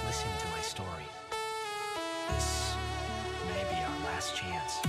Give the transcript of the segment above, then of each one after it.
Listen to my story. This may be our last chance.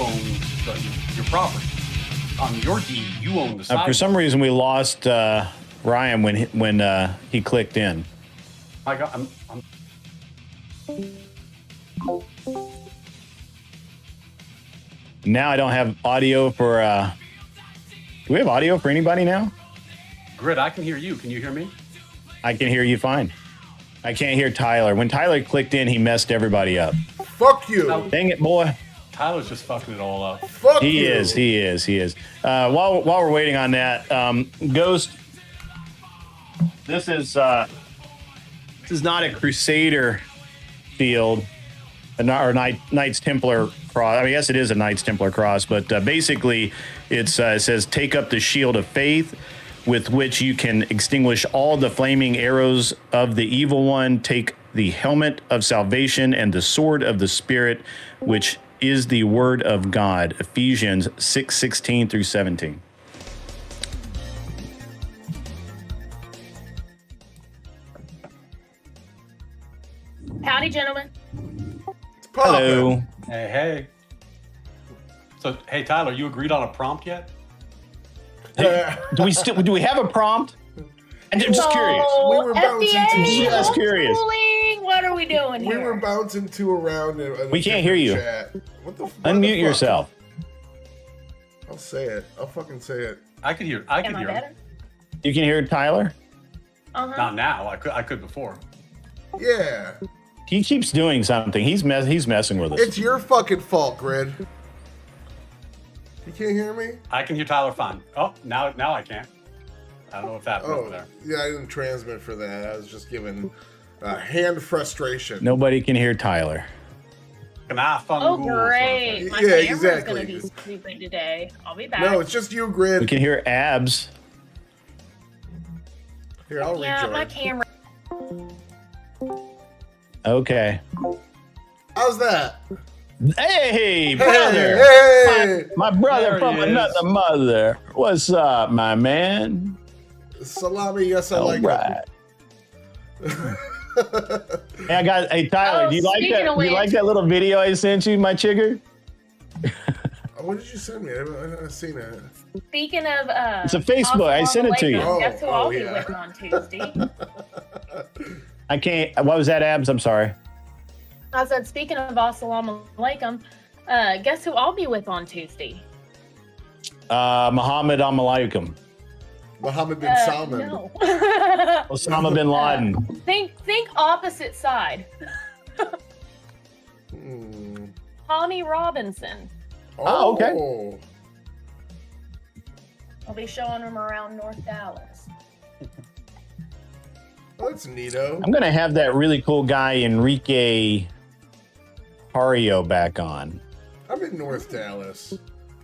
own your property. On your deed, you own the sidewalk. For some reason, we lost Ryan when he clicked in. I'm Now I don't have audio for. Do we have audio for anybody now? Grid, I can hear you. Can you hear me? I can hear you fine. I can't hear Tyler. When Tyler clicked in, he messed everybody up. Fuck you. Dang it, boy. Tyler's just fucking it all up. Fuck He you. is. While we're waiting on that, Ghost, this is not a Crusader field, or Knights Templar cross. I mean, yes, it is a Knights Templar cross, but basically it says take up the shield of faith, with which you can extinguish all the flaming arrows of the evil one. Take the helmet of salvation and the sword of the Spirit, which is the word of God. Ephesians 6:16 through 17. Howdy, gentlemen. Hello. Hey. So, hey, Tyler, you agreed on a prompt yet? Do we have a prompt? I'm just curious. We were bouncing FDA, Just curious. homeschooling, what are we doing We here? were bouncing two around. In a We can't hear you. Chat. What the? why the Unmute fuck? yourself. I'll say it. I'll fucking say it. I could hear. Am I him. better? You can hear Tyler? Uh-huh. Not now. I could before. Yeah. He keeps doing something. He's messing with us. It's your fucking fault, Grid. You can't hear me? I can hear Tyler fine. Oh, now I can. I don't know what's happening over Oh, there. yeah, I didn't transmit for that. I was just giving hand frustration. Nobody can hear Tyler. Can I Oh, great. My Yeah, camera's exactly. going to be stupid today. I'll be back. No, it's just you, Grid. We can hear Abs. Here, I'll yeah, rejoin. my camera. Okay. How's that? Hey, brother. Hey! My brother There from he is. another mother. What's up, my man? Salami, yes, I All like right. it. Hey, Tyler, Oh, do you like speaking that? of Do you like which- that little video I sent you, my chigger? What did you send me? I haven't seen it. Speaking of... It's a Facebook. I sent it to you. Assalamu alaikum, Guess who I'll be yeah. with on Tuesday? I can't. What was that, Abs? I'm sorry. I said, speaking of Assalamu alaikum, guess who I'll be with on Tuesday? Muhammad Alaikum. Mohammed bin Salman. No. Osama bin Laden. think opposite side. Tommy Robinson. Oh, okay. I'll be showing him around North Dallas. Oh, that's neato. I'm going to have that really cool guy, Enrique Hario, back on. I'm in North Dallas.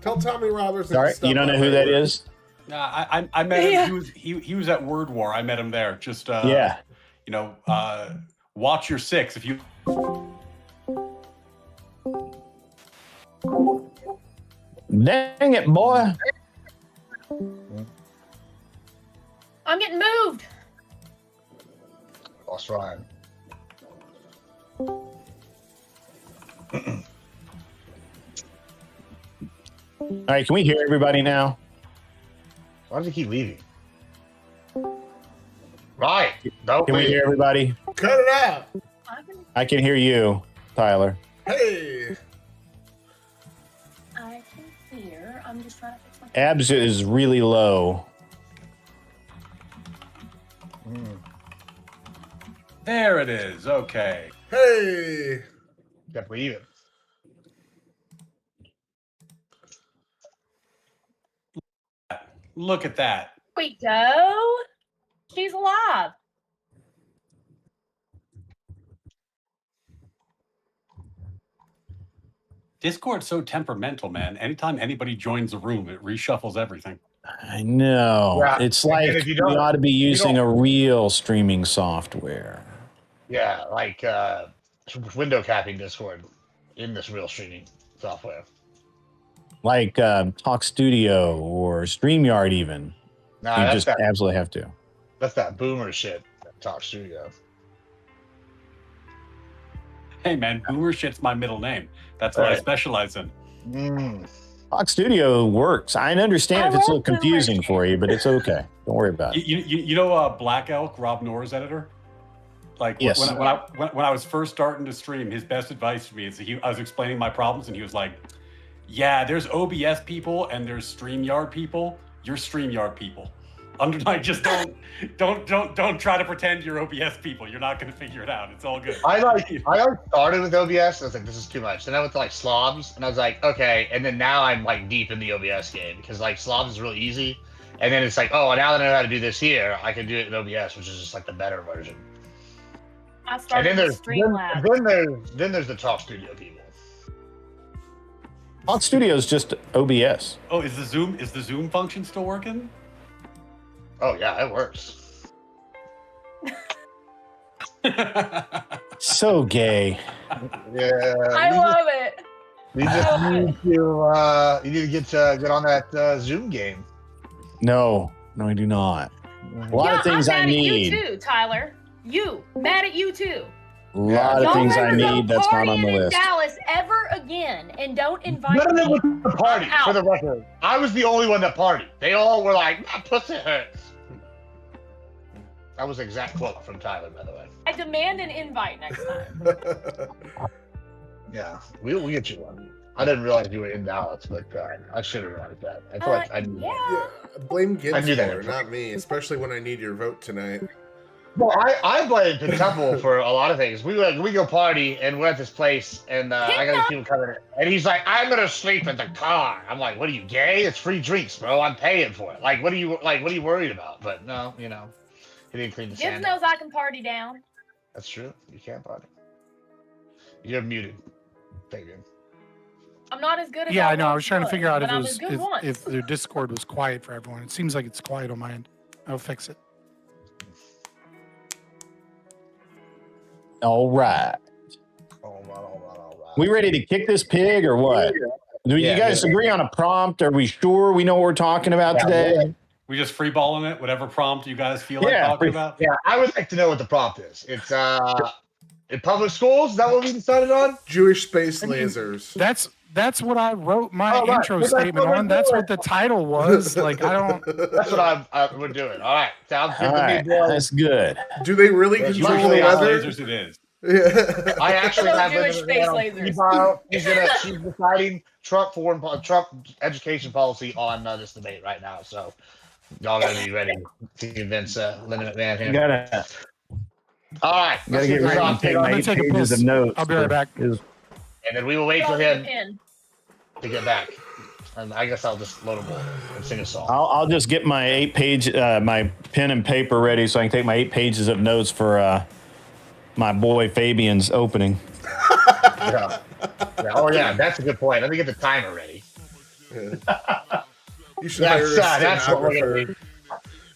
Tell Tommy Robertson. Sorry, to stop you don't know by who my that work. is? I met him. Yeah. He was at Word War. I met him there. Just Yeah. Watch your six if you. Dang it, boy. I'm getting moved. Lost Ryan. All right, can we hear everybody now? Why does he keep leaving? Right. Don't Can we leave. hear everybody? Cut it out. I can hear you, Tyler. Hey. I can hear. I'm just trying to fix my... Abs is really low. There it is. Okay. Hey. Kept leaving. Look at that. We go. She's alive. Discord's so temperamental, man. Anytime anybody joins a room, it reshuffles everything. I know. Yeah, It's and like if you we don't- ought to be using don't- a real streaming software. Yeah, like window capping Discord in this real streaming software. Like Talk Studio or StreamYard even. Nah, You that's just that. absolutely have to. That's that boomer shit. That Talk Studio. Hey, man, boomer shit's my middle name. That's what I Right. specialize in. Fox Studio works. I understand if it's a little love Boomer confusing Jam. for you, but it's okay. Don't worry about it. You know Black Elk, Rob Noor's editor? Like Yes. when I was first starting to stream, his best advice to me is I was explaining my problems and he was like, yeah, there's OBS people and there's StreamYard people. You're StreamYard people. Just don't try to pretend you're OBS people. You're not going to figure it out. It's all good. I started with OBS. I was like, this is too much. Then I went to like Slobs, and I was like, okay. And then now I'm like deep in the OBS game because like Slobs is really easy. And then it's like, oh, now that I know how to do this here, I can do it in OBS, which is just like the better version. I And started then with there's Streamlabs. then there's the Talk Studio people. Fox Studio is just OBS. Oh, is the Zoom function still working? Oh yeah, it works. So gay. Yeah. I love it. You just need to get on that Zoom game. No, I do not. A lot of things I'm I mad need. At you too, Tyler. Mad at you too. A lot of Y'all things I never go need that's not on the partying in list. Dallas ever again, and don't invite None of them me. went to the party, I'm for the out. record. I was the only one that partied. They all were like, my pussy hurts. That was an exact quote from Tyler, by the way. I demand an invite next time. Yeah, we'll get you one. I didn't realize you were in Dallas, but I should have realized that. I thought I knew. Yeah. Yeah, blame I knew that. Ginsburg, not me, especially when I need your vote tonight. Well, I blame Temple for a lot of things. We go party and we're at this place and I got these people coming in and he's like, I'm gonna sleep in the car. I'm like, what are you, gay? It's free drinks, bro. I'm paying for it. Like, what are you worried about? But no, he didn't clean the Gibbs sand. knows I can party down. That's true. You can't party. You're muted, Fabian. I'm not as good as Yeah, I know. I once was trying to figure out but if it I'm was as good once. if their Discord was quiet for everyone. It seems like it's quiet on my end. I'll fix it. All right. All right. We ready to kick this pig or what? Do you guys agree on a prompt? Are we sure we know what we're talking about today? We just freeballing it, whatever prompt you guys feel like talking about. Yeah, I would like to know what the prompt is. It's in public schools. Is that what we decided on? Jewish space lasers. That's what I wrote my Oh, right. intro Well, that's statement what we're on. That's doing. what the title was. Like, I don't. That's what we're doing. All right, sounds good All to right, me, boy. that's good. Do they really Yes, control usually the I weather? Lasers it is. Yeah. I actually Those have Jewish space lasers. She's deciding Trump education policy on this debate right now. So y'all gotta be ready to convince Linda McMahon You here. gotta All right, let's get this ready on. to take I'm my gonna 8 take a pages piss. of notes. I'll be right back. and then we will wait for Get him in. to get back. And I guess I'll just load him and sing a song. I'll just get my 8-page my pen and paper ready so I can take my 8 pages of notes for my boy Fabian's opening. Yeah. Oh yeah, that's a good point. Let me get the timer ready. You should hire a That's what we're gonna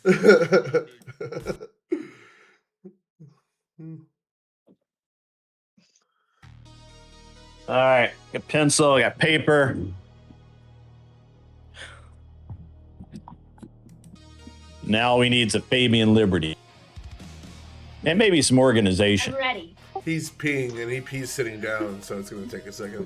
stenographer. All right, got pencil, got paper. Now all we need is a Fabian Liberty. And maybe some organization. I'm ready. He's peeing and he pees sitting down, so it's going to take a second.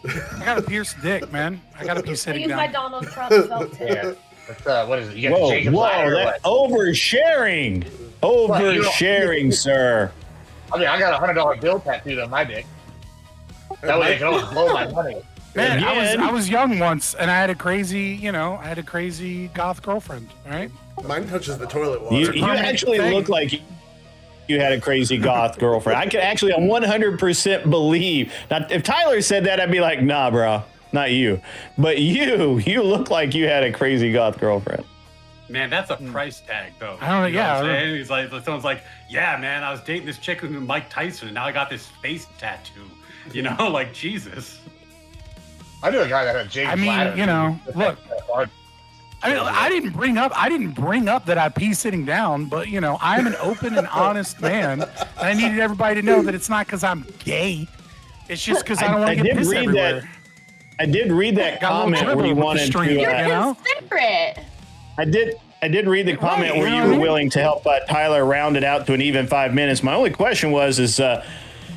I got a pierced dick, man. I got to be I sitting use my down. Donald Trump felt tip. Yeah. That's, what is it? You got the Whoa, Jacob ladder or that what? oversharing. Oversharing, sir. I mean, I got a $100 bill tattooed on my dick. That way they can always blow my money. Man, Again. I was young once, and I had a crazy goth girlfriend. All right. Mine touches the toilet water. You permanent actually thing. look like you had a crazy goth girlfriend. I could actually 100% believe. Now, if Tyler said that, I'd be like, nah, bro, not you. But you look like you had a crazy goth girlfriend. Man, that's a price tag, though. I don't know, You yeah, what I'm I don't saying? He's like, someone's like, yeah, man, I was dating this chick with Mike Tyson, and now I got this face tattoo. You know, like Jesus. I knew a guy that had Jacob I mean, ladder. you know, look. I mean, I didn't bring up that I pee sitting down, but you know, I'm an open and honest man. And I needed everybody to know that it's not because I'm gay. It's just because I don't want to get pissed everywhere. I did read that Got a little comment where you dribble with the wanted stream. to. You're You know? considerate. I did read the comment you where know you what I were mean? willing to help Tyler round it out to an even 5 minutes. My only question was,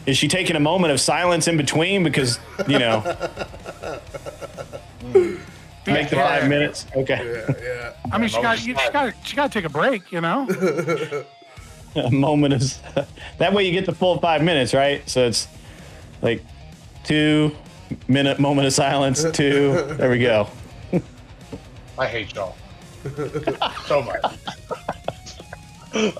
Is she taking a moment of silence in between because make the 5 minutes? Okay. Yeah. I mean, she got to take a break, you know. A moment is that way you get the full 5 minutes, right? So it's like 2-minute moment of silence. 2. There we go. I hate y'all so much.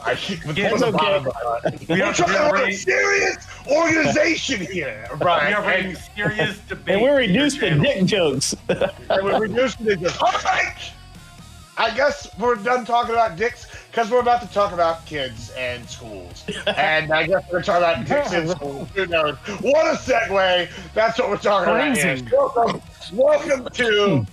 I keep from the bottom of my heart. We're trying to run a serious organization here, Brian. We are bringing serious debate. And we're reduced to dick jokes. And we're reduced to this. All right. I guess we're done talking about dicks because we're about to talk about kids and schools. And I guess we're talking about dicks in schools. Who knows? What a segue. That's what we're talking about here. Welcome to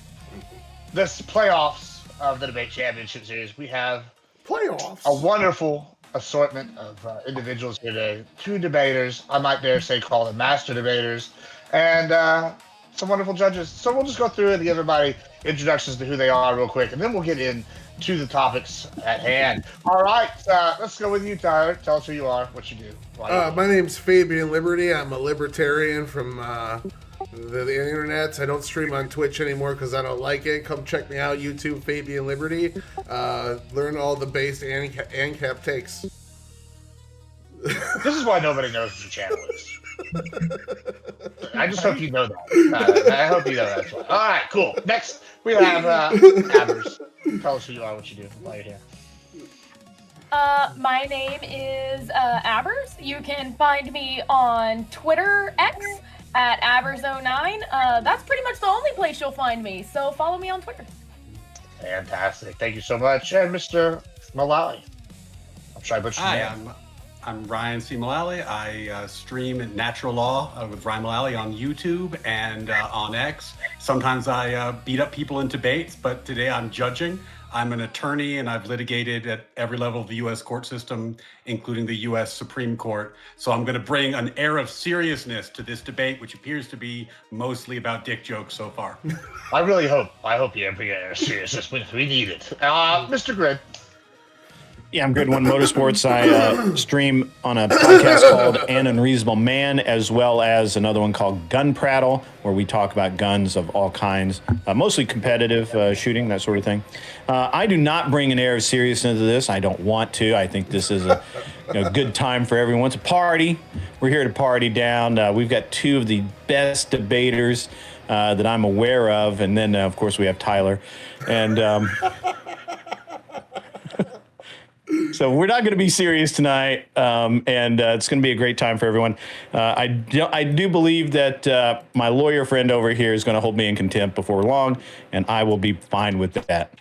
this playoffs of the Debate Championship Series. We have Playoffs. a wonderful assortment of individuals here today. 2 debaters, I might dare say call them master debaters, and some wonderful judges. So we'll just go through it and give everybody introductions to who they are real quick, and then we'll get into the topics at hand. All right, let's go with you, Tyler. Tell us who you are, what you do. My name's Fabian Liberty. I'm a libertarian from the internet. I don't stream on Twitch anymore because I don't like it. Come check me out, YouTube, Fabian Liberty. Learn all the base AnCap takes. This is why nobody knows what your channel is. I just hope you know that. I hope you know that. All right, cool. Next, we have Abers. Tell us who you are, what you do while you're here. My name is Abers. You can find me on Twitter, X, at Abers09. That's pretty much the only place you'll find me, so follow me on Twitter. Fantastic. Thank you so much. And Mr. Mullally. I'm sorry, but Hi, I'm Ryan C. Mullally. I stream Natural Law with Ryan Mullally on YouTube and on X. Sometimes I beat up people in debates, but today I'm judging. I'm an attorney and I've litigated at every level of the U.S. court system, including the U.S. Supreme Court. So I'm going to bring an air of seriousness to this debate, which appears to be mostly about dick jokes so far. I hope you bring an air of seriousness. We need it. Mr. Grid. Yeah, I'm Grid One Motorsports. I stream on a podcast called An Unreasonable Man, as well as another one called Gun Prattle, where we talk about guns of all kinds, mostly competitive shooting, that sort of thing. I do not bring an air of seriousness to this. I don't want to. I think this is a good time for everyone. It's a party. We're here to party down. We've got 2 of the best debaters that I'm aware of, and then, of course, we have Tyler. And so we're not going to be serious tonight, and it's going to be a great time for everyone. I do believe that my lawyer friend over here is going to hold me in contempt before long, and I will be fine with that.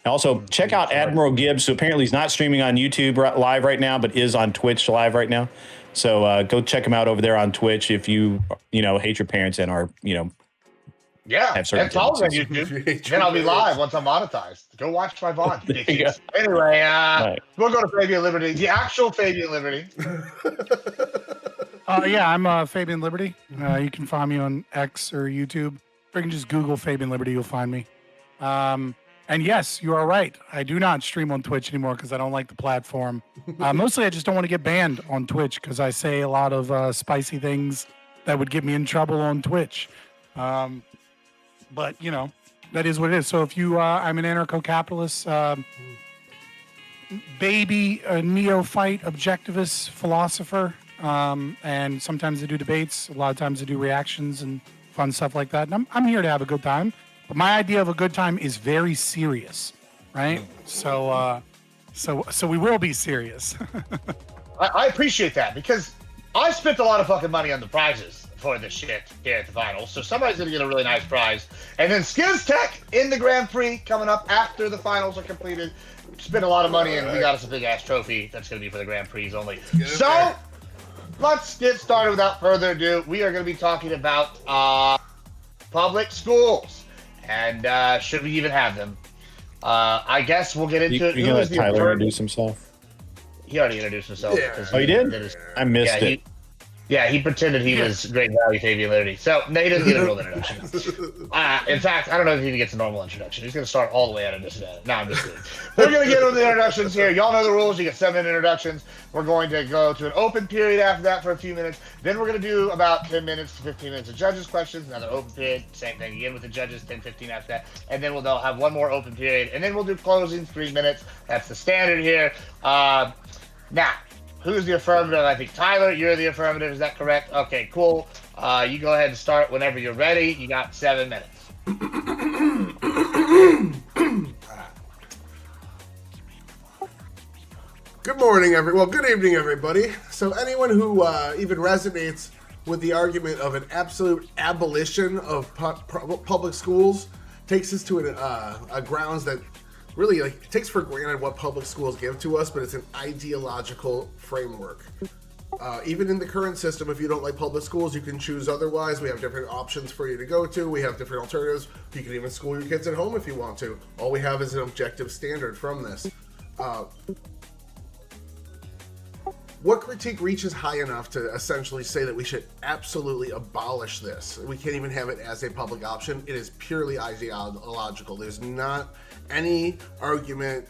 Also, check out Admiral Gibbs, who apparently is not streaming on YouTube live right now, but is on Twitch live right now. So go check him out over there on Twitch if you hate your parents and are Yeah, have certain and follow me on tendencies. YouTube. Then I'll be live once I'm monetized. Go watch my VOD. Anyway, Right. We'll go to Fabian Liberty, the actual Fabian Liberty. Yeah, I'm Fabian Liberty. You can find me on X or YouTube. Or you can just Google Fabian Liberty, you'll find me. And yes, you are right. I do not stream on Twitch anymore because I don't like the platform. Mostly, I just don't want to get banned on Twitch because I say a lot of spicy things that would get me in trouble on Twitch. But, that is what it is. So if I'm an anarcho-capitalist, baby, neophyte, objectivist philosopher, and sometimes I do debates. A lot of times I do reactions and fun stuff like that. And I'm here to have a good time. But my idea of a good time is very serious, right? So we will be serious. I appreciate that because I spent a lot of fucking money on the prizes for this shit here at the finals. So somebody's going to get a really nice prize. And then Skiz Tech in the Grand Prix coming up after the finals are completed. Spent a lot of money and we got us a big ass trophy that's going to be for the Grand Prix only. So let's get started without further ado. We are going to be talking about public schools. And should we even have them? I guess we'll get into it. You can let Tyler introduce himself. He already introduced himself. Yeah. Oh, he did? I missed it. Yeah, he pretended he was Great Value Fabian Liberty. So, no, he doesn't get a real introduction. In fact, I don't know if he even gets a normal introduction. He's going to start all the way out of disadvantage. No, I'm just kidding. We're going to get into the introductions here. Y'all know the rules. You get 7 introductions. We're going to go to an open period after that for a few minutes. Then we're going to do about 10 minutes to 15 minutes of judges' questions. Another open period. Same thing again with the judges, 10, 15 after that. And then we'll have one more open period. And then we'll do closing 3 minutes. That's the standard here. Now, who's the affirmative? I think Tyler, you're the affirmative. Is that correct? Okay, cool. You go ahead and start whenever you're ready. You got 7 minutes. Good morning, good evening, everybody. So anyone who even resonates with the argument of an absolute abolition of public schools takes us to a grounds that really takes for granted what public schools give to us, but it's an ideological framework. Even in the current system, if you don't like public schools, you can choose otherwise. We have different options for you to go to. We have different alternatives. You can even school your kids at home if you want to. All we have is an objective standard from this. What critique reaches high enough to essentially say that we should absolutely abolish this? We can't even have it as a public option. It is purely ideological. There's not any argument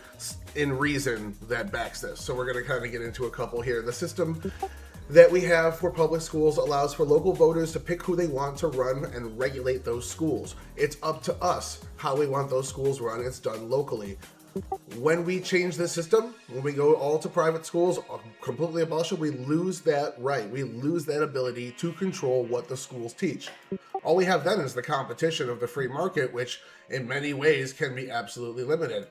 in reason that backs this. So we're going to kind of get into a couple here. The system that we have for public schools allows for local voters to pick who they want to run and regulate those schools. It's up to us how we want those schools run. It's done locally. When we change the system, when we go all to private schools, completely abolish it, we lose that right. We lose that ability to control what the schools teach. All we have then is the competition of the free market, which in many ways can be absolutely limited.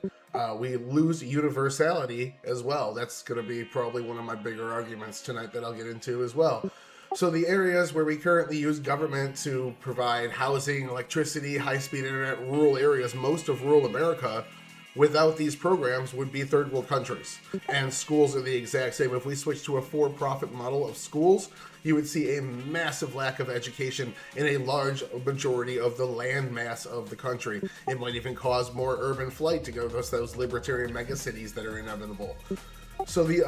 We lose universality as well. That's going to be probably one of my bigger arguments tonight that I'll get into as well. So the areas where we currently use government to provide housing, electricity, high-speed internet, rural areas, most of rural America, without these programs would be third world countries. And schools are the exact same. If we switch to a for-profit model of schools, you would see a massive lack of education in a large majority of the land mass of the country. It might even cause more urban flight to go to those libertarian megacities that are inevitable. So the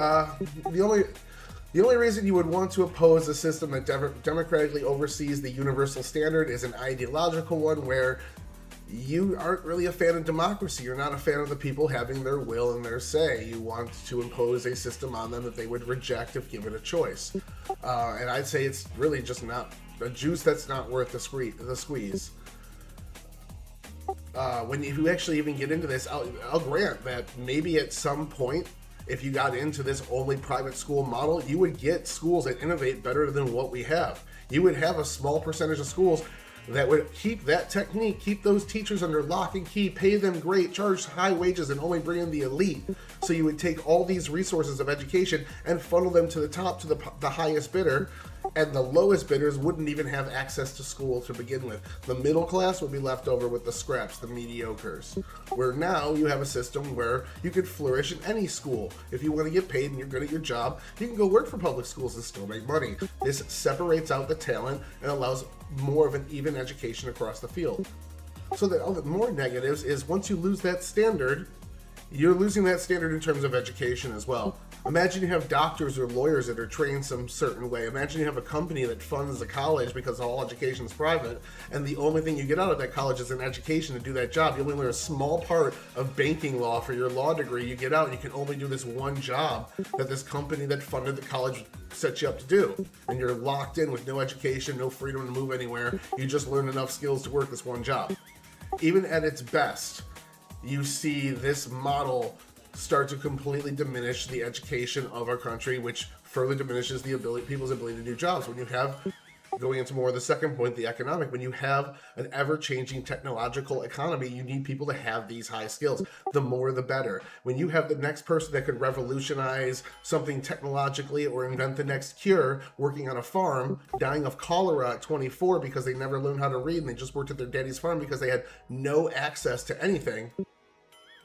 only reason you would want to oppose a system that democratically oversees the universal standard is an ideological one where you aren't really a fan of democracy. You're not a fan of the people having their will and their say. You want to impose a system on them that they would reject if given a choice. And I'd say it's really just not a juice that's not worth the squeeze. When you actually even get into this, I'll grant that maybe at some point, if you got into this only private school model, you would get schools that innovate better than what we have. You would have a small percentage of schools that would keep that technique, keep those teachers under lock and key, pay them great, charge high wages, and only bring in the elite. So you would take all these resources of education and funnel them to the top, to the highest bidder, and the lowest bidders wouldn't even have access to school to begin with. The middle class would be left over with the scraps, the mediocres. Where now you have a system where you could flourish in any school. If you want to get paid and you're good at your job, you can go work for public schools and still make money. This separates out the talent and allows more of an even education across the field. So the more negatives is once you lose that standard, you're losing that standard in terms of education as well. Imagine you have doctors or lawyers that are trained some certain way. Imagine you have a company that funds the college because all education is private, and the only thing you get out of that college is an education to do that job. You only learn a small part of banking law for your law degree. You get out and you can only do this one job that this company that funded the college set you up to do. And you're locked in with no education, no freedom to move anywhere. You just learn enough skills to work this one job. Even at its best, you see this model start to completely diminish the education of our country, which further diminishes the people's ability to do jobs. When you have, going into more of the second point, the economic, when you have an ever-changing technological economy, you need people to have these high skills. The more, the better. When you have the next person that could revolutionize something technologically or invent the next cure, working on a farm, dying of cholera at 24 because they never learned how to read and they just worked at their daddy's farm because they had no access to anything,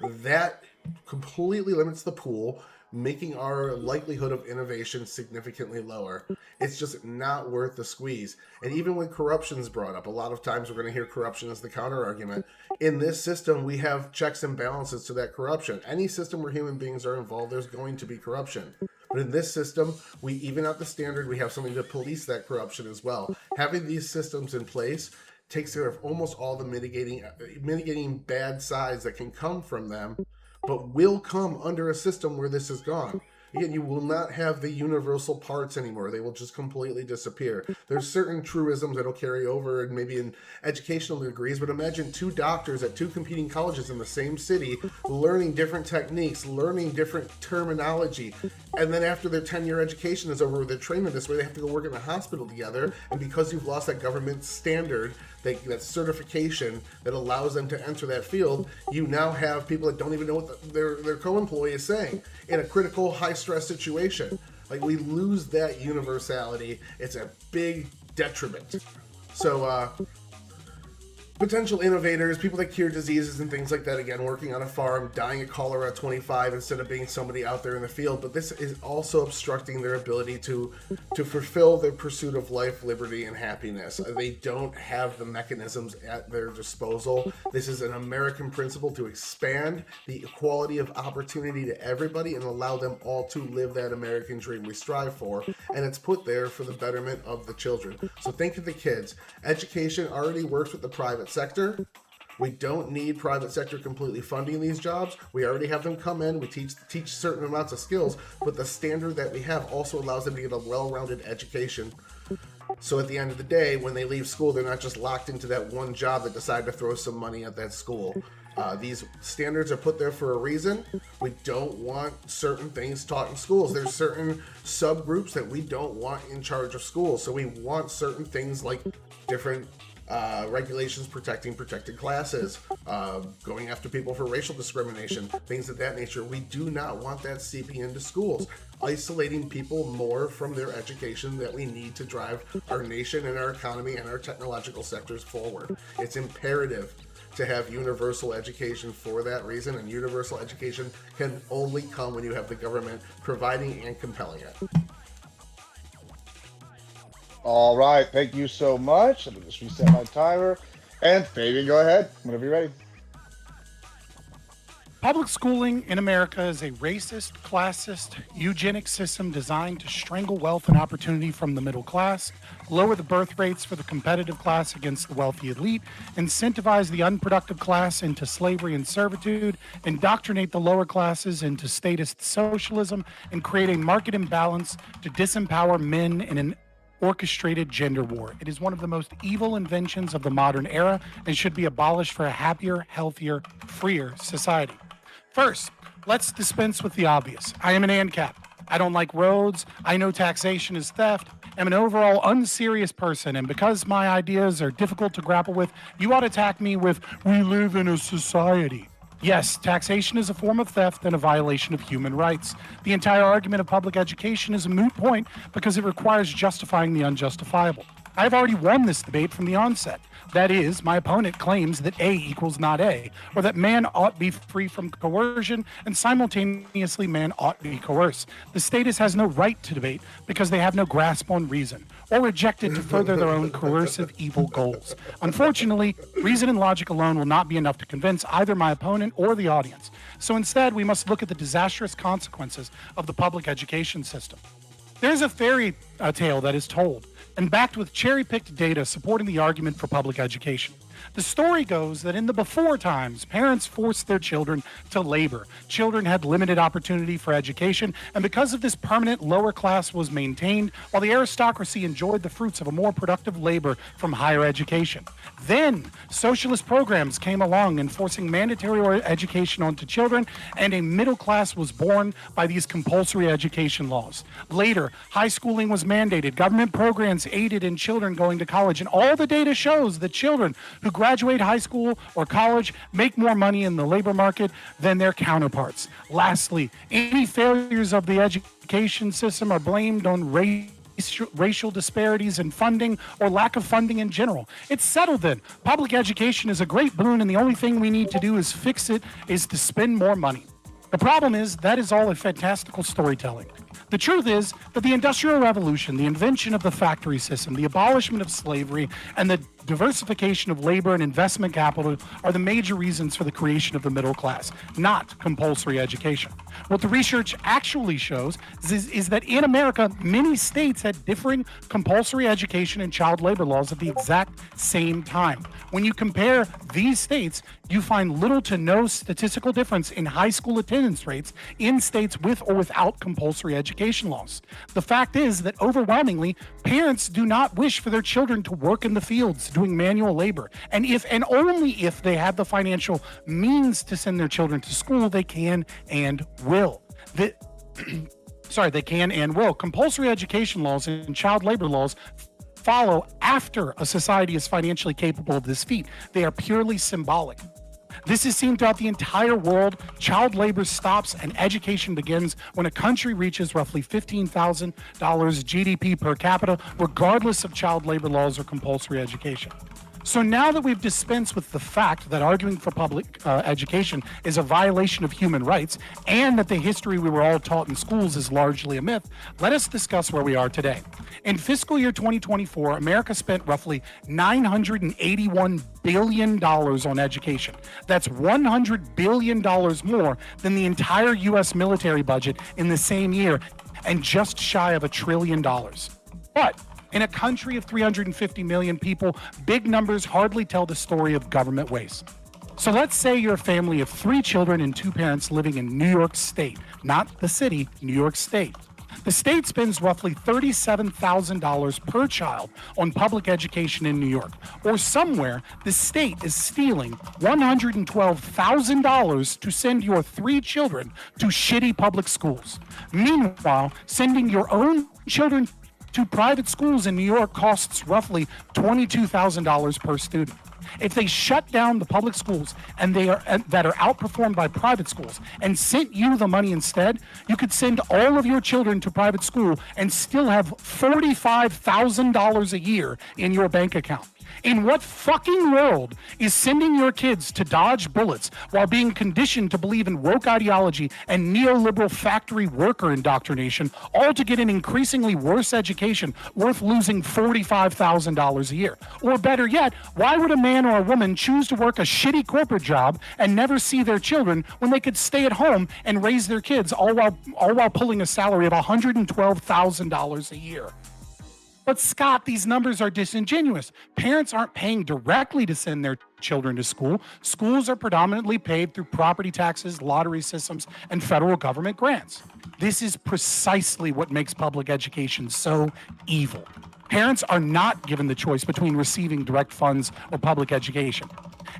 that completely limits the pool, making our likelihood of innovation significantly lower. It's just not worth the squeeze. And even when corruption's brought up, a lot of times we're going to hear corruption as the counter argument. In this system, we have checks and balances to that corruption. Any system where human beings are involved, there's going to be corruption. But in this system, we even out the standard. We have something to police that corruption as well. Having these systems in place takes care of almost all the mitigating bad sides that can come from them, but will come under a system where this is gone. Again, you will not have the universal parts anymore. They will just completely disappear. There's certain truisms that'll carry over and maybe in educational degrees, but imagine 2 doctors at 2 competing colleges in the same city learning different techniques, learning different terminology, and then after their 10-year education is over, they're trained in this way, they have to go work in a hospital together, and because you've lost that government standard, that certification that allows them to enter that field, you now have people that don't even know what their co-employee is saying in a critical, high-stress situation. Like, we lose that universality. It's a big detriment. So, potential innovators, people that cure diseases and things like that, again, working on a farm, dying of cholera at 25 instead of being somebody out there in the field. But this is also obstructing their ability to fulfill their pursuit of life, liberty, and happiness. They don't have the mechanisms at their disposal. This is an American principle to expand the equality of opportunity to everybody and allow them all to live that American dream we strive for. And it's put there for the betterment of the children. So think of the kids. Education already works with the private sector. We don't need private sector completely funding these jobs. We already have them come in. We teach certain amounts of skills, but the standard that we have also allows them to get a well-rounded education. So at the end of the day, when they leave school, they're not just locked into that one job that decided to throw some money at that school. These standards are put there for a reason. We don't want certain things taught in schools. There's certain subgroups that we don't want in charge of schools. So we want certain things like different regulations protecting protected classes, going after people for racial discrimination, things of that nature. We do not want that seeping into schools, isolating people more from their education that we need to drive our nation and our economy and our technological sectors forward. It's imperative to have universal education for that reason, and universal education can only come when you have the government providing and compelling it. All right, thank you so much. Let me just reset my timer. And Fabian, go ahead whenever you're ready. Public schooling in America is a racist, classist, eugenic system designed to strangle wealth and opportunity from the middle class, lower the birth rates for the competitive class against the wealthy elite, incentivize the unproductive class into slavery and servitude, indoctrinate the lower classes into statist socialism, and create a market imbalance to disempower men in an orchestrated gender war. It is one of the most evil inventions of the modern era and should be abolished for a happier, healthier, freer society. First, let's dispense with the obvious. I am an AnCap. I don't like roads. I know taxation is theft. I'm an overall unserious person, and because my ideas are difficult to grapple with, you ought to attack me with, "We live in a society." Yes, taxation is a form of theft and a violation of human rights. The entire argument of public education is a moot point because it requires justifying the unjustifiable. I've already won this debate from the onset. That is, my opponent claims that A equals not A, or that man ought be free from coercion, and simultaneously man ought be coerced. The status has no right to debate because they have no grasp on reason, or reject it to further their own coercive evil goals. Unfortunately, reason and logic alone will not be enough to convince either my opponent or the audience. So instead, we must look at the disastrous consequences of the public education system. There's a fairy tale that is told and backed with cherry-picked data supporting the argument for public education. The story goes that in the before times, parents forced their children to labor. Children had limited opportunity for education, and because of this, permanent lower class was maintained, while the aristocracy enjoyed the fruits of a more productive labor from higher education. Then, socialist programs came along enforcing mandatory education onto children, and a middle class was born by these compulsory education laws. Later, high schooling was mandated. Government programs aided in children going to college, and all the data shows that children who graduate high school or college make more money in the labor market than their counterparts. Lastly, any failures of the education system are blamed on racial disparities in funding or lack of funding in general. It's settled then. Public education is a great boon, and the only thing we need to do is fix it, is to spend more money. The problem is that is all a fantastical storytelling. The truth is that the Industrial Revolution, the invention of the factory system, the abolishment of slavery, and the diversification of labor and investment capital are the major reasons for the creation of the middle class, not compulsory education. What the research actually shows is that in America, many states had differing compulsory education and child labor laws at the exact same time. When you compare these states, you find little to no statistical difference in high school attendance rates in states with or without compulsory education laws. The fact is that overwhelmingly, parents do not wish for their children to work in the fields doing manual labor. And if and only if they have the financial means to send their children to school, they can and will. They can and will. Compulsory education laws and child labor laws follow after a society is financially capable of this feat. They are purely symbolic. This is seen throughout the entire world. Child labor stops and education begins when a country reaches roughly $15,000 GDP per capita, regardless of child labor laws or compulsory education. So now that we've dispensed with the fact that arguing for public education is a violation of human rights and that the history we were all taught in schools is largely a myth, let us discuss where we are today. In fiscal year 2024, America spent roughly $981 billion on education. That's $100 billion more than the entire U.S. military budget in the same year and just shy of $1 trillion. But in a country of 350 million people, big numbers hardly tell the story of government waste. So let's say you're a family of 3 children and 2 parents living in New York State, not the city, New York State. The state spends roughly $37,000 per child on public education in New York, or somewhere the state is stealing $112,000 to send your 3 children to shitty public schools. Meanwhile, sending your own children to private schools in New York costs roughly $22,000 per student. If they shut down the public schools that are outperformed by private schools and sent you the money instead, you could send all of your children to private school and still have $45,000 a year in your bank account. In what fucking world is sending your kids to dodge bullets while being conditioned to believe in woke ideology and neoliberal factory worker indoctrination, all to get an increasingly worse education worth losing $45,000 a year? Or better yet, why would a man or a woman choose to work a shitty corporate job and never see their children when they could stay at home and raise their kids all while pulling a salary of $112,000 a year? But Scott, these numbers are disingenuous. Parents aren't paying directly to send their children to school. Schools are predominantly paid through property taxes, lottery systems, and federal government grants. This is precisely what makes public education so evil. Parents are not given the choice between receiving direct funds or public education.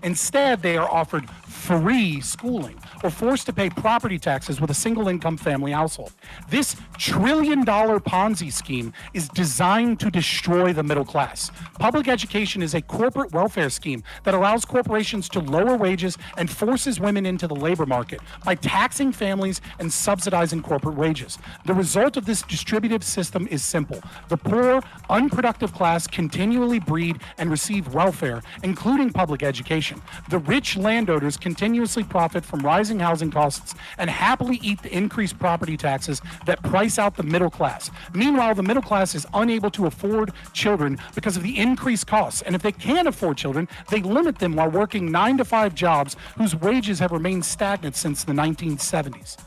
Instead, they are offered free schooling or forced to pay property taxes with a single-income family household. This trillion-dollar Ponzi scheme is designed to destroy the middle class. Public education is a corporate welfare scheme that allows corporations to lower wages and forces women into the labor market by taxing families and subsidizing corporate wages. The result of this distributive system is simple. The poor, unproductive class continually breed and receive welfare, including public education. The rich landowners continuously profit from rising housing costs and happily eat the increased property taxes that price out the middle class. Meanwhile, the middle class is unable to afford children because of the increased costs. And if they can afford children, they limit them while working 9-to-5 jobs whose wages have remained stagnant since the 1970s.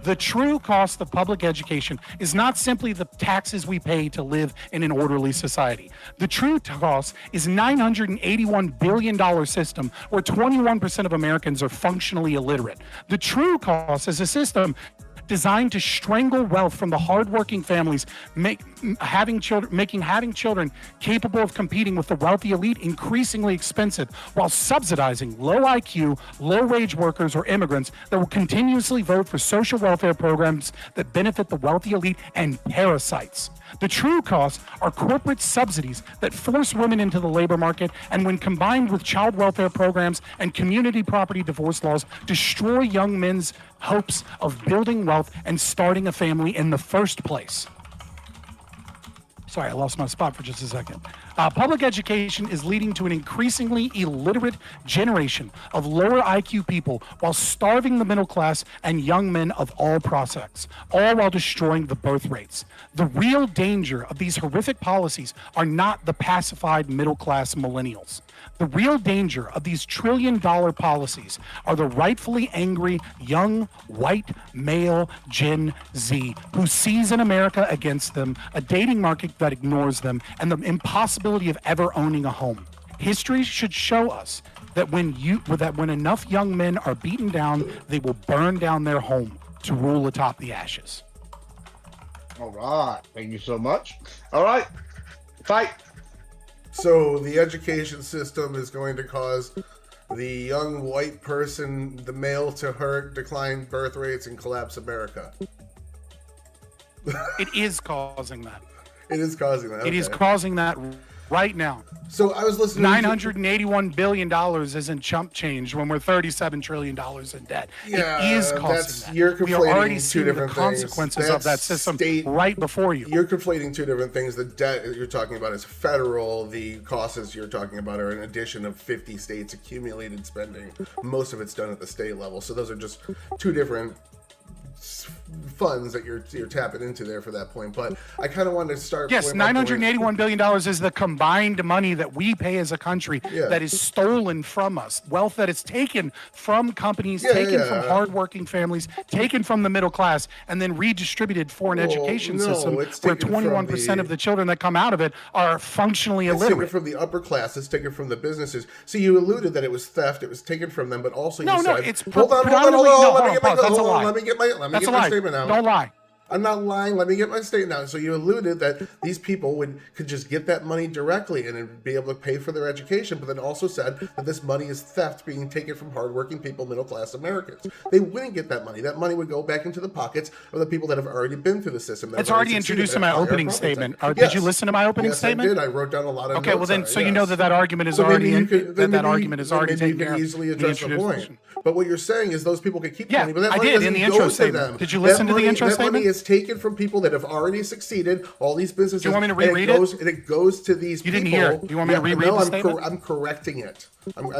The true cost of public education is not simply the taxes we pay to live in an orderly society. The true cost is $981 billion system where 21% of Americans are functionally illiterate. The true cost is a system designed to strangle wealth from the hardworking families, making having children capable of competing with the wealthy elite increasingly expensive, while subsidizing low IQ, low-wage workers or immigrants that will continuously vote for social welfare programs that benefit the wealthy elite and parasites. The true costs are corporate subsidies that force women into the labor market, and when combined with child welfare programs and community property divorce laws, destroy young men's hopes of building wealth and starting a family in the first place. Sorry, I lost my spot for just a second. Public education is leading to an increasingly illiterate generation of lower IQ people while starving the middle class and young men of all prospects, all while destroying the birth rates. The real danger of these horrific policies are not the pacified middle class millennials. The real danger of these trillion-dollar policies are the rightfully angry young white male Gen Z who sees in America against them a dating market that ignores them and the impossibility of ever owning a home. History should show us that when enough young men are beaten down, they will burn down their home to rule atop the ashes. All right. Thank you so much. All right. Fight. So the education system is going to cause the young white person, the male, to hurt, decline birth rates, and collapse America. It is causing that. It is causing that. It is okay. causing that right now. So I was listening. $981 billion isn't chump change when we're $37 trillion in debt. Yeah, it is causing that. You're We are already conflating two seeing the different consequences things. of that system right before you. You're conflating two different things. The debt you're talking about is federal. The costs you're talking about are an addition of 50 states' accumulated spending. Most of it's done at the state level. So those are just two different funds that you're tapping into there for that point. But I kind of wanted to start. Yes, $981 billion is the combined money that we pay as a country that is stolen from us. Wealth that is taken from companies, taken from hardworking families, taken from the middle class, and then redistributed for an education system where 21% of the children that come out of it are functionally illiterate. It's taken from the upper class. It's taken from the businesses. So you alluded that it was theft. It was taken from them, but also you said, it's hold on. Let me get my statement out. Don't lie. I'm not lying. Let me get my statement out. So you alluded that these people could just get that money directly and be able to pay for their education, but then also said that this money is theft being taken from hardworking people, middle-class Americans. They wouldn't get that money. That money would go back into the pockets of the people that have already been through the system. It's already introduced in my opening statement. Did you listen to my opening statement? Yes, I did. I wrote down a lot of Okay, well then, so you know that argument is already taken care of. Easily address the point. But what you're saying is those people could keep money, but that I money did in the intro statement. Did you listen to the intro statement? That money is taken from people that have already succeeded. All these businesses. Do you want me to reread it? And it goes to these people. You didn't hear it. Do you want me to reread the statement? I'm correcting it. I'm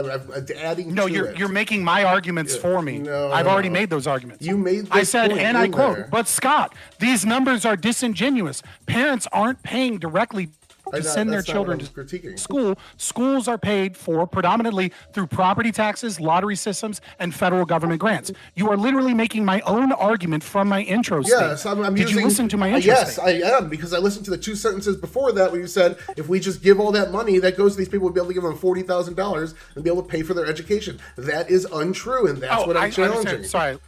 adding no, to it. You're making my arguments for me. I've already made those arguments. You made this I said, point and I quote, there. but Scott, these numbers are disingenuous. Parents aren't paying directly to send their children to school. Schools are paid for predominantly through property taxes, lottery systems, and federal government grants. You are literally making my own argument from my intro statement. Yes, Did you listen to my intro statement? Yes, I am, because I listened to the two sentences before that where you said if we just give all that money that goes to these people, we'll be able to give them $40,000 and be able to pay for their education. That is untrue, and that's what I'm challenging. Sorry.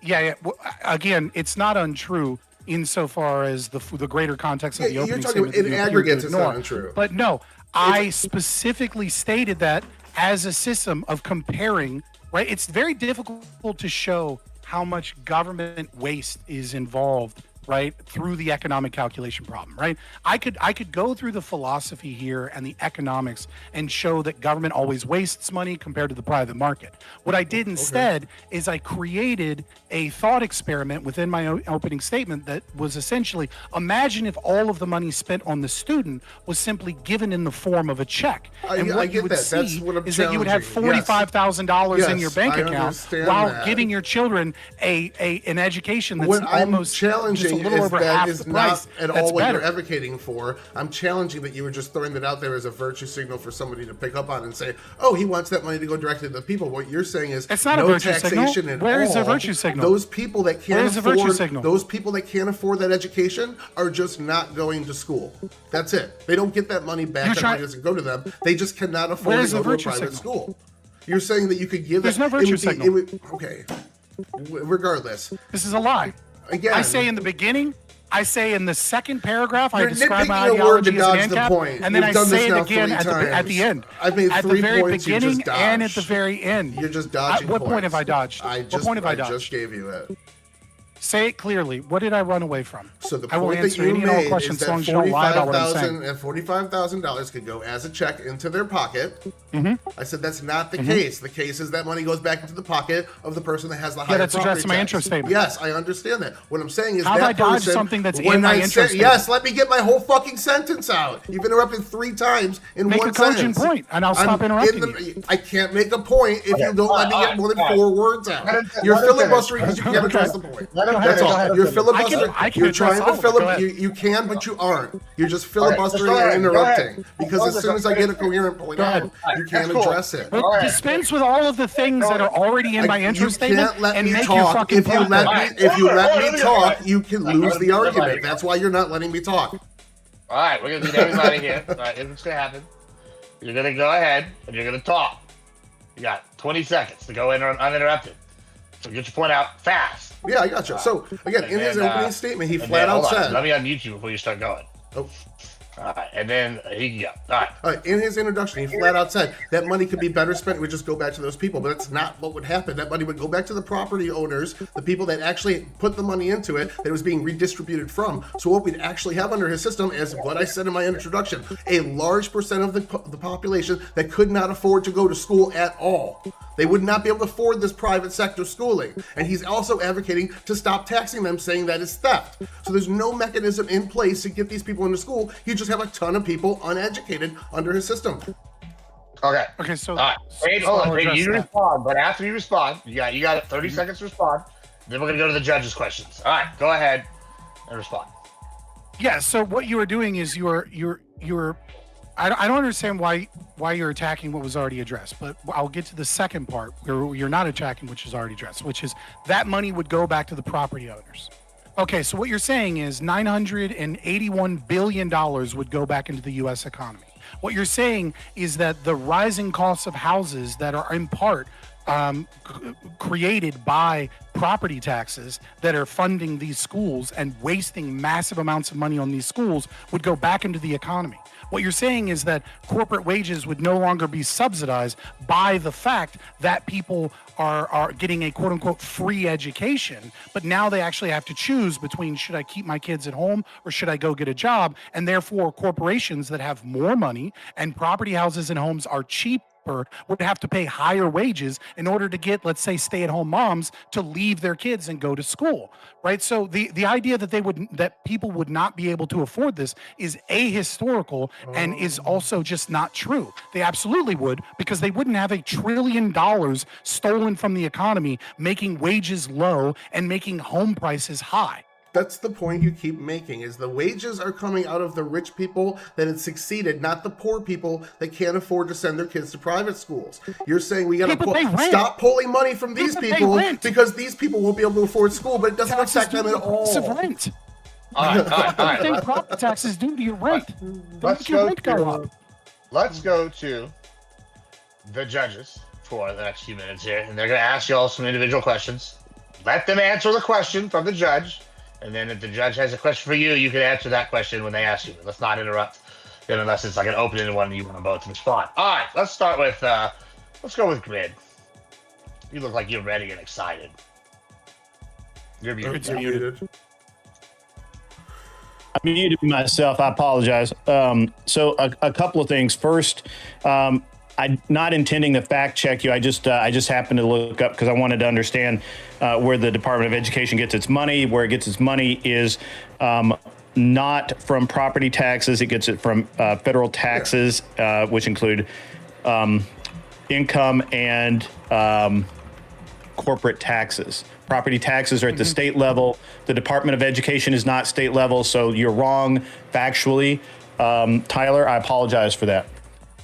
Yeah. Well, again, it's not untrue insofar as the greater context of the opening statement. In aggregate, it's not untrue. But no, I specifically stated that as a system of comparing, right? It's very difficult to show how much government waste is involved, right, through the economic calculation problem, right? I could go through the philosophy here and the economics and show that government always wastes money compared to the private market. What I did instead is I created a thought experiment within my opening statement that was essentially, imagine if all of the money spent on the student was simply given in the form of a check. And what you would see is that you would have $45,000 in your bank account while giving your children an education that's almost challenging. A little over half the price. At all what you're advocating for. I'm challenging that you were just throwing that out there as a virtue signal for somebody to pick up on and say, "Oh, he wants that money to go directly to the people." What you're saying is it's not no a virtue taxation signal. at Where all. is the virtue signal? Those people that can't afford that education are just not going to school. That's it. They don't get that money back. That money doesn't go to them. They just cannot afford to go to a private school. You're saying that you could give. There's no virtue signal. Okay. Regardless, this is a lie. Again, I say in the beginning. I say in the second paragraph, I describe my ideology as an AnCap, and then I say it again at the end. I've made at 3 the very points. beginning and at the very end. You're just dodging What point have I dodged? What point have I dodged? I just gave you it. Say it clearly. What did I run away from? So the point that you made is that $45,000 could go as a check into their pocket. I said that's not the case. The case is that money goes back into the pocket of the person that has the higher that's property addressed in my tax. intro statement. Yes, I understand that. What I'm saying is How have I that dodged person, something that's when in my I intro said, statement? yes, let me get my whole fucking sentence out. You've interrupted 3 times in Make one a cogent sentence. point, and I'll stop interrupting you. I can't make a point if you don't let me get more than 4 words out. You're filibustering because you can't address the point. That's all. You're filibustering. I can You're address trying all to of it. Go filibustering. ahead. You can, but you aren't. You're just filibustering go ahead, and go interrupting. ahead. Because as soon as I get a coherent point out, you can't cool. address it. But right. dispense with all of the things that are already in my intro You statement can't let and me make your talk. fucking If you point. let me talk, you can lose the argument. That's why you're not letting me talk. All right, we're gonna need everybody here. All right, here's what's gonna happen. You're gonna go ahead and you're gonna talk. You got 20 seconds to go in uninterrupted. So get your point out fast. Yeah, I got you. So again, in his opening statement, he And flat then, out hold on, said. let me unmute you before you start going. Oh. All right, and then he can go. All right. In his introduction, he flat out said that money could be better spent. It would just go back to those people, but that's not what would happen. That money would go back to the property owners, the people that actually put the money into it, that it was being redistributed from. So what we'd actually have under his system is what I said in my introduction: a large percent of the population that could not afford to go to school at all. They would not be able to afford this private sector schooling. And he's also advocating to stop taxing them, saying that is theft. So there's no mechanism in place to get these people into school. You just have a ton of people uneducated under his system. Okay. Okay, so All right. Wait, hold I'll on. address You that. respond, but after you respond, you got 30 seconds to respond. Then we're gonna go to the judges' questions. All right, go ahead and respond. Yeah, so what you are doing is you're I don't understand why you're attacking what was already addressed, but I'll get to the second part where you're not attacking which is already addressed, which is that money would go back to the property owners. Okay, so what you're saying is $981 billion would go back into the U.S. economy. What you're saying is that the rising costs of houses that are in part created by property taxes that are funding these schools and wasting massive amounts of money on these schools would go back into the economy. What you're saying is that corporate wages would no longer be subsidized by the fact that people are getting a quote unquote free education, but now they actually have to choose between should I keep my kids at home or should I go get a job? And therefore corporations that have more money and property houses and homes are cheap would have to pay higher wages in order to get, let's say, stay-at-home moms to leave their kids and go to school, right? So the idea that people would not be able to afford this is ahistorical and is also just not true. They absolutely would, because they wouldn't have $1 trillion stolen from the economy, making wages low and making home prices high. That's the point you keep making, is the wages are coming out of the rich people that had succeeded, not the poor people that can't afford to send their kids to private schools. You're saying we got to stop pulling money from these people because these people won't be able to afford school, but it doesn't affect them at all. Rent. All right. What do property taxes do to your rent? Let's go to the judges for the next few minutes here, and they're going to ask you all some individual questions. Let them answer the question from the judge. And then if the judge has a question for you, you can answer that question when they ask you. Let's not interrupt them unless it's like an open-ended one and you want them both to respond. All right, let's start with, let's go with Grid. You look like you're ready and excited. You're muted. I muted myself. I apologize. So a couple of things. First, I'm not intending to fact check you. I just happened to look up because I wanted to understand where the Department of Education gets its money. Where it gets its money is not from property taxes. It gets it from federal taxes, which include income and corporate taxes. Property taxes are at the state level. The Department of Education is not state level, so you're wrong factually. Tyler, I apologize for that.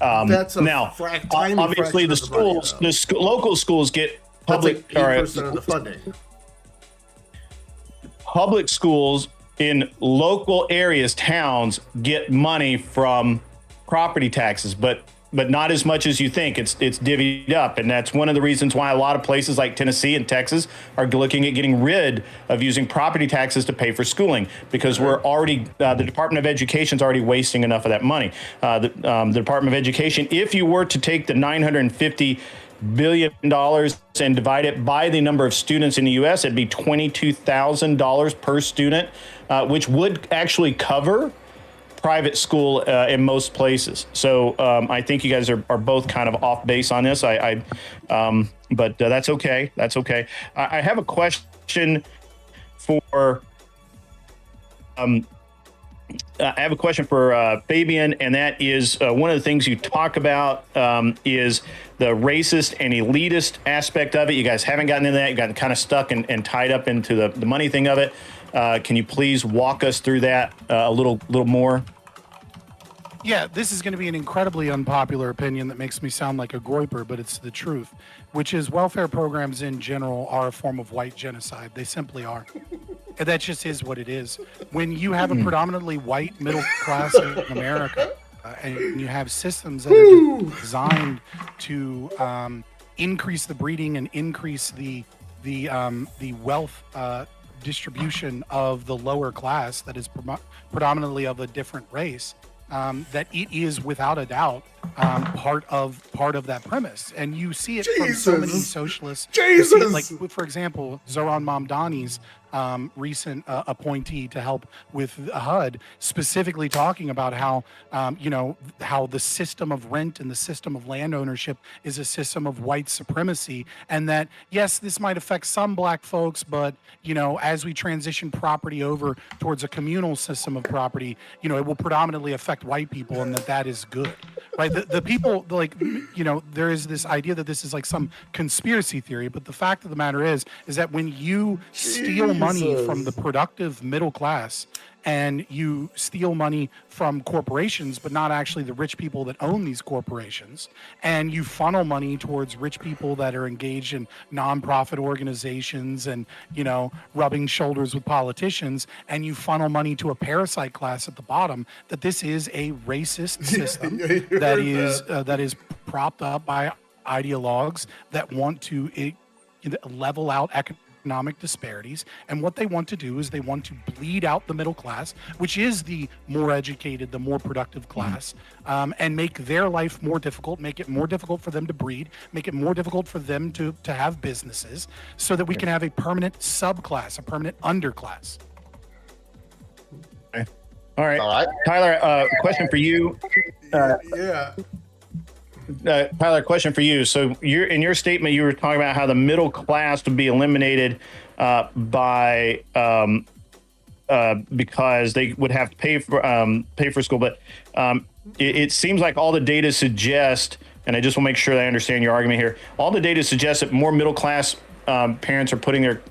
That's a now, obviously, the schools, local schools get public. That's like 8% of the funding. Public schools in local areas, towns, get money from property taxes, but not as much as you think. It's divvied up, and that's one of the reasons why a lot of places like Tennessee and Texas are looking at getting rid of using property taxes to pay for schooling, because we're already the Department of Education is already wasting enough of that money. The Department of Education, if you were to take the $950 billion and divide it by the number of students in the U.S., it'd be $22,000 per student, which would actually cover private school in most places. So I think you guys are both kind of off base on this. But that's okay. That's okay. I have a question for Fabian, and that is one of the things you talk about is the racist and elitist aspect of it. You guys haven't gotten into that. You got kind of stuck and tied up into the money thing of it. Can you please walk us through that a little more? Yeah, this is going to be an incredibly unpopular opinion that makes me sound like a groiper, but it's the truth, which is welfare programs in general are a form of white genocide. They simply are. And that just is what it is. When you have a predominantly white middle class in America, and you have systems that are designed to increase the breeding and increase the wealth distribution of the lower class that is predominantly of a different race, that it is without a doubt part of that premise. And you see it from so many socialists. You see it, like, for example, Zoran Mamdani's recent appointee to help with HUD, specifically talking about how how the system of rent and the system of land ownership is a system of white supremacy, and that yes, this might affect some black folks, but as we transition property over towards a communal system of property, it will predominantly affect white people, and that is good. Right, the people, like, there is this idea that this is like some conspiracy theory, but the fact of the matter is that when you steal money from the productive middle class and you steal money from corporations, but not actually the rich people that own these corporations, and you funnel money towards rich people that are engaged in nonprofit organizations and, rubbing shoulders with politicians, and you funnel money to a parasite class at the bottom, that this is a racist system that is propped up by ideologues that want to level out economic disparities. And what they want to do is they want to bleed out the middle class, which is the more educated, the more productive class, and make their life more difficult, make it more difficult for them to breed, make it more difficult for them to have businesses, so that we can have a permanent subclass, a permanent underclass. Okay. All right. Tyler, question for you. Tyler, question for you. So in your statement, you were talking about how the middle class would be eliminated because they would have to pay for school. But it seems like all the data suggest, and I just want to make sure that I understand your argument here. All the data suggests that more middle class parents are putting their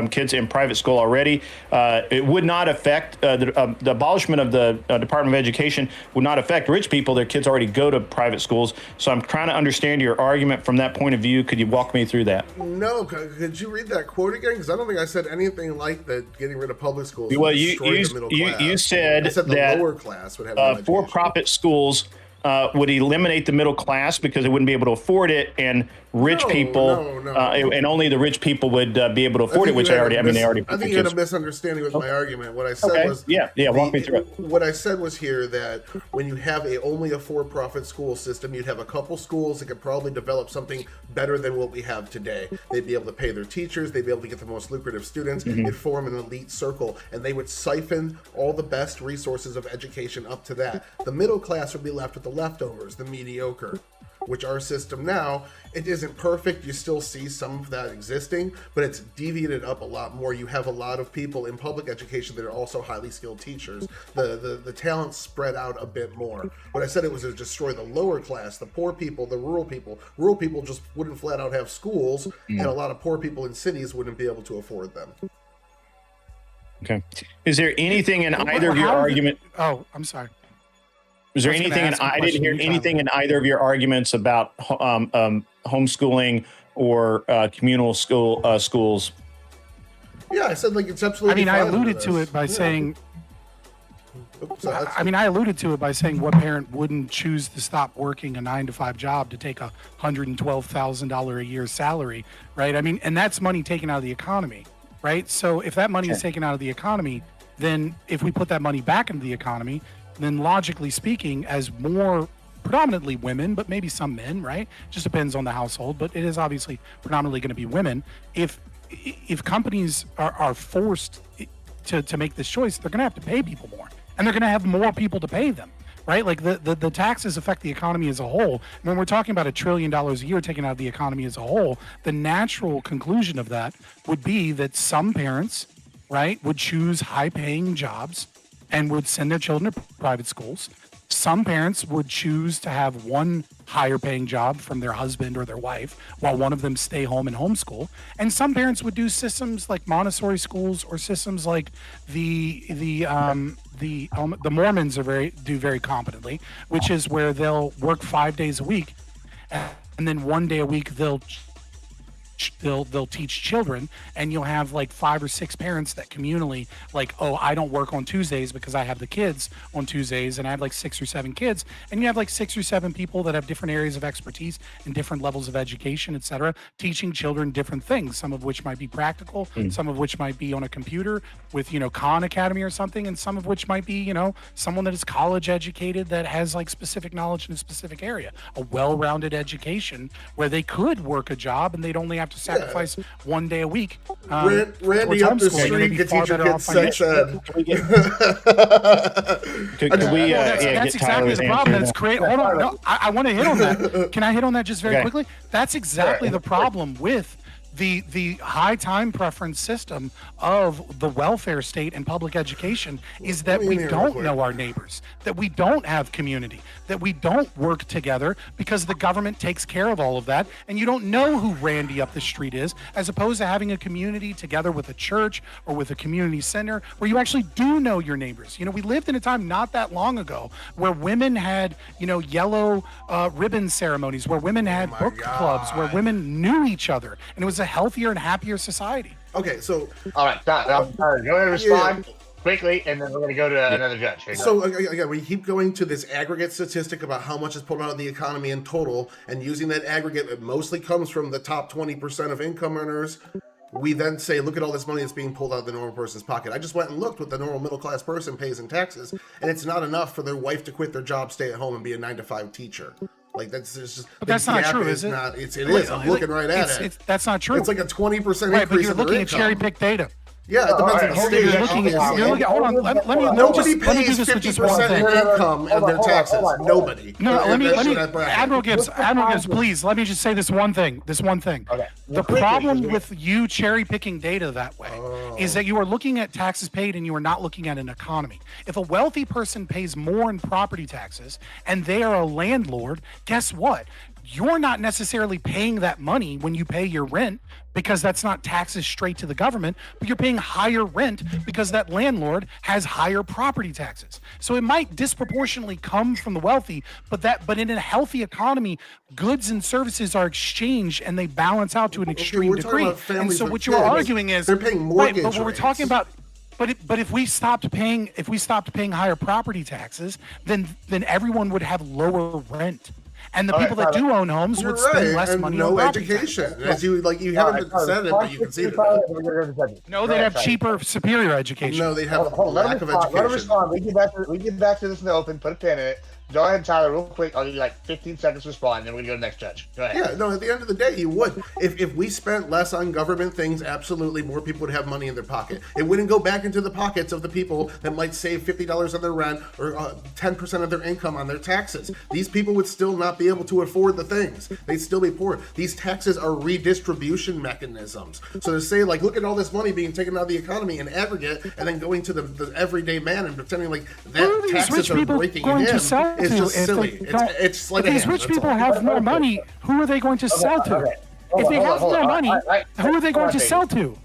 kids in private school already. It would not affect the abolishment of the Department of Education would not affect rich people. Their kids already go to private schools. So I'm trying to understand your argument from that point of view. Could you walk me through that? No, could you read that quote again? Because I don't think I said anything like that. Getting rid of public schools. Well, you said the that lower class would have for-profit schools would eliminate the middle class because they wouldn't be able to afford it, and rich people, and only the rich people would be able to afford it, which they already. I think you had a misunderstanding with my argument. What I said was, walk me through it. What I said was here that when you have only a for-profit school system, you'd have a couple schools that could probably develop something better than what we have today. They'd be able to pay their teachers. They'd be able to get the most lucrative students. It'd form an elite circle, and they would siphon all the best resources of education up to that. The middle class would be left with the leftovers, the mediocre, which our system now, it isn't perfect. You still see some of that existing, but it's deviated up a lot more. You have a lot of people in public education that are also highly skilled teachers. The talent's spread out a bit more. What I said, it was to destroy the lower class, the poor people, the rural people. Rural people just wouldn't flat out have schools, and a lot of poor people in cities wouldn't be able to afford them. Okay. Is there anything in either of your argument? Oh, I'm sorry. Was there anything, and I didn't hear anything in either of your arguments about homeschooling or communal schools? Yeah, I said it's absolutely. I alluded to it by saying. I alluded to it by saying what parent wouldn't choose to stop working a 9-to-5 job to take a $112,000 a year salary, right? And that's money taken out of the economy, right? So if that money is taken out of the economy, then if we put that money back into the economy, then logically speaking, as more predominantly women, but maybe some men, right? Just depends on the household, but it is obviously predominantly going to be women. If companies are forced to make this choice, they're going to have to pay people more. and they're going to have more people to pay them. Right? Like the taxes affect the economy as a whole. When we're talking about $1 trillion a year taken out of the economy as a whole, the natural conclusion of that would be that some parents, right, would choose high-paying jobs and would send their children to private schools. Some parents would choose to have one higher paying job from their husband or their wife while one of them stay home and homeschool. And some parents would do systems like Montessori schools or systems like the Mormons do very competently, which is where they'll work 5 days a week and then 1 day a week they'll teach children, and you'll have like 5 or 6 parents that communally like, oh, I don't work on Tuesdays because I have the kids on Tuesdays, and I have like 6 or 7 kids, and you have like 6 or 7 people that have different areas of expertise and different levels of education, etc., teaching children different things, some of which might be practical, some of which might be on a computer with, Khan Academy or something, and some of which might be, someone that is college educated that has like specific knowledge in a specific area, a well-rounded education where they could work a job and thuld only have to sacrifice 1 day a week. Randy up the street can teach your kids sex ed. That's exactly the problem. That's great. Hold on. No, I want to hit on that. Can I hit on that just very quickly? That's exactly the problem with the high time preference system of the welfare state and public education is that we don't know our neighbors, that we don't have community, that we don't work together because the government takes care of all of that, and you don't know who Randy up the street is, as opposed to having a community together with a church or with a community center where you actually do know your neighbors. We lived in a time not that long ago where women had, yellow ribbon ceremonies, where women had book clubs, where women knew each other, and it was a healthier and happier society. Okay, so all right, go ahead and respond quickly, and then we're going to go to another judge. So again, we keep going to this aggregate statistic about how much is pulled out of the economy in total, and using that aggregate, it mostly comes from the top 20% of income earners. We then say, look at all this money that's being pulled out of the normal person's pocket. I just went and looked what the normal middle class person pays in taxes, and it's not enough for their wife to quit their job, stay at home, and be a 9-to-5 teacher. Like that's just. But that's not true, is it? It is. I'm looking right at it. That's not true. It's like a 20% increase. Right, but you're in their looking at income. cherry pick data. Yeah, it depends on the state. You're looking. Hold on. Let me Nobody let me do pays this with just one 50% thing. income of their taxes. Nobody. No, let me. Admiral Gibbs, please. Let me just say this one thing. Okay. The problem with you cherry picking data that way is that you are looking at taxes paid and you are not looking at an economy. If a wealthy person pays more in property taxes and they are a landlord, guess what? You're not necessarily paying that money when you pay your rent because that's not taxes straight to the government, but you're paying higher rent because that landlord has higher property taxes. So it might disproportionately come from the wealthy, but in a healthy economy, goods and services are exchanged and they balance out to an extreme degree. And so what you're arguing is they're paying mortgage but what we're talking about. But if we stopped paying higher property taxes, then everyone would have lower rent. And the people that do own homes would spend less money on property education. As you haven't said it, but you can see it. No, they'd have cheaper, superior education. No, they have lack of education. Let him respond. We get back to this in the open. Put a pin in it. Go ahead, Tyler, real quick. I'll give you like 15 seconds to respond, and then we're going to go to the next judge. Go ahead. Yeah, no, at the end of the day, you would. If we spent less on government things, absolutely more people would have money in their pocket. It wouldn't go back into the pockets of the people that might save $50 on their rent or 10% of their income on their taxes. These people would still not be able to afford the things. They'd still be poor. These taxes are redistribution mechanisms. So to say, like, look at all this money being taken out of the economy in aggregate and then going to the everyday man and pretending like that taxes are breaking in. It's just silly. It's sleight of hand. If these rich people have more money, who are they going to sell to? If they have more money, who are they going to sell to?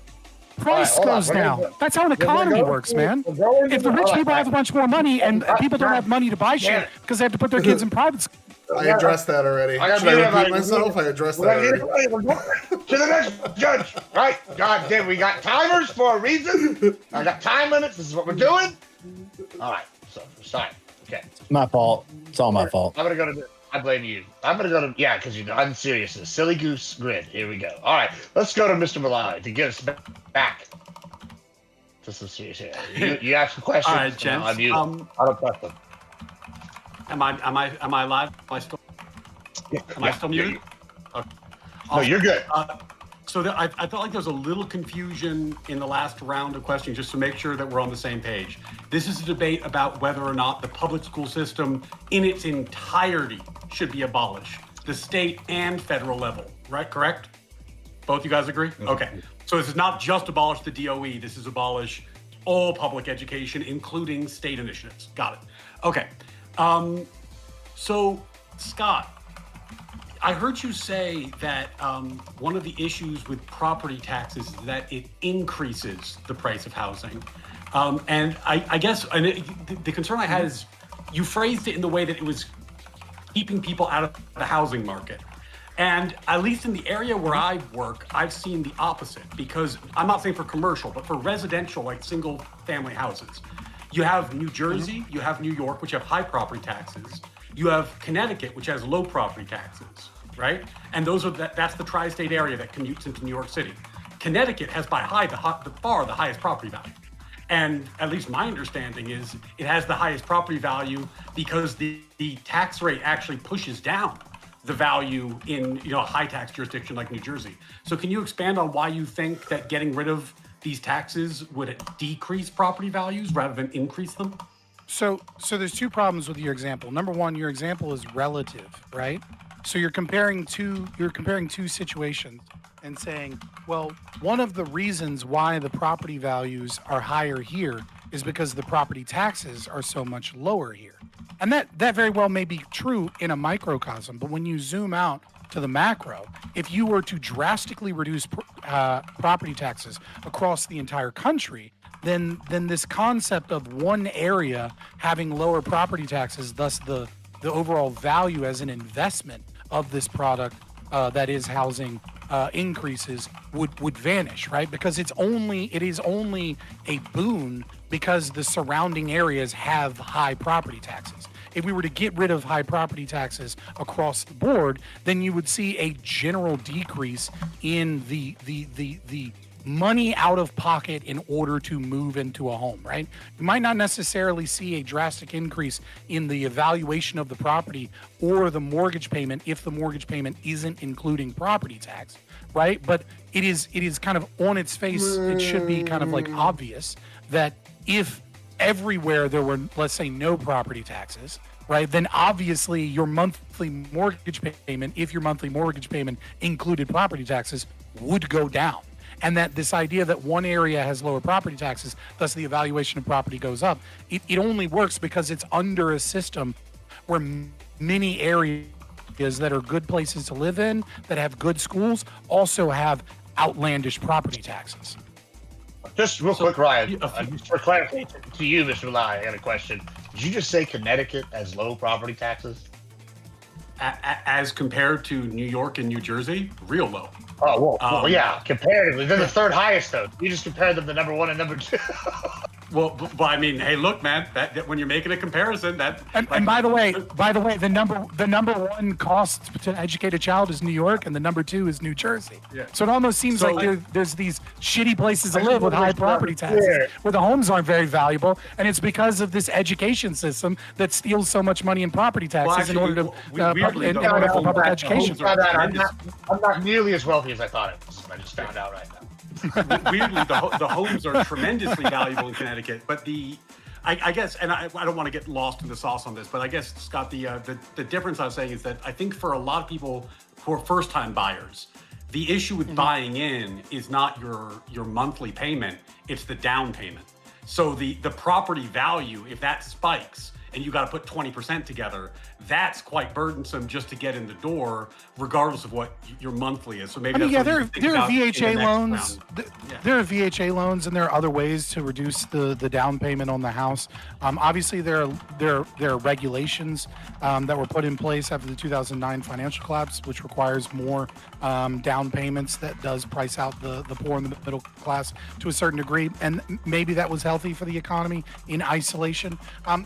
Price goes down. That's how an economy works, man. If the rich people have a bunch more money and people don't have money to buy shit because they have to put their kids in private school. I addressed that already. Should I repeat myself? I addressed that already. To the next judge. Right. God damn, we got timers for a reason. I got time limits. This is what we're doing. All right. So, sorry. Okay. My fault. It's all my fault. I'm going to go to I blame you. I'm going to go to, because I'm serious. Silly goose grid. Here we go. All right. Let's go to Mr. Malani to get us back to some serious here. You asked the question. All right, gents. I don't trust them. Am I live? Am I still muted? Okay. No, you're good. So I felt like there was a little confusion in the last round of questions, just to make sure that we're on the same page. This is a debate about whether or not the public school system in its entirety should be abolished, the state and federal level, right? Correct? Both you guys agree? Okay. So this is not just abolish the DOE. This is abolish all public education, including state initiatives. Got it. Okay. So, Scott, I heard you say that one of the issues with property taxes is that it increases the price of housing. And I guess the concern I had is you phrased it in the way that it was keeping people out of the housing market. And at least in the area where I work, I've seen the opposite, because I'm not saying for commercial, but for residential, like single family houses, you have New Jersey, you have New York, which have high property taxes. You have Connecticut, which has low property taxes, right? And that's the tri-state area that commutes into New York City. Connecticut has by far the highest property value. And at least my understanding is it has the highest property value because the tax rate actually pushes down the value in a high tax jurisdiction like New Jersey. So can you expand on why you think that getting rid of these taxes would decrease property values rather than increase them? So there's two problems with your example. Number one, your example is relative, right? So you're comparing two situations and saying, well, one of the reasons why the property values are higher here is because the property taxes are so much lower here. And that very well may be true in a microcosm, but when you zoom out to the macro, if you were to drastically reduce property taxes across the entire country, then this concept of one area having lower property taxes, thus the overall value as an investment of this product that is housing increases would vanish, right? Because it is only a boon because the surrounding areas have high property taxes. If we were to get rid of high property taxes across the board, then you would see a general decrease in the money out of pocket in order to move into a home, right? You might not necessarily see a drastic increase in the evaluation of the property or the mortgage payment if the mortgage payment isn't including property tax, right? But it is kind of on its face, it should be kind of like obvious that if everywhere there were, let's say, no property taxes, right, then obviously your monthly mortgage payment, if your monthly mortgage payment included property taxes, would go down. And that this idea that one area has lower property taxes, thus the evaluation of property goes up, it only works because it's under a system where many areas that are good places to live in, that have good schools, also have outlandish property taxes. Just real quick, Ryan, just for clarification to you, Mr. Lai, I got a question. Did you just say Connecticut has low property taxes? As compared to New York and New Jersey, real low. Oh, well, yeah, comparatively. They're the third highest, though. You just compared them to number one and number two. Well, I mean, hey, look, man. That when you're making a comparison, and by the way, the number one cost to educate a child is New York, and the number two is New Jersey. Yeah. So it almost seems like there's these shitty places to live with high property taxes, where the homes aren't very valuable, and it's because of this education system that steals so much money in property taxes in order for public education. I'm not nearly as wealthy as I thought it was. I just found out right now. Weirdly, the homes are tremendously valuable in Connecticut, but I guess, and I don't want to get lost in the sauce on this, but I guess, Scott, the difference I was saying is that I think for a lot of people who are first-time buyers, the issue with buying in is not your monthly payment, it's the down payment. So the property value, if that spikes and you got to put 20% together, that's quite burdensome just to get in the door, regardless of what your monthly is. So maybe there are VHA loans. There are VHA loans, and there are other ways to reduce the down payment on the house. Obviously, there are regulations that were put in place after the 2009 financial collapse, which requires more down payments. That does price out the poor and the middle class to a certain degree, and maybe that was healthy for the economy in isolation.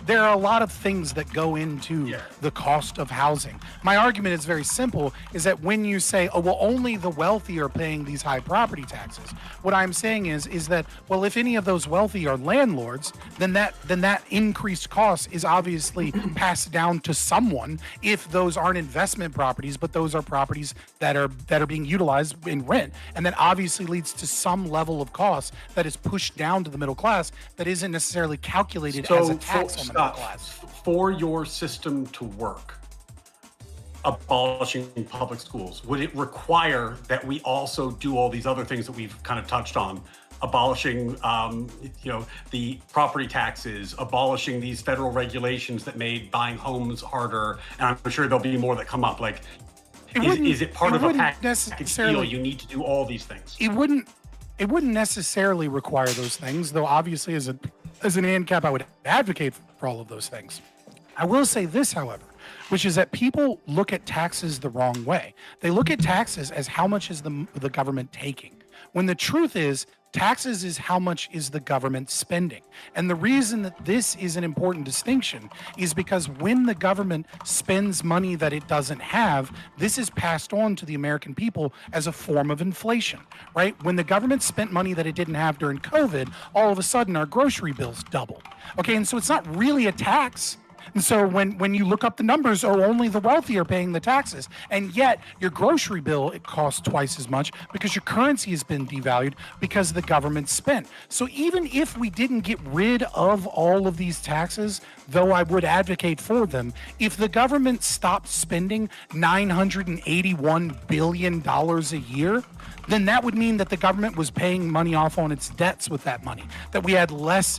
There are a lot lot of things that go into the cost of housing. My argument is very simple, is that when you say, oh, well, only the wealthy are paying these high property taxes, what I'm saying is that, well, if any of those wealthy are landlords, then that increased cost is obviously passed down to someone if those aren't investment properties, but those are properties that are being utilized in rent. And that obviously leads to some level of cost that is pushed down to the middle class that isn't necessarily calculated as a tax on the middle class. For your system to work, abolishing public schools, would it require that we also do all these other things that we've kind of touched on? Abolishing, the property taxes, abolishing these federal regulations that made buying homes harder, and I'm sure there'll be more that come up. Like, is it part of a package deal? You need to do all these things. It wouldn't necessarily require those things, though obviously as an AnCap, I would advocate for all of those things. I will say this, however, which is that people look at taxes the wrong way. They look at taxes as how much is the government taking, when the truth is taxes is how much is the government spending. And the reason that this is an important distinction is because when the government spends money that it doesn't have, this is passed on to the American people as a form of inflation, right? When the government spent money that it didn't have during COVID, all of a sudden our grocery bills doubled. Okay, and so it's not really a tax. And so when you look up the numbers, only the wealthy are paying the taxes. And yet your grocery bill, it costs twice as much because your currency has been devalued because the government spent. So even if we didn't get rid of all of these taxes, though I would advocate for them, if the government stopped spending $981 billion a year, then that would mean that the government was paying money off on its debts with that money, that we had less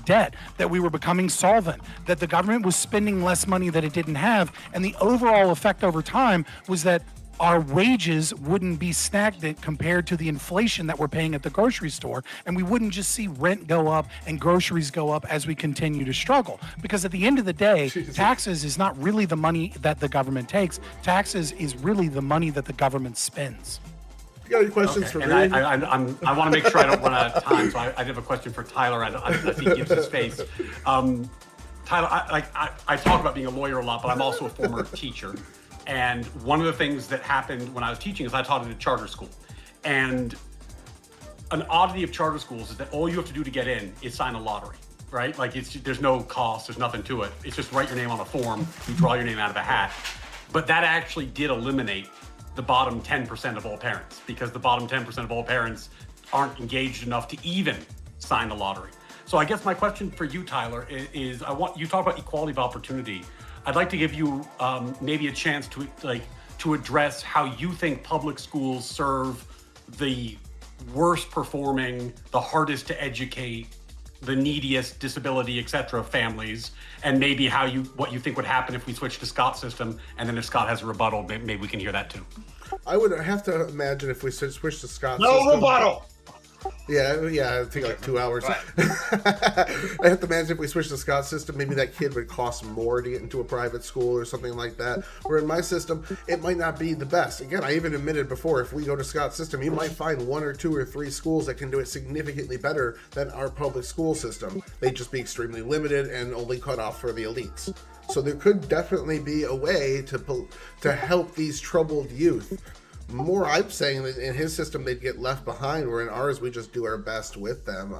debt, that we were becoming solvent, that the government was spending less money that it didn't have. And the overall effect over time was that our wages wouldn't be stagnant compared to the inflation that we're paying at the grocery store. And we wouldn't just see rent go up and groceries go up as we continue to struggle. Because at the end of the day, taxes is not really the money that the government takes. Taxes is really the money that the government spends. You got any questions for me? I want to make sure I don't run out of time, so I have a question for Tyler as he gives his space. Tyler, I talk about being a lawyer a lot, but I'm also a former teacher. And one of the things that happened when I was teaching is I taught at a charter school. And an oddity of charter schools is that all you have to do to get in is sign a lottery, right? Like there's no cost, there's nothing to it. It's just write your name on a form, you draw your name out of a hat. But that actually did eliminate the bottom 10% of all parents, because the bottom 10% of all parents aren't engaged enough to even sign the lottery. So I guess my question for you, Tyler, is you talk about equality of opportunity. I'd like to give you maybe a chance to address how you think public schools serve the worst performing, the hardest to educate, the neediest, disability, etc. families, and maybe what you think would happen if we switch to Scott's system, and then if Scott has a rebuttal, maybe we can hear that too. I would have to imagine if we switch to Scott's No system. rebuttal! Yeah, it'd take like 2 hours. I have to imagine if we switch to Scott's system, maybe that kid would cost more to get into a private school or something like that. Where in my system, it might not be the best. Again, I even admitted before, if we go to Scott's system, you might find 1 or 2 or 3 schools that can do it significantly better than our public school system. They'd just be extremely limited and only cut off for the elites. So there could definitely be a way to help these troubled youth. More, I'm saying that in his system they'd get left behind, where in ours we just do our best with them.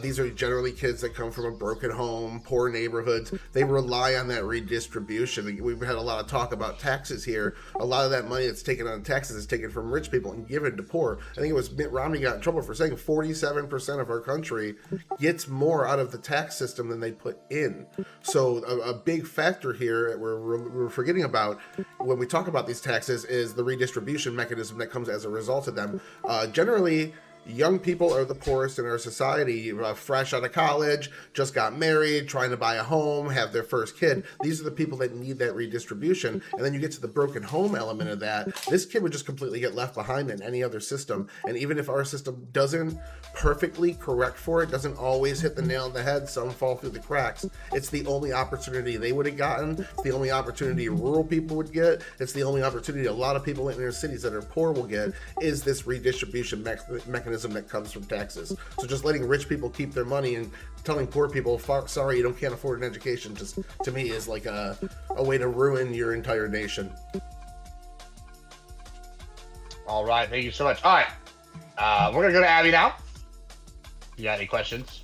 These are generally kids that come from a broken home, poor neighborhoods. They rely on that redistribution. We've had a lot of talk about taxes here. A lot of that money that's taken on taxes is taken from rich people and given to poor. I think it was Mitt Romney got in trouble for saying 47% of our country gets more out of the tax system than they put in. So a big factor here we're forgetting about when we talk about these taxes is the redistribution mechanism that comes as a result of them. Generally, young people are the poorest in our society, fresh out of college, just got married, trying to buy a home, have their first kid. These are the people that need that redistribution. And then you get to the broken home element of that. This kid would just completely get left behind in any other system. And even if our system doesn't perfectly correct for it, doesn't always hit the nail on the head, some fall through the cracks, it's the only opportunity they would have gotten. It's the only opportunity rural people would get. It's the only opportunity a lot of people in inner cities that are poor will get, is this redistribution mechanism mechanism that comes from taxes. So just letting rich people keep their money and telling poor people, sorry, you can't afford an education, just to me is like a way to ruin your entire nation. All right, thank you so much. All right, we're gonna go to Abby now. You got any questions?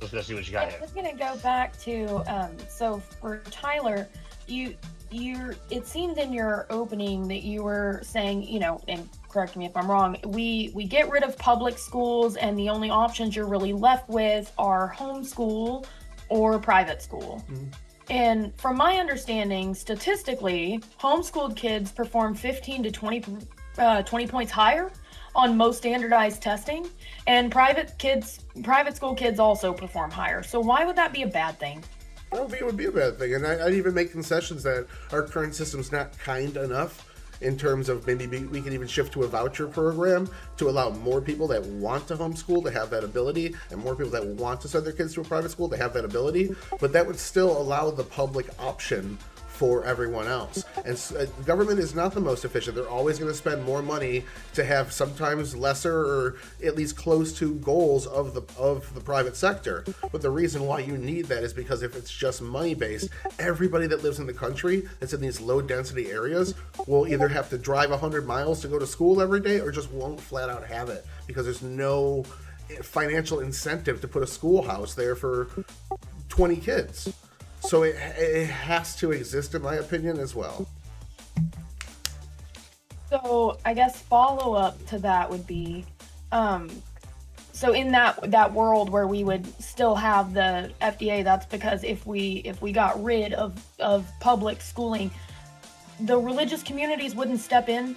Let's go see what you got I'm here. just gonna go back to so for Tyler, it seemed in your opening that you were saying, and correct me if I'm wrong, we get rid of public schools and the only options you're really left with are homeschool or private school. Mm-hmm. And from my understanding, statistically, homeschooled kids perform 15 to 20 points higher on most standardized testing, and private school kids also perform higher. So why would that be a bad thing? I don't think it would be a bad thing, and I'd even make concessions that our current system's not kind enough in terms of maybe we can even shift to a voucher program to allow more people that want to homeschool to have that ability, and more people that want to send their kids to a private school to have that ability, but that would still allow the public option for everyone else. And government is not the most efficient. They're always going to spend more money to have sometimes lesser or at least close to goals of the private sector. But the reason why you need that is because if it's just money based, everybody that lives in the country that's in these low density areas will either have to drive 100 miles to go to school every day or just won't flat out have it because there's no financial incentive to put a schoolhouse there for 20 kids. So it has to exist, in my opinion, as well. So I guess follow up to that would be, so in that world where we would still have the FDA, that's because if we got rid of public schooling, the religious communities wouldn't step in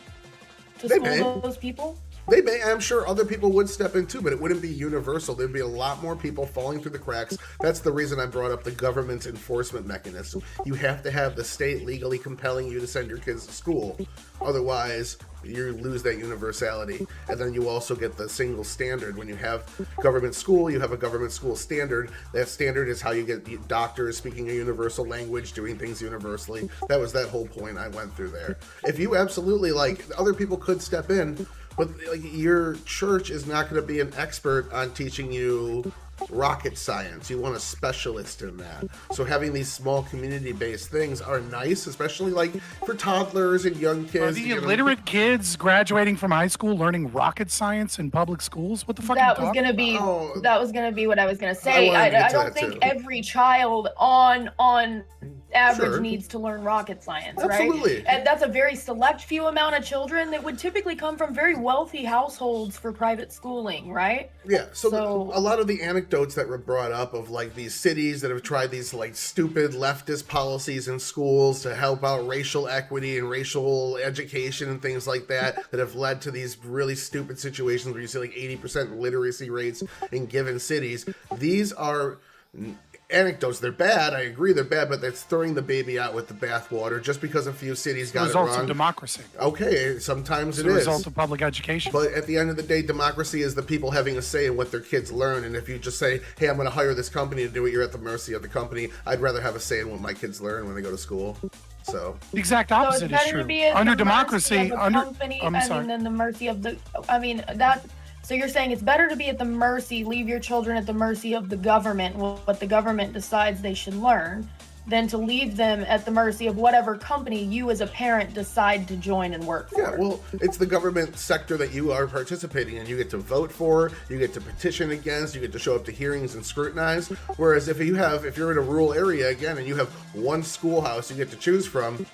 to school those people. They may, I'm sure other people would step in too, but it wouldn't be universal. There'd be a lot more people falling through the cracks. That's the reason I brought up the government's enforcement mechanism. You have to have the state legally compelling you to send your kids to school. Otherwise, you lose that universality. And then you also get the single standard. When you have government school, you have a government school standard. That standard is how you get doctors speaking a universal language, doing things universally. That was that whole point I went through there. If you absolutely, other people could step in, but your church is not going to be an expert on teaching you rocket science. You want a specialist in that. So having these small community-based things are nice, especially for toddlers and young kids. Are the illiterate kids graduating from high school learning rocket science in public schools? What the fuck? That was gonna be what I was gonna say. I don't think every child on average needs to learn rocket science, Absolutely. Right? And that's a very select few amount of children that would typically come from very wealthy households for private schooling, right? Yeah. So a lot of the anecdotes that were brought up of these cities that have tried these stupid leftist policies in schools to help out racial equity and racial education and things like that have led to these really stupid situations where you see 80% literacy rates in given cities. These are anecdotes. They're bad. I agree they're bad, but that's throwing the baby out with the bathwater just because a few cities got it wrong. Results of democracy. Okay, sometimes it's a result of public education. But at the end of the day, democracy is the people having a say in what their kids learn. And if you just say, hey, I'm going to hire this company to do it, you're at the mercy of the company. I'd rather have a say in what my kids learn when they go to school. So the exact opposite is true. Under democracy, than the mercy of the. So you're saying it's better to be at the mercy, leave your children at the mercy of the government, what the government decides they should learn, than to leave them at the mercy of whatever company you as a parent decide to join and work for. Yeah, well, it's the government sector that you are participating in. You get to vote for, you get to petition against, you get to show up to hearings and scrutinize. Whereas if you're in a rural area again and you have one schoolhouse you get to choose from,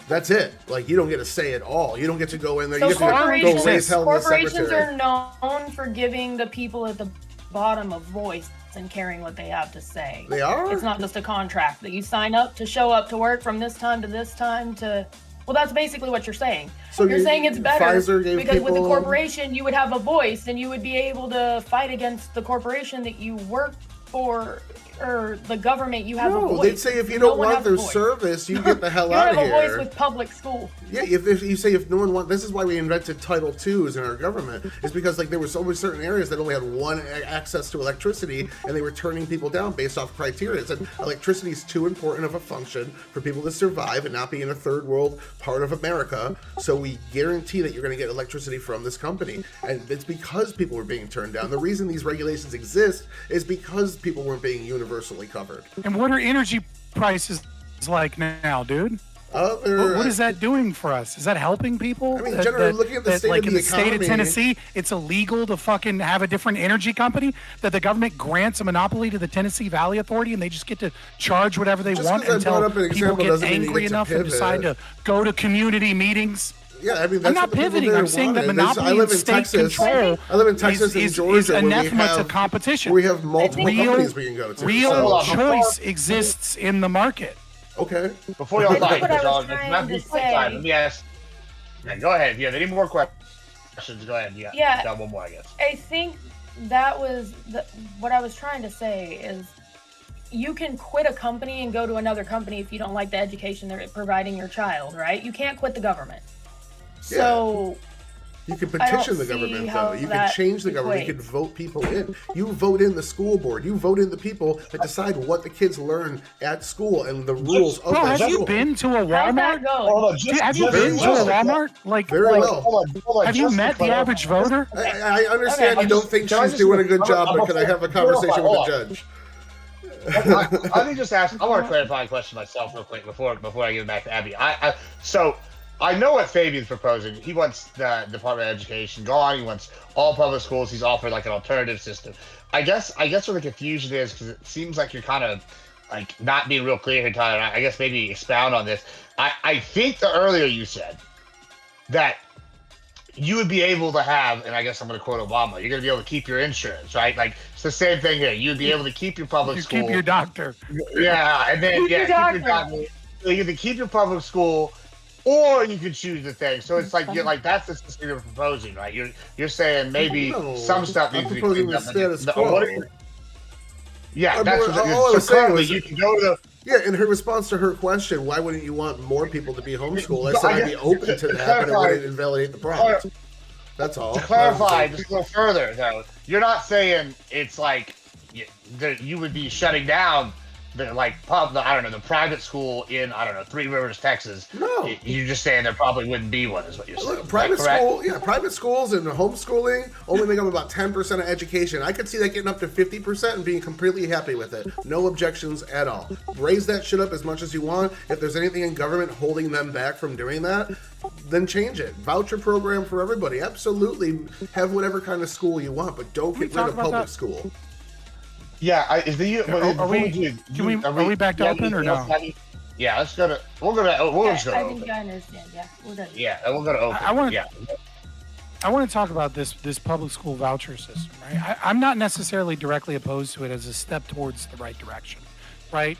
that's it. You don't get a say at all. You don't get to go in there. So you get to go raise hell in the corporations secretary. are known for giving the people at the bottom a voice and caring what they have to say. They are? It's not just a contract that you sign up to show up to work from this time to this time to... Well, that's basically what you're saying. So you're saying it's better because with the corporation, you would have a voice and you would be able to fight against the corporation that you work for or the government, you have a No, voice. they'd say if you No don't one want has a their voice. service, you get the hell You out don't of have a here. voice with public school. Yeah, if you say if no one wants, this is why we invented Title IIs in our government. Is because like there was always certain areas that only had one access to electricity, and they were turning people down based off criteria. It said electricity is too important of a function for people to survive and not be in a third world part of America. So we guarantee that you're going to get electricity from this company, and it's because people were being turned down. The reason these regulations exist is because people weren't being universally covered. And what are energy prices like now, dude? What is that doing for us? Is that helping people? I mean, generally, looking at the state like of in the the state of economy- Tennessee, it's illegal to fucking have a different energy company, that the government grants a monopoly to the Tennessee Valley Authority, and they just get to charge whatever they Just want 'cause I until brought up an people example get doesn't mean you angry get to enough and decide to pivot. go to community meetings. Yeah, I mean, that's I'm not what the people pivoting. there I'm saying that wanted. monopoly I live and in state Texas. control I live in Texas and is Georgia, where we anathema to have competition. We have multiple Real- companies we can go to. Real so- choice exists in the market. Okay. Before y'all fight, What I was y'all, trying not to be fight say- time. Let me ask. Yeah, go ahead. If you have any more questions, go ahead. Yeah. Got one more, I guess. I think that was what I was trying to say is you can quit a company and go to another company if you don't like the education they're providing your child, right? You can't quit the government. So You can I don't petition the see government, how though. You can that change the government. You equates. can vote people in. You vote in the school board. You vote in the people that decide what the kids learn at school and the rules of Bro, that have you school. been to a how's that Walmart? going? Hold on, Have you very been to a well. Walmart? Like, Very like, well. Hold on, have you just to met the clarify- average voter? I understand Okay. you don't think Can I she's just- doing a good job, I'm but can I have a conversation with the judge? Let me just ask. I want to clarify a question myself real quick before I give it back to Abby. So I know what Fabian's proposing. He wants the Department of Education gone. He wants all public schools. He's offered like an alternative system. I guess where the confusion is, because it seems like you're kind of like not being real clear here, Tyler. I guess maybe expound on this. I think the earlier you said that you would be able to have, and I guess I'm going to quote Obama, you're going to be able to keep your insurance, right? Like, it's the same thing here. You'd be able to keep your public You school. keep your doctor. Yeah, and then, Keep your keep your doctor. doctor. So you can keep your public school, or you can choose the thing. So it's like, you're like, that's the system you're proposing, right? You're saying maybe No, some stuff I'm needs to be proposing cleaned the up. status No, quo. what are you- Yeah, I'm that's more- what all I so was saying currently was- you can go to Yeah, in her response to her question, why wouldn't you want more people to be homeschooled? I So said I I'd be guess- open to to that, but it clarify- wouldn't invalidate the prompt. That's all. To clarify just a little further, though, you're not saying it's like you would be shutting down the the private school in Three Rivers, Texas. No. You're just saying there probably wouldn't be one, is what you're saying. Look, Is that correct? private schools and homeschooling only make up about 10% of education. I could see that getting up to 50% and being completely happy with it. No objections at all. Raise that shit up as much as you want. If there's anything in government holding them back from doing that, then change it. Voucher program for everybody. Absolutely have whatever kind of school you want, but don't Can we get rid talk of about public that? school. Yeah, Are we back to open or no? Yeah, let's go to. We'll just go to I open. think I understand. Yeah, we're done. Yeah, and we'll go to open. I wanna- Yeah. I want to talk about this public school voucher system, right? I'm not necessarily directly opposed to it as a step towards the right direction, right?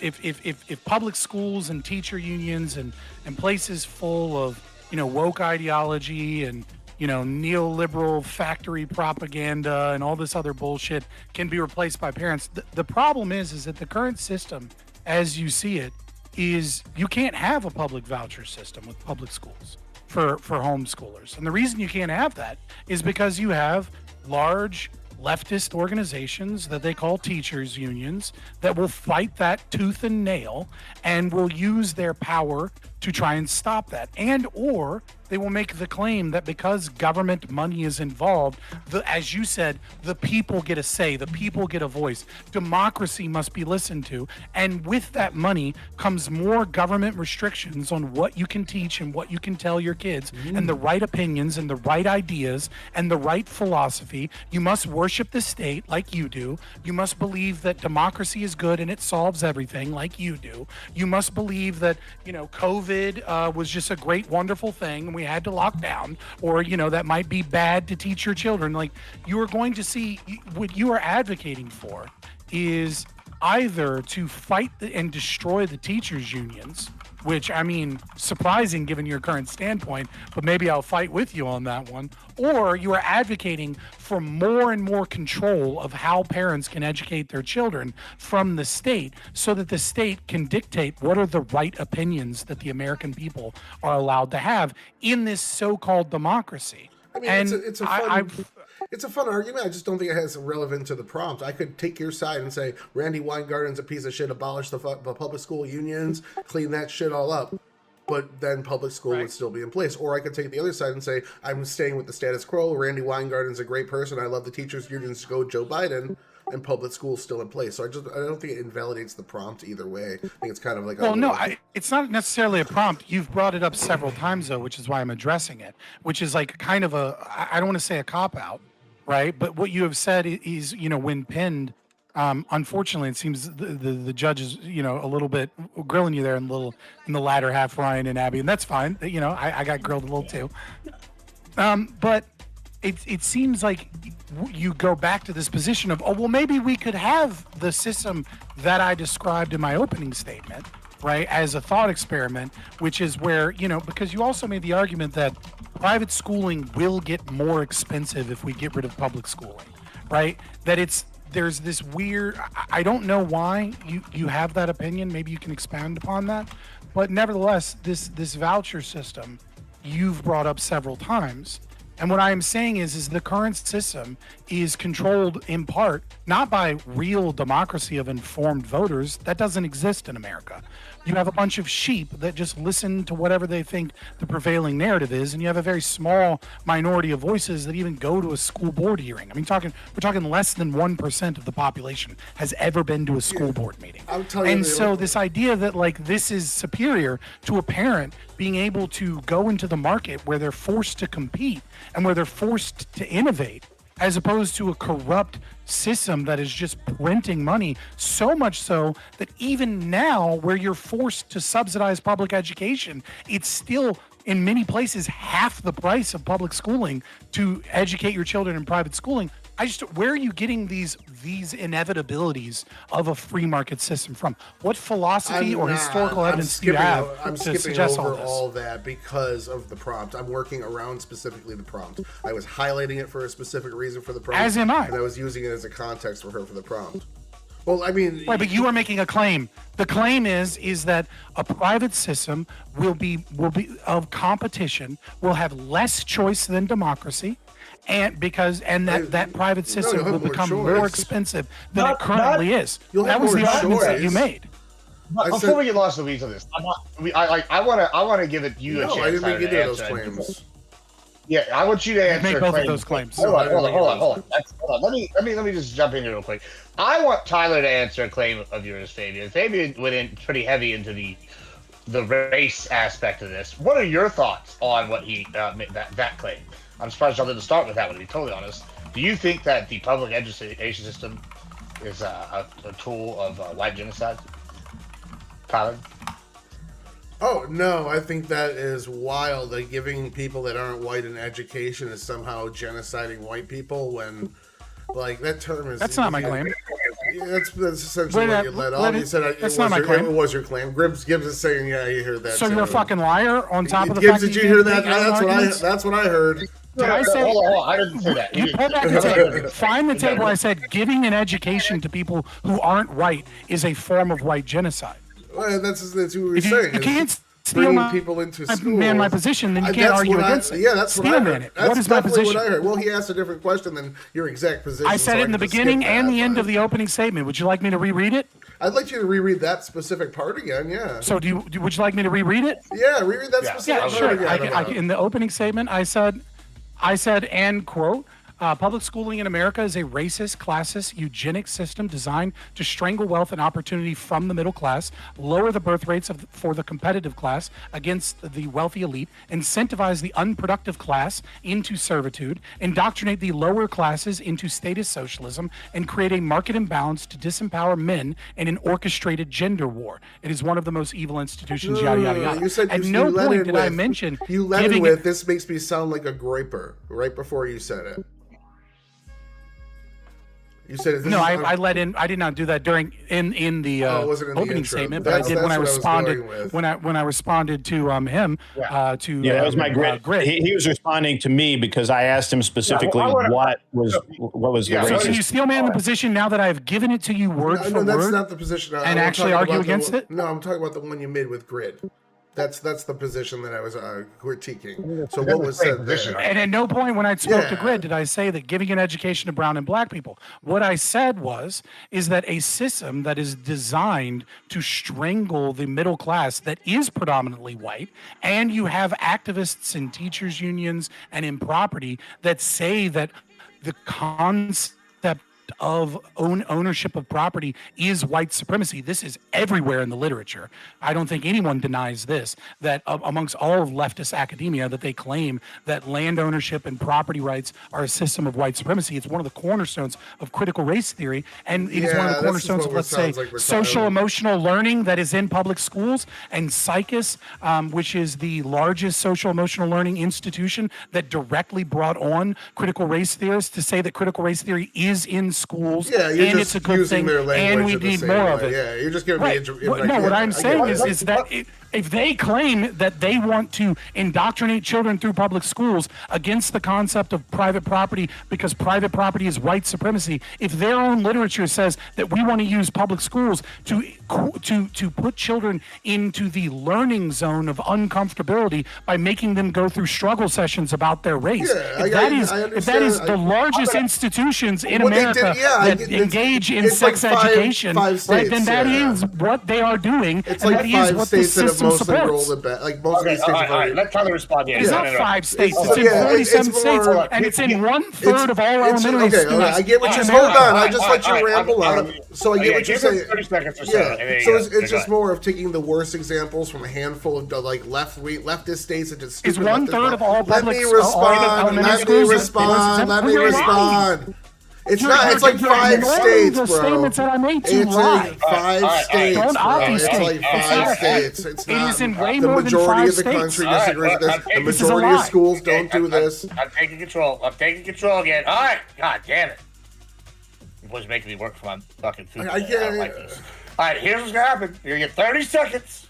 If public schools and teacher unions and places full of woke ideology and neoliberal factory propaganda and all this other bullshit can be replaced by parents, the problem is that the current system, as you see it, is you can't have a public voucher system with public schools for homeschoolers. And the reason you can't have that is because you have large leftist organizations that they call teachers unions that will fight that tooth and nail and will use their power to try and stop that, and or they will make the claim that because government money is involved, as you said, the people get a say, the people get a voice. Democracy must be listened to, and with that money comes more government restrictions on what you can teach and what you can tell your kids, and the right opinions and the right ideas and the right philosophy. You must worship the state like you do. You must believe that democracy is good and it solves everything like you do. You must believe that COVID was just a great, wonderful thing, and we had to lock down, or that might be bad to teach your children. Like, you are going to see what you are advocating for is either to fight and destroy the teachers' unions, which, I mean, surprising given your current standpoint, but maybe I'll fight with you on that one, or you are advocating for more and more control of how parents can educate their children from the state so that the state can dictate what are the right opinions that the American people are allowed to have in this so-called democracy. I mean, it's a fun argument. I just don't think it has relevance to the prompt. I could take your side and say Randy Weingarten's a piece of shit. Abolish the public school unions, clean that shit all up. But then public school would still be in place. Or I could take the other side and say I'm staying with the status quo. Randy Weingarten's a great person. I love the teachers unions. Go Joe Biden. And public school's still in place. So I don't think it invalidates the prompt either way. I think it's kind of like... Well, no, it's not necessarily a prompt. You've brought it up several times, though, which is why I'm addressing it, which is like kind of I don't want to say a cop-out, right? But what you have said is, when pinned, unfortunately, it seems the judge is, a little bit grilling you there in the latter half, Ryan and Abby, and that's fine. I got grilled a little too. But it seems like you go back to this position of, maybe we could have the system that I described in my opening statement, right, as a thought experiment, which is where, because you also made the argument that private schooling will get more expensive if we get rid of public schooling, right? That there's this weird, I don't know why you have that opinion. Maybe you can expand upon that. But nevertheless, this voucher system you've brought up several times. And what I am saying is the current system is controlled in part not by real democracy of informed voters. That doesn't exist in America. You have a bunch of sheep that just listen to whatever they think the prevailing narrative is, and you have a very small minority of voices that even go to a school board hearing. I mean, we're talking less than 1% of the population has ever been to a school board meeting. And so this idea that like this is superior to a parent being able to go into the market where they're forced to compete and where they're forced to innovate, as opposed to a corrupt system that is just printing money, so much so that even now where you're forced to subsidize public education, it's still in many places half the price of public schooling to educate your children in private schooling. Where are you getting these inevitabilities of a free market system from? What philosophy or historical evidence do you have to suggest all that because of the prompt? I'm working around specifically the prompt. I was highlighting it for a specific reason for the prompt. As am I. And I was using it as a context for her for the prompt. Well, I mean... Right, but you are making a claim. The claim is that a private system will be of competition, will have less choice than democracy, and that private system will become more expensive than it currently is. That was the argument that you made. Before we get lost in the weeds of this, I want to give it you a chance. I didn't make any of those claims. Yeah, I want you to answer make both of those claims. Hold on. Let me just jump in here real quick. I want Tyler to answer a claim of yours, Fabian. Fabian went in pretty heavy into the race aspect of this. What are your thoughts on what he that claim? I'm surprised y'all didn't start with that one, to be totally honest. Do you think that the public education system is a tool of white genocide? Tyler? Oh, no, I think that is wild. Like, giving people that aren't white an education is somehow genociding white people when, like, that term is... That's not my claim. That's essentially what you let off. You said that's not my claim. It was your claim. Gibbs is saying, yeah, you heard that. So you're a fucking liar on top of the Gibbs, fact did you hear that? That's what I heard. Did I say? Hold on. I didn't say that. You pull back the tape. Find the tape where I said giving an education to people who aren't white is a form of white genocide. Well, that's what we were saying. You can't steal people into school. My position, then you can't argue against it. Yeah, that's what I heard. What is my position? What I heard. Well, he asked a different question than your exact position. I said it in the beginning and the end of the opening statement. Would you like me to reread it? I'd like you to reread that specific part again, yeah. So would you like me to reread it? Yeah, reread that specific part again. In the opening statement, I said, and quote, public schooling in America is a racist, classist, eugenic system designed to strangle wealth and opportunity from the middle class, lower the birth rates for the competitive class against the wealthy elite, incentivize the unproductive class into servitude, indoctrinate the lower classes into statist socialism, and create a market imbalance to disempower men in an orchestrated gender war. It is one of the most evil institutions, yada, yada, yada. You said At no point did I mention you led it with, this makes me sound like a graper, right before you said it. You said No, I let in. I did not do that during in the it wasn't in the opening intro. statement, but I did when I responded when I responded to him to that was my grid. He was responding to me because I asked him specifically what was the So racist. can you steel man the position now that I've given it to you word for that's word? not the position. And actually argue against it? No, I'm talking about the one you made with Grid. That's the position that I was critiquing. So what was said there? And at no point when I spoke to Grid did I say that giving an education to brown and black people. What I said is that a system that is designed to strangle the middle class that is predominantly white, and you have activists in teachers unions and in property that say that the concept of ownership of property is white supremacy. This is everywhere in the literature. I don't think anyone denies this, that amongst all of leftist academia, that they claim that land ownership and property rights are a system of white supremacy. It's one of the cornerstones of critical race theory, and it is one of the cornerstones of, let's say, social emotional learning that is in public schools, and CICUS, which is the largest social emotional learning institution that directly brought on critical race theorists to say that critical race theory is in schools, and it's a good thing, and we need more of it. Yeah, you're just giving me. No, what I'm saying is that if they claim that they want to indoctrinate children through public schools against the concept of private property because private property is white supremacy, if their own literature says that we want to use public schools to put children into the learning zone of uncomfortability by making them go through struggle sessions about their race, if that is the largest institutions in America that engage in sex education, right, then that is what they are doing, it's and like that is what the system supports. Like most of these states all right, let Tyler respond. It's not 5 states. It's in 47 states, and it's in 1/3 of all elementary schools. Okay, I get what you're saying. Hold on, I just let you ramble on. So I get what you're saying. 30 seconds or so. Yeah, so it's just more of taking the worst examples from a handful of like leftist states and just. Is 1/3 of all public Let me respond. Let me respond. It's not. It's like 5 states, bro. It's like 5 states, bro. It's like 5 states. It's not. It is in way the more than 5 majority of the states. country disagrees with this. The majority of schools don't do this. I'm taking control. I'm taking control again. All right. God damn it. You boys making me work for my fucking food. I can't. Like this. All right. Here's what's gonna happen. You're gonna get 30 seconds.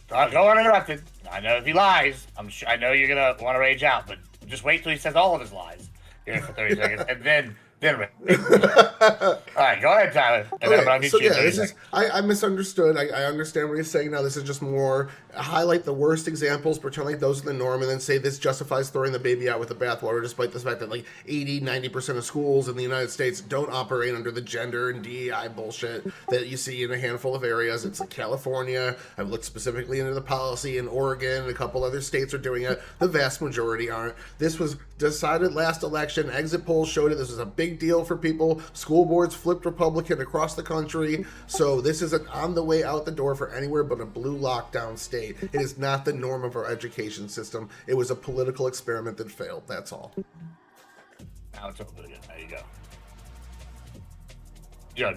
Don't go uninterrupted. I know if he lies, I know you're gonna want to rage out, but just wait till he says all of his lies. Here for 30 seconds, and then. All right, go ahead, Tyler. I misunderstood. I understand what you're saying now. This is just more highlight the worst examples, pretend like those are the norm, and then say this justifies throwing the baby out with the bathwater, despite the fact that like 80-90% of schools in the United States don't operate under the gender and DEI bullshit that you see in a handful of areas. It's like California. I've looked specifically into the policy in Oregon, and a couple other states are doing it. The vast majority aren't. This was decided last election. Exit polls showed it. This was a big deal for people. School boards flipped Republican across the country. So this is on the way out the door for anywhere but a blue lockdown state. It is not the norm of our education system. It was a political experiment that failed. That's all. Now it's open again. There you go.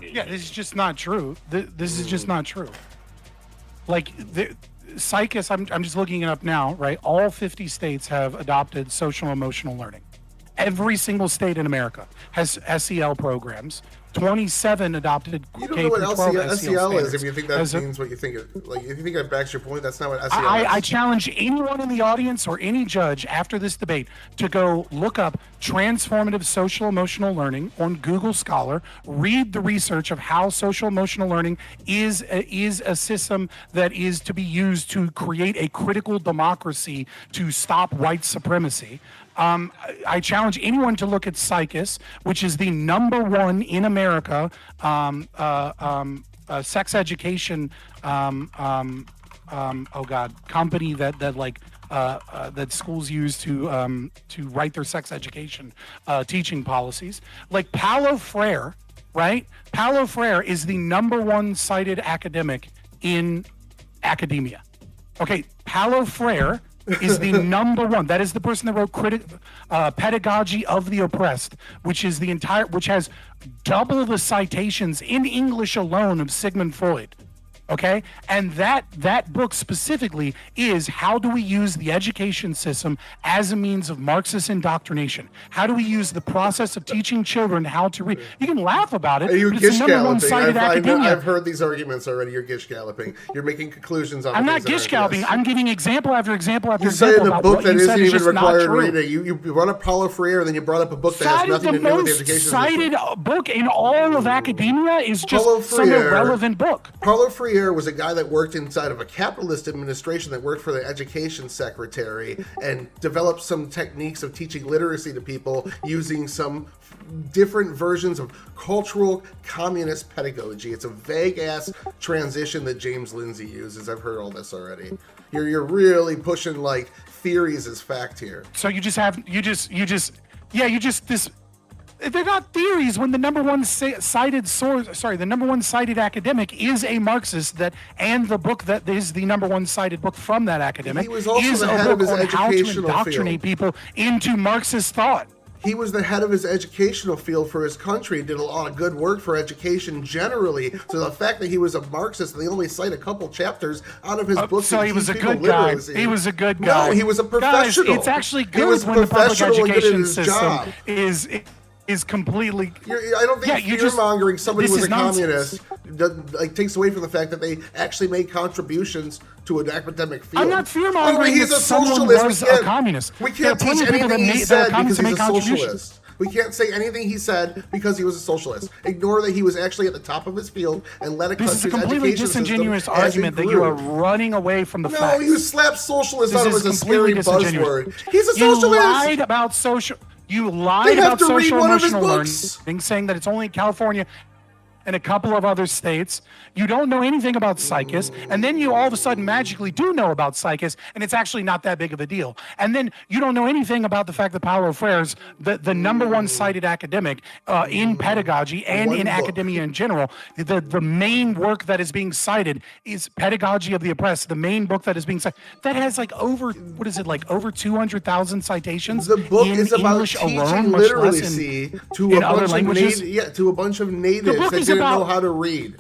Yeah, this is just not true. This is just not true. Like CICUS, I'm just looking it up now, right? All 50 states have adopted social emotional learning. Every single state in America has SEL programs. 27 adopted You don't know what SEL is if you think that means what you think. Like, if you think that backs your point, that's not what SEL is. I challenge anyone in the audience or any judge after this debate to go look up transformative social emotional learning on Google Scholar, read the research of how social emotional learning is a system that is to be used to create a critical democracy to stop white supremacy. I challenge anyone to look at CICUS, which is the #1 in America sex education company that schools use to write their sex education teaching policies. Like Paulo Freire, right? Paulo Freire is the #1 cited academic in academia. Okay, Paulo Freire is the #1. That is the person that wrote Pedagogy of the Oppressed, which has double the citations in English alone of Sigmund Freud. Okay, and that book specifically is how do we use the education system as a means of Marxist indoctrination? How do we use the process of teaching children how to read? You can laugh about it, Are you but it's the number one gish cited galloping? academia. I've heard these arguments already. You're gish galloping. You're making conclusions on. I'm the not things that gish aren't- galloping. yes. I'm giving example after example after You example cited a about book what that you said isn't is even just not required true. reading. You brought up Paulo Freire, then you brought up a book that has Cited nothing the to do with the most education cited system. book in all of academia is just Paulo some Freire. irrelevant book. Paulo Freire was a guy that worked inside of a capitalist administration that worked for the education secretary and developed some techniques of teaching literacy to people using some different versions of cultural communist pedagogy. It's a vague ass transition that James Lindsay uses. I've heard all this already. You're really pushing like theories as fact here. So they're not theories when the number one cited source, the number one cited academic is a Marxist and the book that is the number one cited book from that academic He was also is the a head book of his on how to educational indoctrinate people into Marxist thought. He was the head of his educational field for his country and did a lot of good work for education generally. So the fact that he was a Marxist and they only cite a couple chapters out of his book. So to he was teach a people good guy. literacy. He was a good guy. No, he was a professional. Guys, it's actually He good was when the public professional and good at education his system job. is completely. I don't think fear-mongering somebody this was is a communist takes away from the fact that they actually made contributions to an academic field. I'm not fear-mongering he's that a someone socialist. was a communist. We There are can't plenty teach of people anything that he made- that said are because communists he's that a made contributions. socialist. We can't say anything he said because he was a socialist. Ignore that he was actually at the top of his field and let a This is country's a completely education system disingenuous as it argument that you are grew. running away from the No, facts. you slapped socialist This out of is as a scary completely disingenuous. buzzword. He's a You socialist. lied about social. You They lied have about to read social one of his emotional books. learning, saying that it's only in California and a couple of other states. You don't know anything about psychics, and then you all of a sudden magically do know about psychics, and it's actually not that big of a deal. And then you don't know anything about the fact that Paulo Freire's the number one cited academic in pedagogy and One in book. academia in general. The main work that is being cited is Pedagogy of the Oppressed, the main book that is being cited. That has like over 200,000 citations. The book in is about English teaching alone, much less literacy to in a other bunch languages. to a bunch of natives book that is didn't about- know how to read.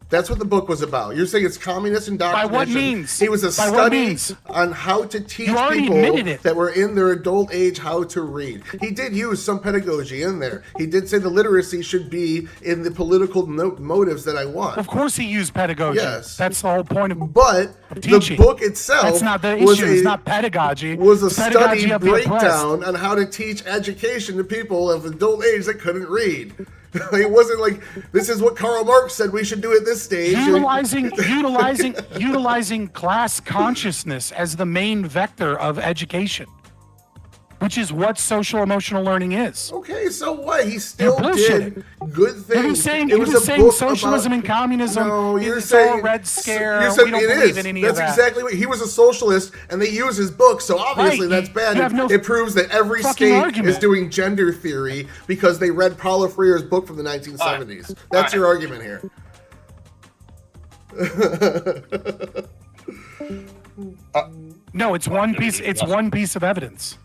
That's what the book was about. You're saying it's communist indoctrination. By what means? It was a By what study means? on how to teach You already people admitted it. that were in their adult age how to read. He did use some pedagogy in there. He did say the literacy should be in the political motives that I want. Of course, he used pedagogy. Yes. That's the whole point of. But the teaching. book itself That's not the was issue. It's not pedagogy. was a It's pedagogy study of the oppressed. breakdown on how to teach education to people of adult age that couldn't read. It wasn't like this is what Karl Marx said we should do at this stage. utilizing class consciousness as the main vector of education, which is what social emotional learning is. Okay, so what? He still You're did good things. You're saying, It was a saying book socialism about- and communism No, you're is saying all Red Scare. You're saying We don't it believe is. in any That's of that. exactly what he was a socialist, and they use his book. So obviously Right, that's bad. you have no It proves that every fucking state argument. is doing gender theory because they read Paulo Freire's book from the 1970s. That's your argument here. No, it's one piece. It's one piece of evidence.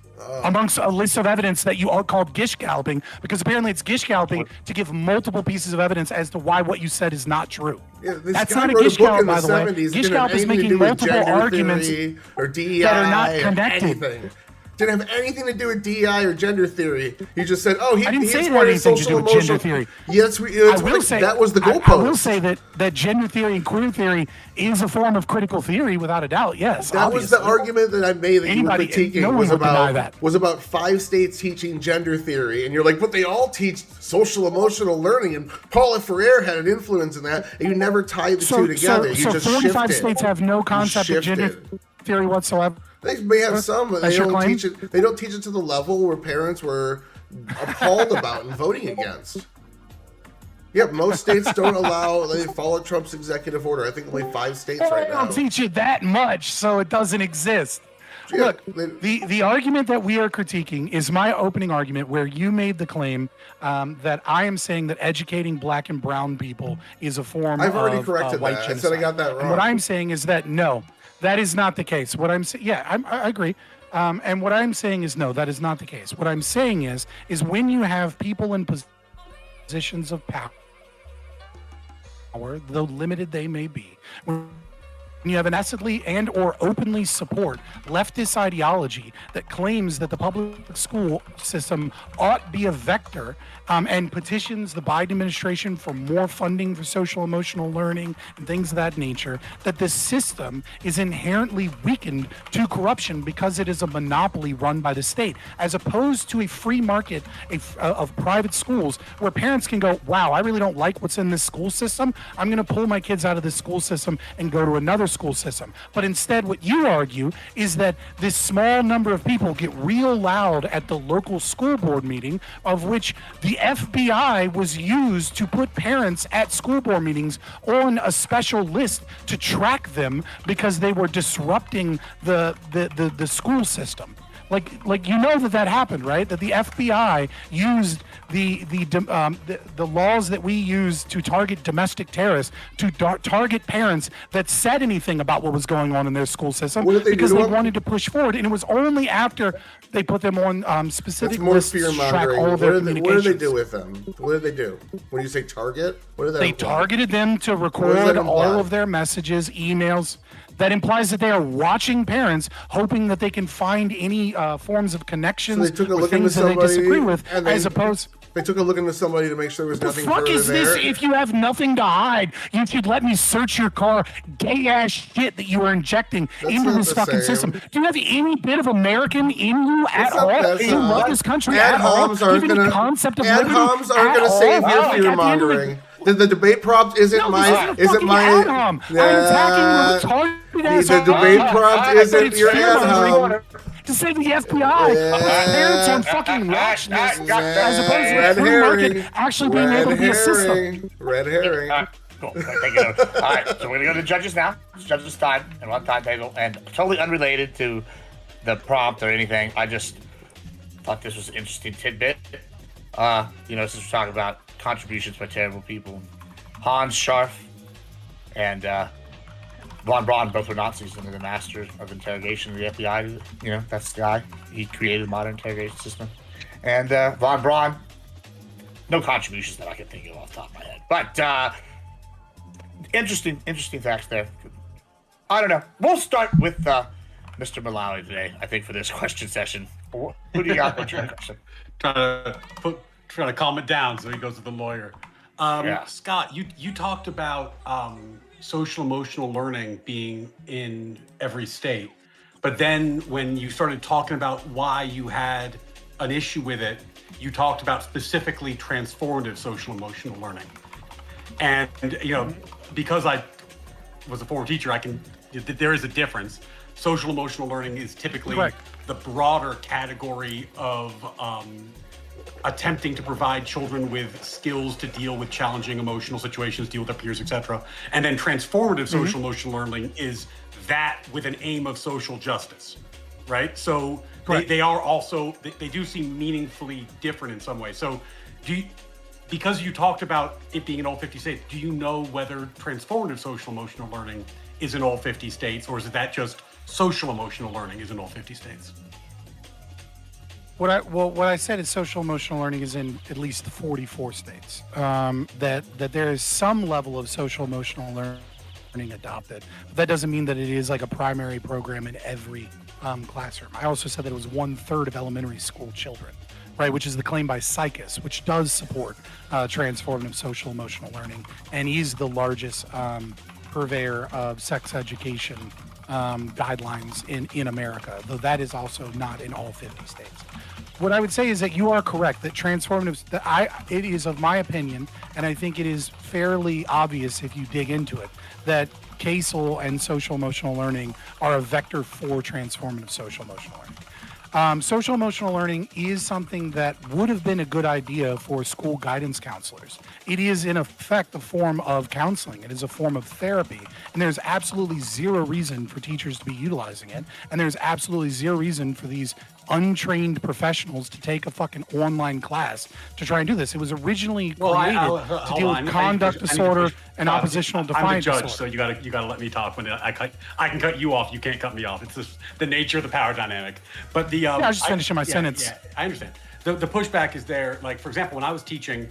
Amongst a list of evidence that you all called gish galloping, because apparently it's gish galloping to give multiple pieces of evidence as to why what you said is not true. Yeah, this That's guy not a wrote gish book gallop, in the by the way. 70s. Gish Didn't have gallop is anything to making do with multiple gender arguments theory or DEI that are not or connected. anything. Didn't have anything to do with DEI or gender theory. He just said, "Oh, he I didn't say it had inspired anything to social do with gender emotional theory. Yes, that was the goalpost. I will say that gender theory and queer theory is a form of critical theory, without a doubt. Yes, That was the obviously. argument that I made that Anybody- you were critiquing no one would deny that. was about 5 states teaching gender theory, and you're like, but they all teach social emotional learning, and Paulo Freire had an influence in that, and you never tie the two together. You so just 45 shifted. states have no concept of gender shifted. theory whatsoever. They may have some, but That's they your don't claim? teach it. They don't teach it to the level where parents were appalled about and voting against. Yep, most states don't allow. They follow Trump's executive order. I think only 5 states Well, right they now. don't teach you that much, so it doesn't exist. Yeah, Look, the argument that we are critiquing is my opening argument, where you made the claim that I am saying that educating black and brown people is a form I've already of corrected white that. I genocide. said I got that wrong. And what I'm saying is that no, that is not the case. What I'm saying, yeah, I agree. And what I'm saying is no, that is not the case. What I'm saying is when you have people in positions of power though limited they may be. When you have an ethically and or openly support leftist ideology that claims that the public school system ought be a vector and petitions the Biden administration for more funding for social emotional learning and things of that nature, that this system is inherently weakened to corruption because it is a monopoly run by the state, as opposed to a free market of private schools where parents can go, wow, I really don't like what's in this school system. I'm going to pull my kids out of this school system and go to another school system. But instead, what you argue is that this small number of people get real loud at the local school board meeting, of which the FBI was used to put parents at school board meetings on a special list to track them because they were disrupting the school system. Like you know that happened, right? That the FBI used the laws that we use to target domestic terrorists to target parents that said anything about what was going on in their school system because they wanted to push forward, and it was only after they put them on specific lists to track all of their communications. What did they do with them? What did they do? When you say target, what did that imply? Targeted them to record all of their messages, emails. That implies that they are watching parents, hoping that they can find any forms of connections with things that they disagree with, as opposed. They took a look into somebody to make sure there was nothing further there. The fuck is this? If you have nothing to hide, you should let me search your car. Gay ass shit that you are injecting into this fucking system. Do you have any bit of American in you at all? Do you love this country at all? Even the concept of liberty aren't going to save your fear mongering. The debate prompt isn't my. I'm attacking the retarded ass. The debate prompt isn't your ad hom. To save the FBI, parents on fucking rashness, as opposed to the free market actually being able to be a system. Red herring. Cool. Take it over. All right, so we're gonna go to judges now. It's judges' time and one timetable, and totally unrelated to the prompt or anything. I just thought this was an interesting tidbit. Since we're talking about contributions by terrible people, Hans Scharf and Von Braun both were Nazis, and they're the master of interrogation of the FBI. That's the guy. He created the modern interrogation system. And Von Braun, no contributions that I can think of off the top of my head. But interesting facts there. I don't know. We'll start with Mr. Malawi today, I think, for this question session. Who do you got for your question? Trying to calm it down so he goes to the lawyer. Scott, you talked about social emotional learning being in every state, but then when you started talking about why you had an issue with it, you talked about specifically transformative social emotional learning. And because I was a former teacher, there is a difference. Social emotional learning is typically the broader category of attempting to provide children with skills to deal with challenging emotional situations, deal with their peers, etc. And then transformative social emotional learning is that with an aim of social justice, right? So they are also, they do seem meaningfully different in some way. So because you talked about it being in all 50 states, do you know whether transformative social emotional learning is in all 50 states, or is it that just social emotional learning is in all 50 states? What I said is social emotional learning is in at least 44 states. That there is some level of social emotional learning adopted. But that doesn't mean that it is like a primary program in every classroom. I also said that it was 1/3 of elementary school children, right? Which is the claim by Psychus, which does support transformative social emotional learning, and he's the largest purveyor of sex education guidelines in America, though that is also not in all 50 states. What I would say is that you are correct, that it is of my opinion, and I think it is fairly obvious if you dig into it, that CASEL and social emotional learning are a vector for transformative social emotional learning. Social emotional learning is something that would have been a good idea for school guidance counselors. It is, in effect, a form of counseling. It is a form of therapy. And there's absolutely zero reason for teachers to be utilizing it. And there's absolutely zero reason for these untrained professionals to take a fucking online class to try and do this. It was originally created to deal with conduct disorder and oppositional defiance disorder. I'm the judge, so you gotta let me talk. When I can cut you off, you can't cut me off. It's just the nature of the power dynamic. But I was just finishing my sentence. Yeah, I understand. The pushback is there. Like, for example, when I was teaching,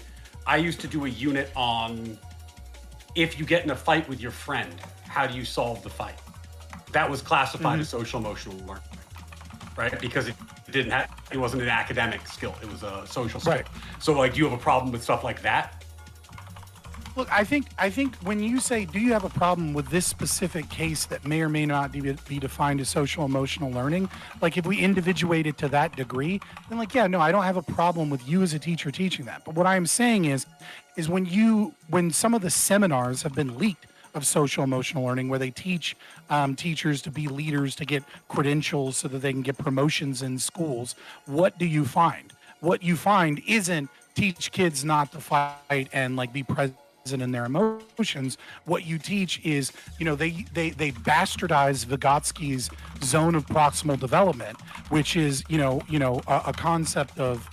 I used to do a unit on if you get in a fight with your friend, how do you solve the fight? That was classified as social emotional learning, right? Because it wasn't an academic skill, it was a social skill. Right. So like, do you have a problem with stuff like that? Look, I think when you say, do you have a problem with this specific case that may or may not be defined as social emotional learning? Like if we individuate it to that degree, then like, yeah, no, I don't have a problem with you as a teacher teaching that. But what I'm saying is when some of the seminars have been leaked of social emotional learning, where they teach teachers to be leaders, to get credentials so that they can get promotions in schools, what do you find? What you find isn't teach kids not to fight and like be present in their emotions. What you teach is, they bastardize Vygotsky's zone of proximal development, which is, a concept of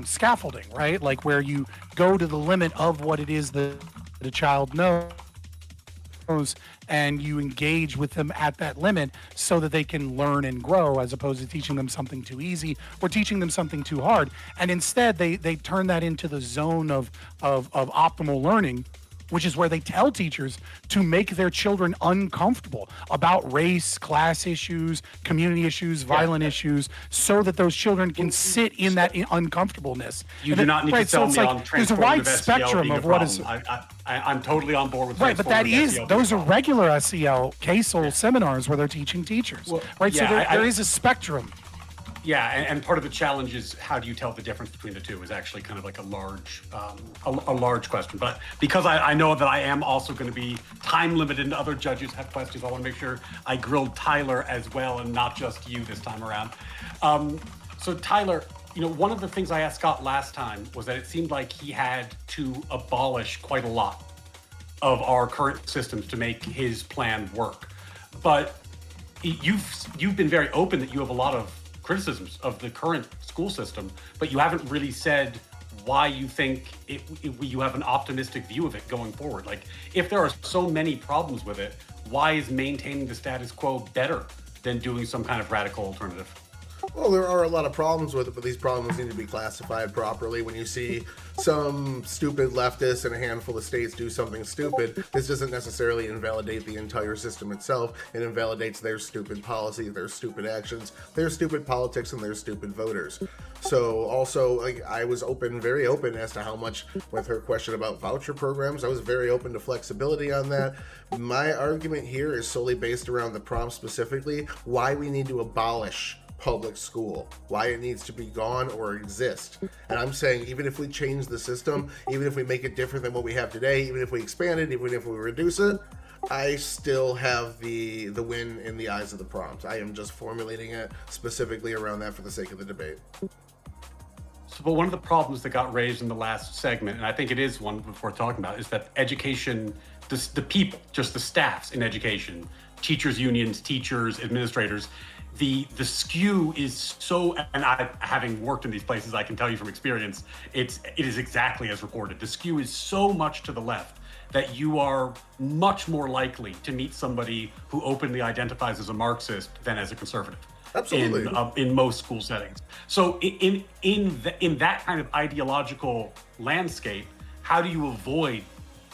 scaffolding, right? Like where you go to the limit of what it is that a child knows, and you engage with them at that limit so that they can learn and grow, as opposed to teaching them something too easy or teaching them something too hard. And instead they turn that into the zone of optimal learning, which is where they tell teachers to make their children uncomfortable about race, class issues, community issues, violent issues, so that those children can sit in that uncomfortableness. You do not need to tell me on there's a wide spectrum of what is. I'm totally on board with right, but that is SEL those are regular SEL CASEL seminars where they're teaching teachers, right? Yeah, so there is a spectrum. Yeah, and part of the challenge is how do you tell the difference between the two is actually kind of like a large question. But because I know that I am also going to be time limited and other judges have questions, I want to make sure I grilled Tyler as well and not just you this time around. So Tyler, one of the things I asked Scott last time was that it seemed like he had to abolish quite a lot of our current systems to make his plan work. But you've been very open that you have a lot of criticisms of the current school system, but you haven't really said why you think you have an optimistic view of it going forward. Like, if there are so many problems with it, why is maintaining the status quo better than doing some kind of radical alternative? Well, there are a lot of problems with it, but these problems need to be classified properly. When you see some stupid leftists in a handful of states do something stupid, this doesn't necessarily invalidate the entire system itself. It invalidates their stupid policy, their stupid actions, their stupid politics, and their stupid voters. So also, like, I was very open as to how much, with her question about voucher programs, I was very open to flexibility on that. My argument here is solely based around the prompt specifically, why we need to abolish public school, why it needs to be gone or exist. And I'm saying, even if we change the system, even if we make it different than what we have today, even if we expand it, even if we reduce it, I still have the win in the eyes of the prompt. I am just formulating it specifically around that for the sake of the debate. So, but one of the problems that got raised in the last segment, and I think it is one we're talking about, is that education, the people, just the staffs in education, teachers unions, teachers, administrators, the skew is so, and having worked in these places, I can tell you from experience, it is exactly as reported. The skew is so much to the left that you are much more likely to meet somebody who openly identifies as a Marxist than as a conservative. Absolutely. In most school settings. So in that kind of ideological landscape, how do you avoid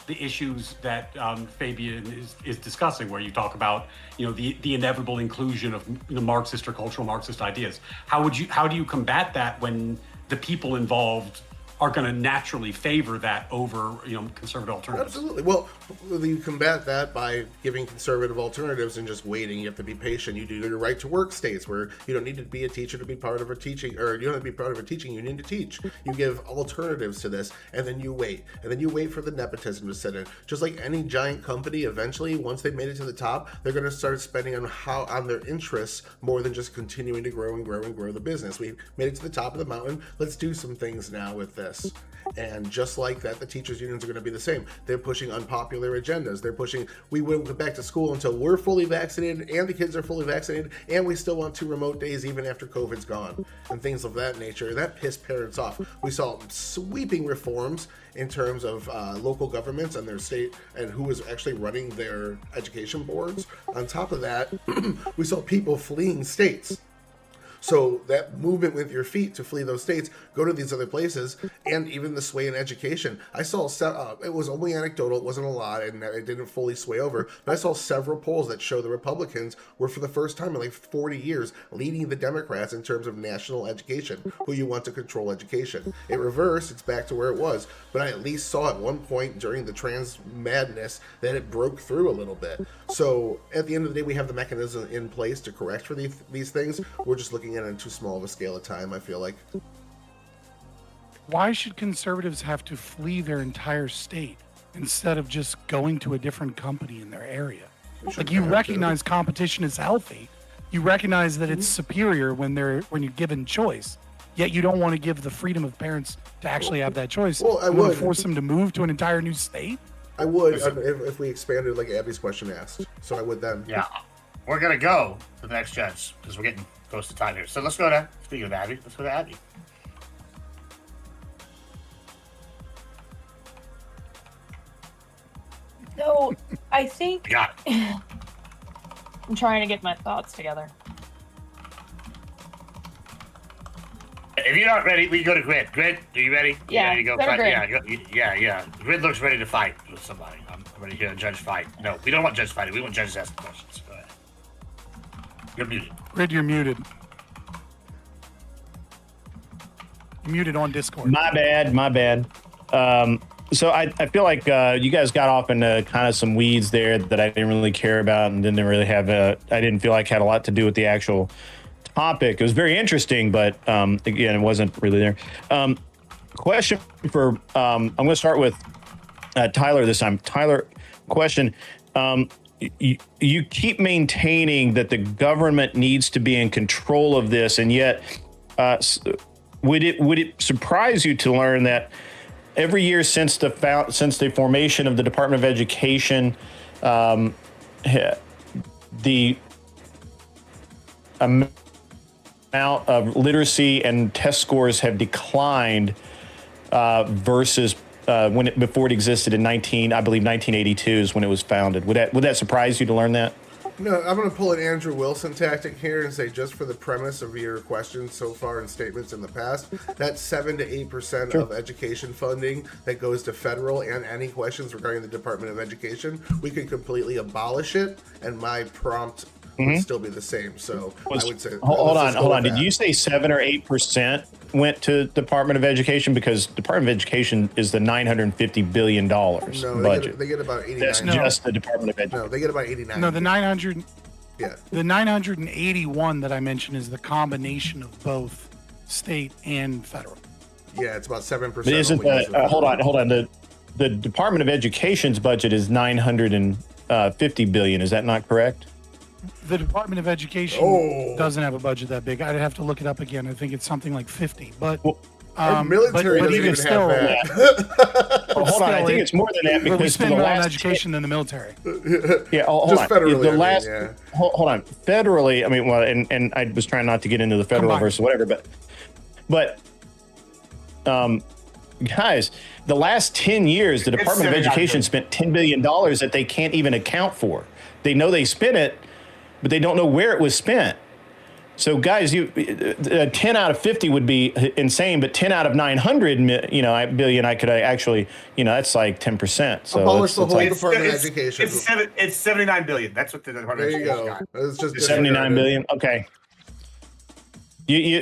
the issues that Fabian is discussing, where you talk about the inevitable inclusion of Marxist or cultural Marxist ideas? How do you combat that when the people involved are going to naturally favor that over conservative alternatives? Absolutely. Well, you combat that by giving conservative alternatives and just waiting. You have to be patient. You do your right to work states where you don't need to be a teacher to be part of a teaching, or you don't have to be part of a teaching union to teach. You give alternatives to this, and then you wait. And then you wait for the nepotism to set in. Just like any giant company, eventually, once they've made it to the top, they're going to start spending on their interests more than just continuing to grow and grow and grow the business. We made it to the top of the mountain. Let's do some things now with this. And just like that, the teachers unions are going to be the same. They're pushing unpopular agendas. They're pushing, we won't go back to school until we're fully vaccinated and the kids are fully vaccinated, and we still want 2 remote days even after COVID's gone, and things of that nature. That pissed parents off. We saw sweeping reforms in terms of local governments and their state and who was actually running their education boards. On top of that, we saw people fleeing states. So that movement with your feet to flee those states, go to these other places, and even the sway in education. I saw it was only anecdotal, it wasn't a lot, and it didn't fully sway over, but I saw several polls that show the Republicans were for the first time in like 40 years leading the Democrats in terms of national education, who you want to control education. It reversed, it's back to where it was, but I at least saw at one point during the trans madness that it broke through a little bit. So at the end of the day, we have the mechanism in place to correct for these things. We're just looking at it in too small of a scale of time, I feel like. Why should conservatives have to flee their entire state instead of just going to a different company in their area? Like, you recognize competition is healthy. You recognize that it's superior when you're given choice. Yet you don't want to give the freedom of parents to actually have that choice. Well, I you want would to force them to move to an entire new state. I would if we expanded like Abby's question asked. So I would then. Yeah, we're gonna go to the next judge because we're getting close to time here. So let's go to, speaking of Abby, let's go to Abby. So I think Got it. I'm trying to get my thoughts together. If you're not ready, we go to Grid. Grid, are you ready? Yeah, You go go to fight. Grid. Yeah. Grid looks ready to fight with somebody. I'm ready to hear a judge fight. No, we don't want judge fighting. We want judges asking questions. Go ahead. You're muted. Grid, you're muted. You're muted on Discord. My bad. So I feel like you guys got off into kind of some weeds there that I didn't really care about and didn't really have I didn't feel like had a lot to do with the actual topic. It was very interesting, but again, it wasn't really there. Question for I'm going to start with Tyler this time. Tyler, question. You keep maintaining that the government needs to be in control of this, and yet would it surprise you to learn that every year since the formation of the Department of Education, the amount of literacy and test scores have declined versus before it existed in 1982 is when it was founded. Would that surprise you to learn that? No, I'm going to pull an Andrew Wilson tactic here and say, just for the premise of your questions so far and statements in the past, that's 7 to 8% of education funding that goes to federal, and any questions regarding the Department of Education, we could completely abolish it, and my prompt would still be the same. So I would say, hold on. Did you say 7 or 8% went to Department of Education? Because Department of Education is the $950 billion budget. They get about 89. That's just the Department of Education. No, they get about 89. No, the 900. Yeah. The 981 that I mentioned is the combination of both state and federal. Yeah, it's about 7%. But isn't hold on. The Department of Education's budget is $950 billion. Is that not correct? The Department of Education doesn't have a budget that big. I'd have to look it up again. I think it's something like 50. But our military doesn't even still, have that. Hold on, I think it's more than that because we spend more on education than the military. Yeah, hold Just on. federally. Hold on. Federally, I mean, well, and I was trying not to get into the federal versus whatever, but guys, the last 10 years, the Department of Education spent $10 billion that they can't even account for. They know they spent it, but they don't know where it was spent. So, guys, 10 out of 50 would be insane, but 10 out of 900, billion, I could actually, that's like 10%. So abolish the whole It's Department of Education. It's 79 billion. That's what the Department There of you Education go. got. It's just 79 billion. Okay.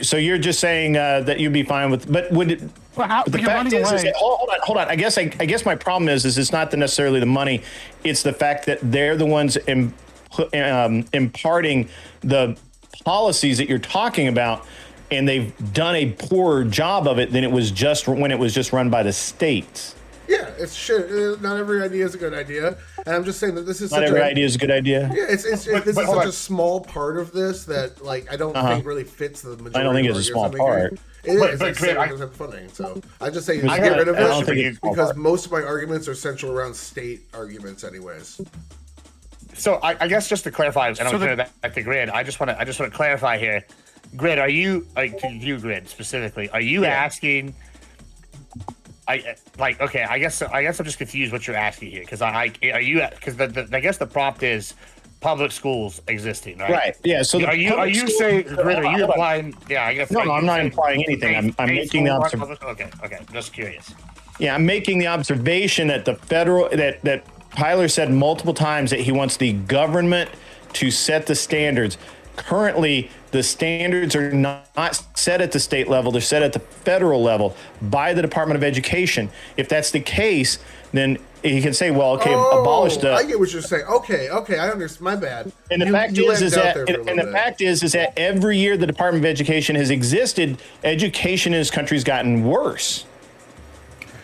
So you're just saying that you'd be fine with, but would it? Well, But the fact is that, hold on. I guess my problem is it's not necessarily the money. It's the fact that they're the ones imparting the policies that you're talking about, and they've done a poorer job of it than it was just when it was just run by the states. Yeah, it's shit. Not every idea is a good idea, and I'm just saying that this is Not every idea is a good idea. Yeah, this is such a small part of this that I don't think really fits the majority. I don't think it's a small part. It is. But It's Grant, 7% funding, so I just say get rid of I don't think it it's a small because part. most of my arguments are central around state arguments, anyways. So I guess just to clarify, and I'm going to turn it back to Grid. I just want to clarify here. Grid, are you to you, Grid specifically? Are you asking? I guess I'm just confused what you're asking here because I guess the prompt is, public schools existing, right? Right. Yeah. So Are you saying, Grit, are you implying? Yeah, I guess. No, I'm not implying anything. I'm making the observation. Okay. Just curious. Yeah, I'm making the observation that that Tyler said multiple times that he wants the government to set the standards. Currently, the standards are not set at the state level; they're set at the federal level by the Department of Education. If that's the case, then he can say, "Well, okay, abolish the." I get what you're saying. Okay, I understand. My bad. And the fact is that every year the Department of Education has existed, education in this country has gotten worse.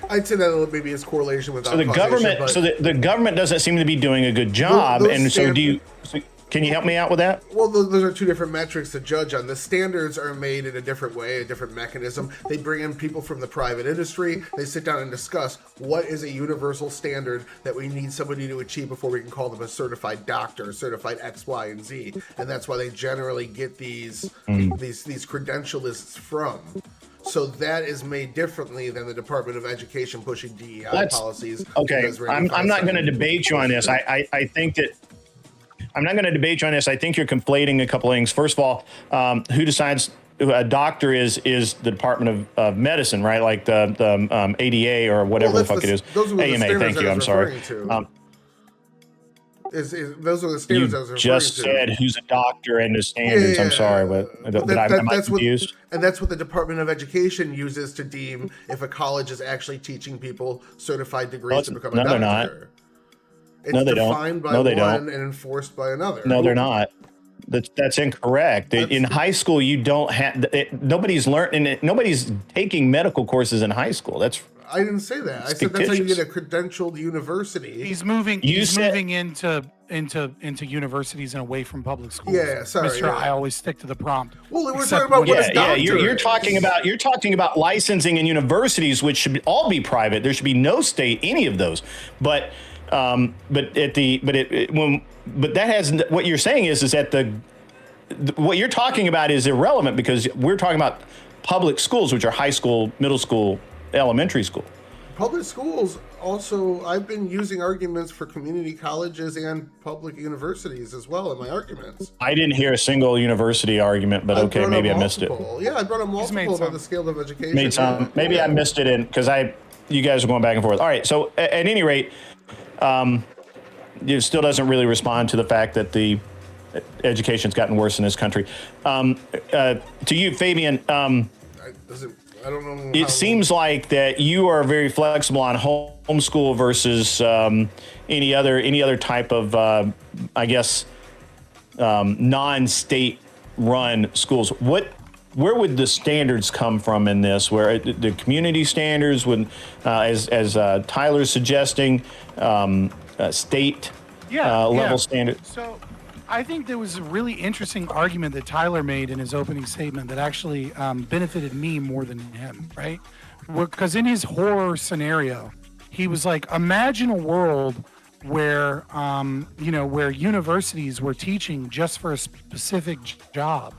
I'd say that maybe is correlation with the government. So the government doesn't seem to be doing a good job, can you help me out with that? Well, those are two different metrics to judge on. The standards are made in a different way, a different mechanism. They bring in people from the private industry. They sit down and discuss what is a universal standard that we need somebody to achieve before we can call them a certified doctor, certified X, Y, and Z. And that's why they generally get these credentialists from. So that is made differently than the Department of Education pushing DEI policies. Okay, I'm not going to debate you on this. I think that I'm not going to debate you on this. I think you're conflating a couple things. First of all, who decides who a doctor is the Department of Medicine, right? Like the ADA or whatever the fuck it is. AMA. Thank you. I'm sorry. Those are the standards I was referring to. You just said who's a doctor and the standards. I'm sorry, but am I confused? And that's what the Department of Education uses to deem if a college is actually teaching people certified degrees to become a doctor. They're not. It's defined by one and enforced by another. No, they're not. That's incorrect. In high school, you don't have. Nobody's learning. Nobody's taking medical courses in high school. I didn't say that. I said that's how you get a credentialed university. He's moving into universities and away from public schools. Yeah, sorry. Mr. I always stick to the prompt. Well, we're talking about what is doctor. You're talking about licensing in universities, which should all be private. There should be no state, any of those. But that has what you're saying is that what you're talking about is irrelevant because we're talking about public schools, which are high school, middle school, elementary school. Public schools also, I've been using arguments for community colleges and public universities as well in my arguments. I didn't hear a single university argument, but okay, maybe I missed it. Yeah, I brought up multiple about the scale of education. Made some. Maybe I missed it because you guys are going back and forth. All right, so at any rate, it still doesn't really respond to the fact that the education's gotten worse in this country. To you, Fabian, I don't know. It seems like that you are very flexible on homeschool versus any other type of, non-state run schools. Where would the standards come from in this? Where the community standards would, as Tyler's suggesting, state level standards? So I think there was a really interesting argument that Tyler made in his opening statement that actually benefited me more than him, right? Because in his horror scenario, he was like, imagine a world where, where universities were teaching just for a specific job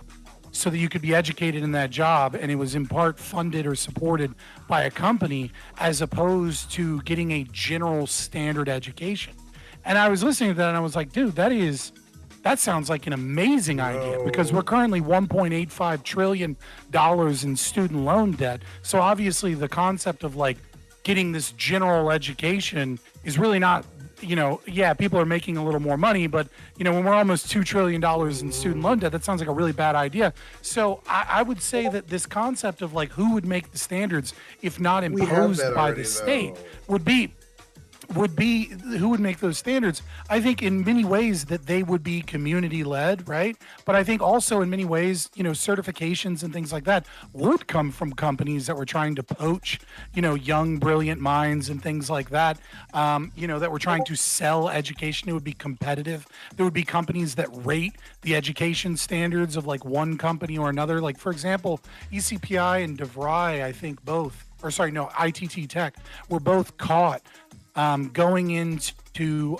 so that you could be educated in that job and it was in part funded or supported by a company as opposed to getting a general standard education. And I was listening to that and I was like, dude, that sounds like an amazing idea because we're currently $1.85 trillion in student loan debt. So obviously the concept of like getting this general education is really not, people are making a little more money, but when we're almost $2 trillion in student loan debt, that sounds like a really bad idea. So I would say that this concept of like who would make the standards if not imposed by the state would be who would make those standards. I think in many ways that they would be community led, right? But I think also in many ways, certifications and things like that would come from companies that were trying to poach, young, brilliant minds and things like that, that were trying to sell education. It would be competitive. There would be companies that rate the education standards of like one company or another. Like, for example, ECPI and DeVry, I think ITT Tech were both caught going into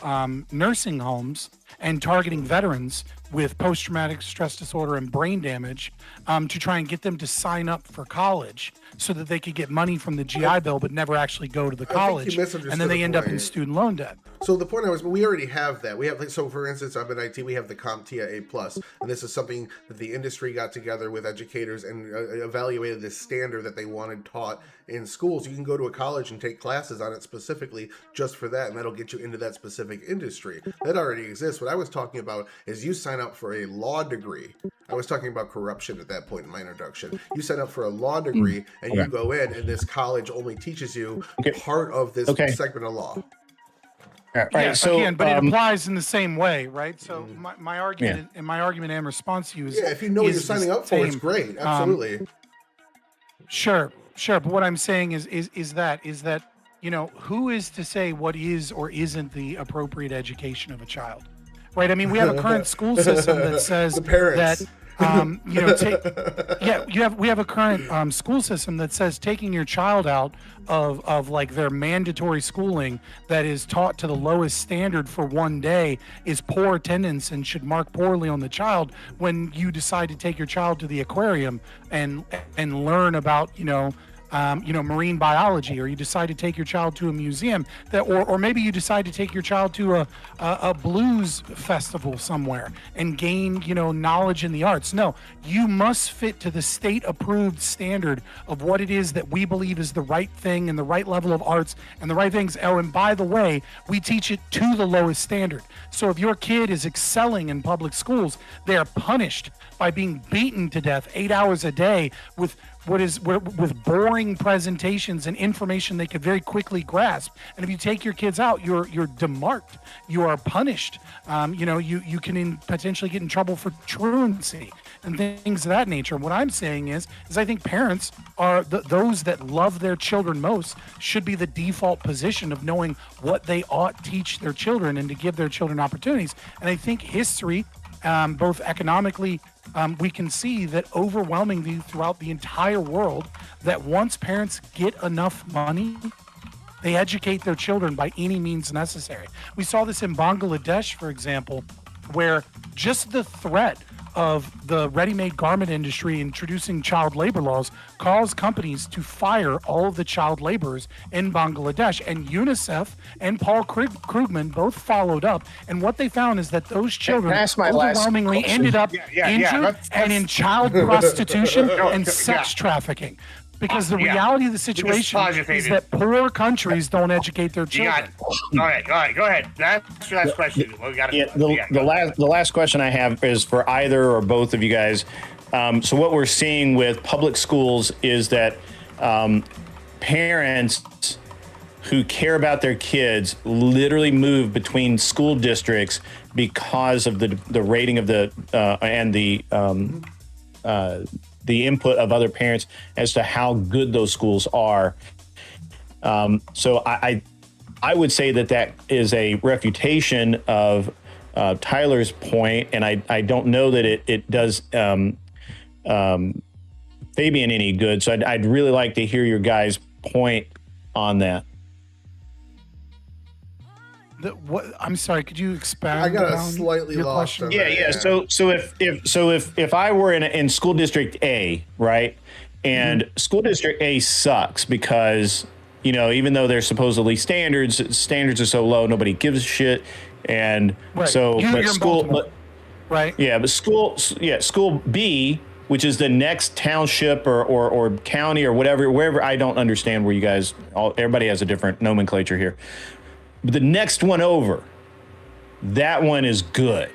nursing homes and targeting veterans with post-traumatic stress disorder and brain damage to try and get them to sign up for college so that they could get money from the GI Bill but never actually go to the college, and then they end up in student loan debt. So the point we already have that. We have, like, so for instance, I'm in IT, we have the CompTIA A+, and this is something that the industry got together with educators and evaluated this standard that they wanted taught in schools. You can go to a college and take classes on it specifically just for that, and that'll get you into that specific industry. That already exists. What I was talking about is you sign up for a law degree. I was talking about corruption at that point in my introduction. You sign up for a law degree, and you go in, and this college only teaches you part of this segment of law. Right. Yes, So, again, but it applies in the same way, right? So my argument and response to you is, if you know what you're signing up for, it's great. Absolutely. Sure. But what I'm saying is that who is to say what is or isn't the appropriate education of a child, right? I mean, we have a current school system that says the parents. that we have a current school system that says taking your child out of like their mandatory schooling that is taught to the lowest standard for one day is poor attendance and should mark poorly on the child when you decide to take your child to the aquarium and learn about marine biology, or you decide to take your child to a museum or maybe you decide to take your child to a blues festival somewhere and gain, knowledge in the arts. No, you must fit to the state approved standard of what it is that we believe is the right thing and the right level of arts and the right things. Oh, and by the way, we teach it to the lowest standard. So if your kid is excelling in public schools, they are punished by being beaten to death 8 hours a day with boring presentations and information they could very quickly grasp. And if you take your kids out, you're demarked. You are punished. You can potentially get in trouble for truancy and things of that nature. What I'm saying is I think parents are those that love their children most should be the default position of knowing what they ought to teach their children and to give their children opportunities. And I think history, both economically, we can see that overwhelmingly throughout the entire world, that once parents get enough money, they educate their children by any means necessary. We saw this in Bangladesh, for example, where just the threat of the ready-made garment industry introducing child labor laws caused companies to fire all of the child laborers in Bangladesh. And UNICEF and Paul Krugman both followed up. And what they found is that those children overwhelmingly ended up injured and in child prostitution and sex trafficking. Because the reality of the situation is that poor countries don't educate their children. All right, go ahead. That's your last question. The last question I have is for either or both of you guys. So what we're seeing with public schools is that parents who care about their kids literally move between school districts because of the rating of the input of other parents as to how good those schools are. So I would say that is a refutation of Tyler's point, and I don't know that it does Fabian any good. So I'd really like to hear your guys' point on that. I'm sorry, could you expand? I got a slightly lost. Yeah. So if I were in school district A, right, and school district A sucks because even though there's supposedly standards are so low, nobody gives a shit, and so school B, which is the next township or county or wherever. I don't understand where you guys everybody has a different nomenclature here. But the next one over, that one is good.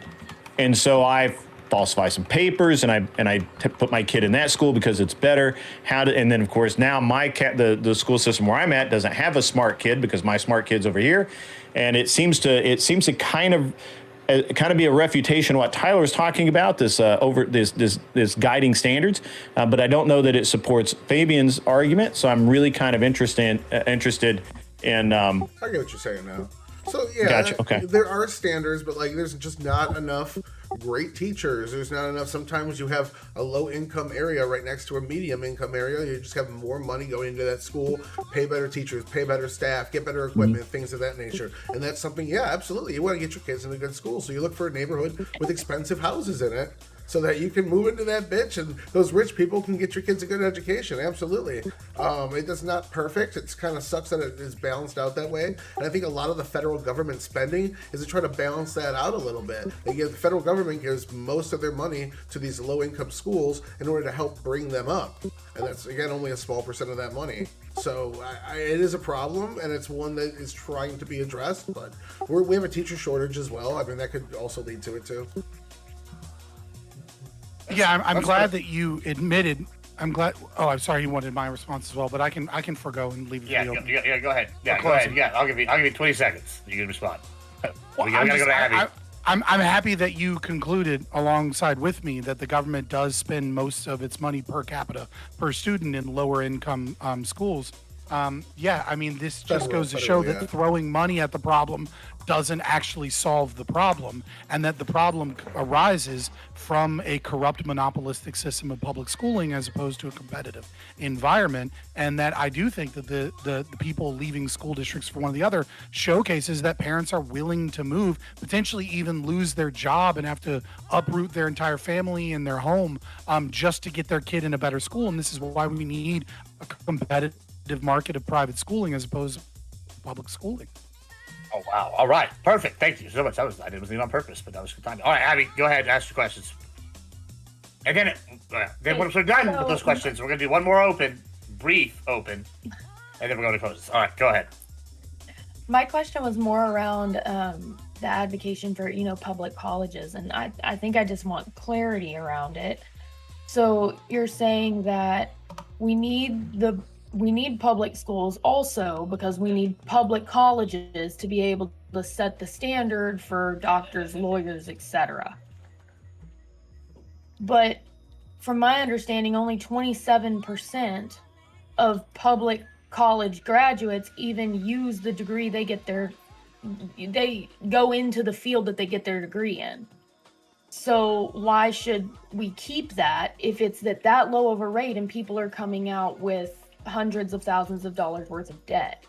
And so I falsify some papers and I put my kid in that school because it's better. And then of course now the school system where I'm at doesn't have a smart kid because my smart kid's over here. And it seems to kind of be a refutation of what Tyler was talking about, this guiding standards. But I don't know that it supports Fabian's argument. So I'm really kind of interested in I get what you're saying now. So yeah, gotcha. Okay. There are standards, but there's just not enough great teachers. There's not enough. Sometimes you have a low income area right next to a medium income area. You just have more money going into that school, pay better teachers, pay better staff, get better equipment, things of that nature. And that's something, yeah, absolutely. You want to get your kids in a good school. So you look for a neighborhood with expensive houses in it, so that you can move into that bitch and those rich people can get your kids a good education. Absolutely. It is not perfect. It's kind of sucks that it is balanced out that way. And I think a lot of the federal government spending is to try to balance that out a little bit. The federal government gives most of their money to these low income schools in order to help bring them up. And that's, again, only a small percent of that money. So it is a problem, and it's one that is trying to be addressed. But we have a teacher shortage as well. I mean, that could also lead to it too. Yeah, I'm glad that you admitted. I'm glad. Oh, I'm sorry you wanted my response as well, but I can forgo and leave it. Yeah, for you. yeah, go ahead. Yeah, go ahead. Yeah, I'll give you 20 seconds. You can respond. Well, we gotta go to Abby. I'm happy that you concluded alongside with me that the government does spend most of its money per capita per student in lower income schools. Yeah, I mean, this just goes to show that throwing money at the problem doesn't actually solve the problem, and that the problem arises from a corrupt monopolistic system of public schooling as opposed to a competitive environment. And that I do think that the people leaving school districts for one or the other showcases that parents are willing to move, potentially even lose their job and have to uproot their entire family and their home just to get their kid in a better school. And this is why we need a competitive market of private schooling as opposed to public schooling. Oh, wow. All right. Perfect. Thank you so much. I wasn't even on purpose, but that was good time. All right, Abby, go ahead. Ask your questions. And then once we're done with those questions, we're going to do one more brief open, and then we're going to close this. All right, go ahead. My question was more around the advocacy for, public colleges. And I think I just want clarity around it. So you're saying that we need public schools also because we need public colleges to be able to set the standard for doctors, lawyers, etc. But from my understanding, only 27% of public college graduates even use the degree they go into the field that they get their degree in. So why should we keep that if it's that low of a rate and people are coming out with hundreds of thousands of dollars worth of debt?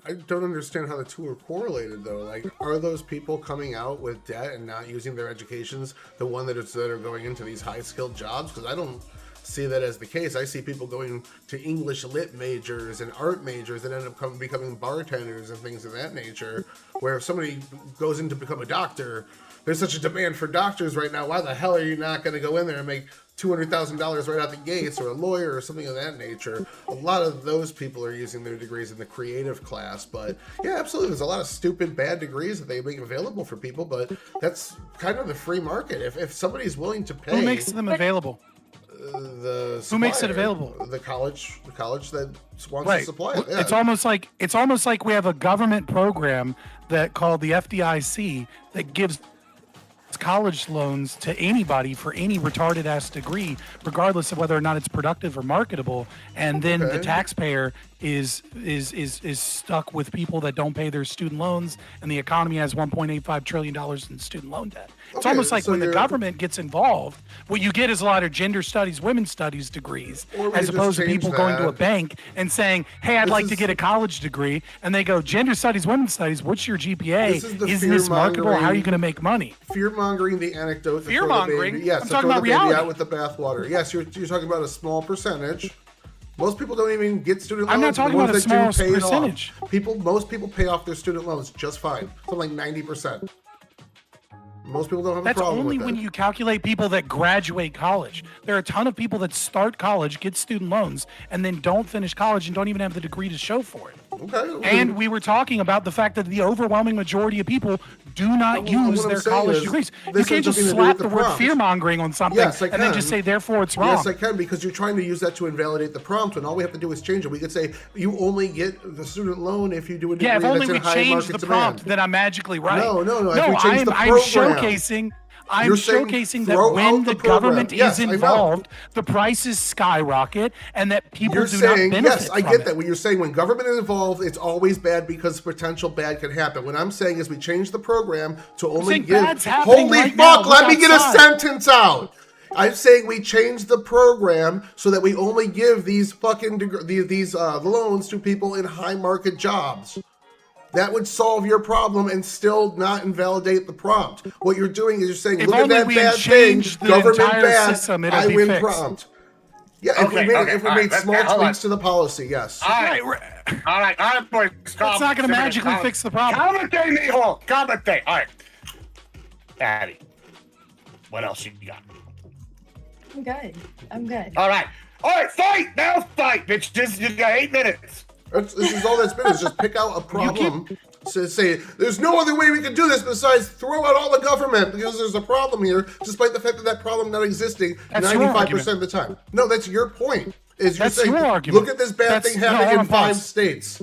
I don't understand how the two are correlated, though. Like, are those people coming out with debt and not using their educations the one that are going into these high-skilled jobs? Because I don't see that as the case. I see people going to English lit majors and art majors that end up becoming bartenders and things of that nature, where if somebody goes in to become a doctor, there's such a demand for doctors right now. Why the hell are you not going to go in there and make $200,000 right out the gates, or a lawyer or something of that nature? A lot of those people are using their degrees in the creative class. But yeah, absolutely, there's a lot of stupid bad degrees that they make available for people, but that's kind of the free market. If somebody's willing to pay, who makes them available? Who makes it available? The college that wants to supply it. Yeah. It's almost like we have a government program that called the FDIC that gives college loans to anybody for any retarded ass degree, regardless of whether or not it's productive or marketable. And then the taxpayer is stuck with people that don't pay their student loans, and the economy has $1.85 trillion in student loan debt. It's almost like when the government gets involved, what you get is a lot of gender studies, women's studies degrees, as opposed to people going to a bank and saying, hey, I'd like to get a college degree. And they go, gender studies, women's studies, what's your GPA? Isn't this marketable? How are you going to make money? Fear-mongering, the anecdote. Fear-mongering? Yes, I'm talking about reality. Out with the bathwater. Yes, you're talking about a small percentage. Most people don't even get student loans. I'm not talking about a small percentage. Most people pay off their student loans just fine. Something like 90%. Most people don't have a problem with that. That's only when you calculate people that graduate college. There are a ton of people that start college, get student loans, and then don't finish college and don't even have the degree to show for it. Okay. And we were talking about the fact that the overwhelming majority of people do not use their college degrees. You can't just slap the word fear-mongering on something and then just say, therefore, it's wrong. Yes, I can, because you're trying to use that to invalidate the prompt, when all we have to do is change it. We could say, you only get the student loan if you do a degree that's in high market demand. Yeah, if only we change the prompt, then I'm magically right. No. I'm showcasing I'm You're saying showcasing that throw when out the program. government Yes, is I know. involved, the prices skyrocket, and that people You're do saying, not benefit yes, I from get it. that. When you're saying when government is involved, it's always bad because potential bad can happen. What I'm saying is we change the program to only saying give. bad's happening Holy right fuck! now. Let Look me get a outside. sentence out. I'm saying we change the program so that we only give these fucking these loans to people in high market jobs. That would solve your problem and still not invalidate the prompt. What you're doing is you're saying, If look at only that we bad had thing, changed the government entire bad, system, it'll I be win fixed. prompt. Yeah, if we made, Okay, if we all made right, small hold on. tweaks to the policy, yes. All right, boys. It's not going to magically fix the problem. Commentate, mijo. Commentate. All right. Abby, what else you got? I'm good. I'm good. All right. All right, fight. Now fight, bitches. You got 8 minutes. This is all that's been, is just pick out a problem. Say, there's no other way we can do this besides throw out all the government because there's a problem here, despite the fact that that problem not existing That's your 95% of the time. No, that's your point. Is you're That's saying, your argument. look at this bad That's- thing no, happening hold in on, 5 pause. states.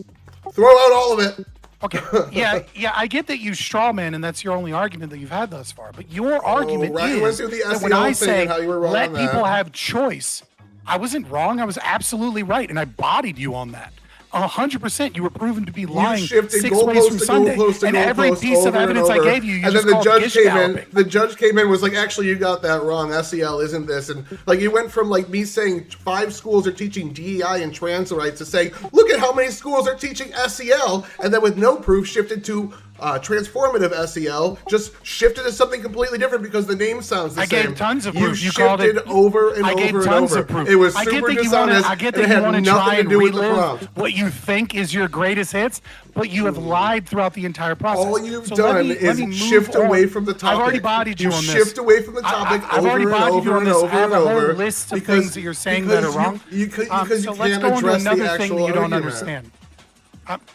Throw out all of it. Okay, yeah, I get that you straw man, and that's your only argument that you've had thus far. But your argument Ryan went is through the that when SEL I thing say and how you were wrong let on that. people have choice, I wasn't wrong. I was absolutely right, and I bodied you on that. 100%. You were proven to be lying shifted 6 ways from goalpost to Sunday, goalpost to and every goalpost piece of over and evidence I over. gave you, and just then the called judge gish came galloping. in. The judge came in was like, actually, you got that wrong. SEL isn't this, and like you went from like me saying 5 schools are teaching DEI and trans rights to saying, look at how many schools are teaching SEL, and then with no proof shifted to transformative SEL, just shifted to something completely different because the name sounds the I same. gave tons of You proof. You called it shifted over and I gave over and tons over. of proof. It was I get super that you dishonest. want to. I get and it that you had want to nothing try to and do with the relive prompt. what you think is your greatest hits, but you have lied throughout the entire process. All you've So done let is me move shift on. away from the topic. I've already bodied you on this. Shift away from the topic I've already over and bodied you over on and this. over I have and a whole over list of because- things that you're saying that are because wrong. because So you let's can't go into address the another thing that actual you don't argument. understand.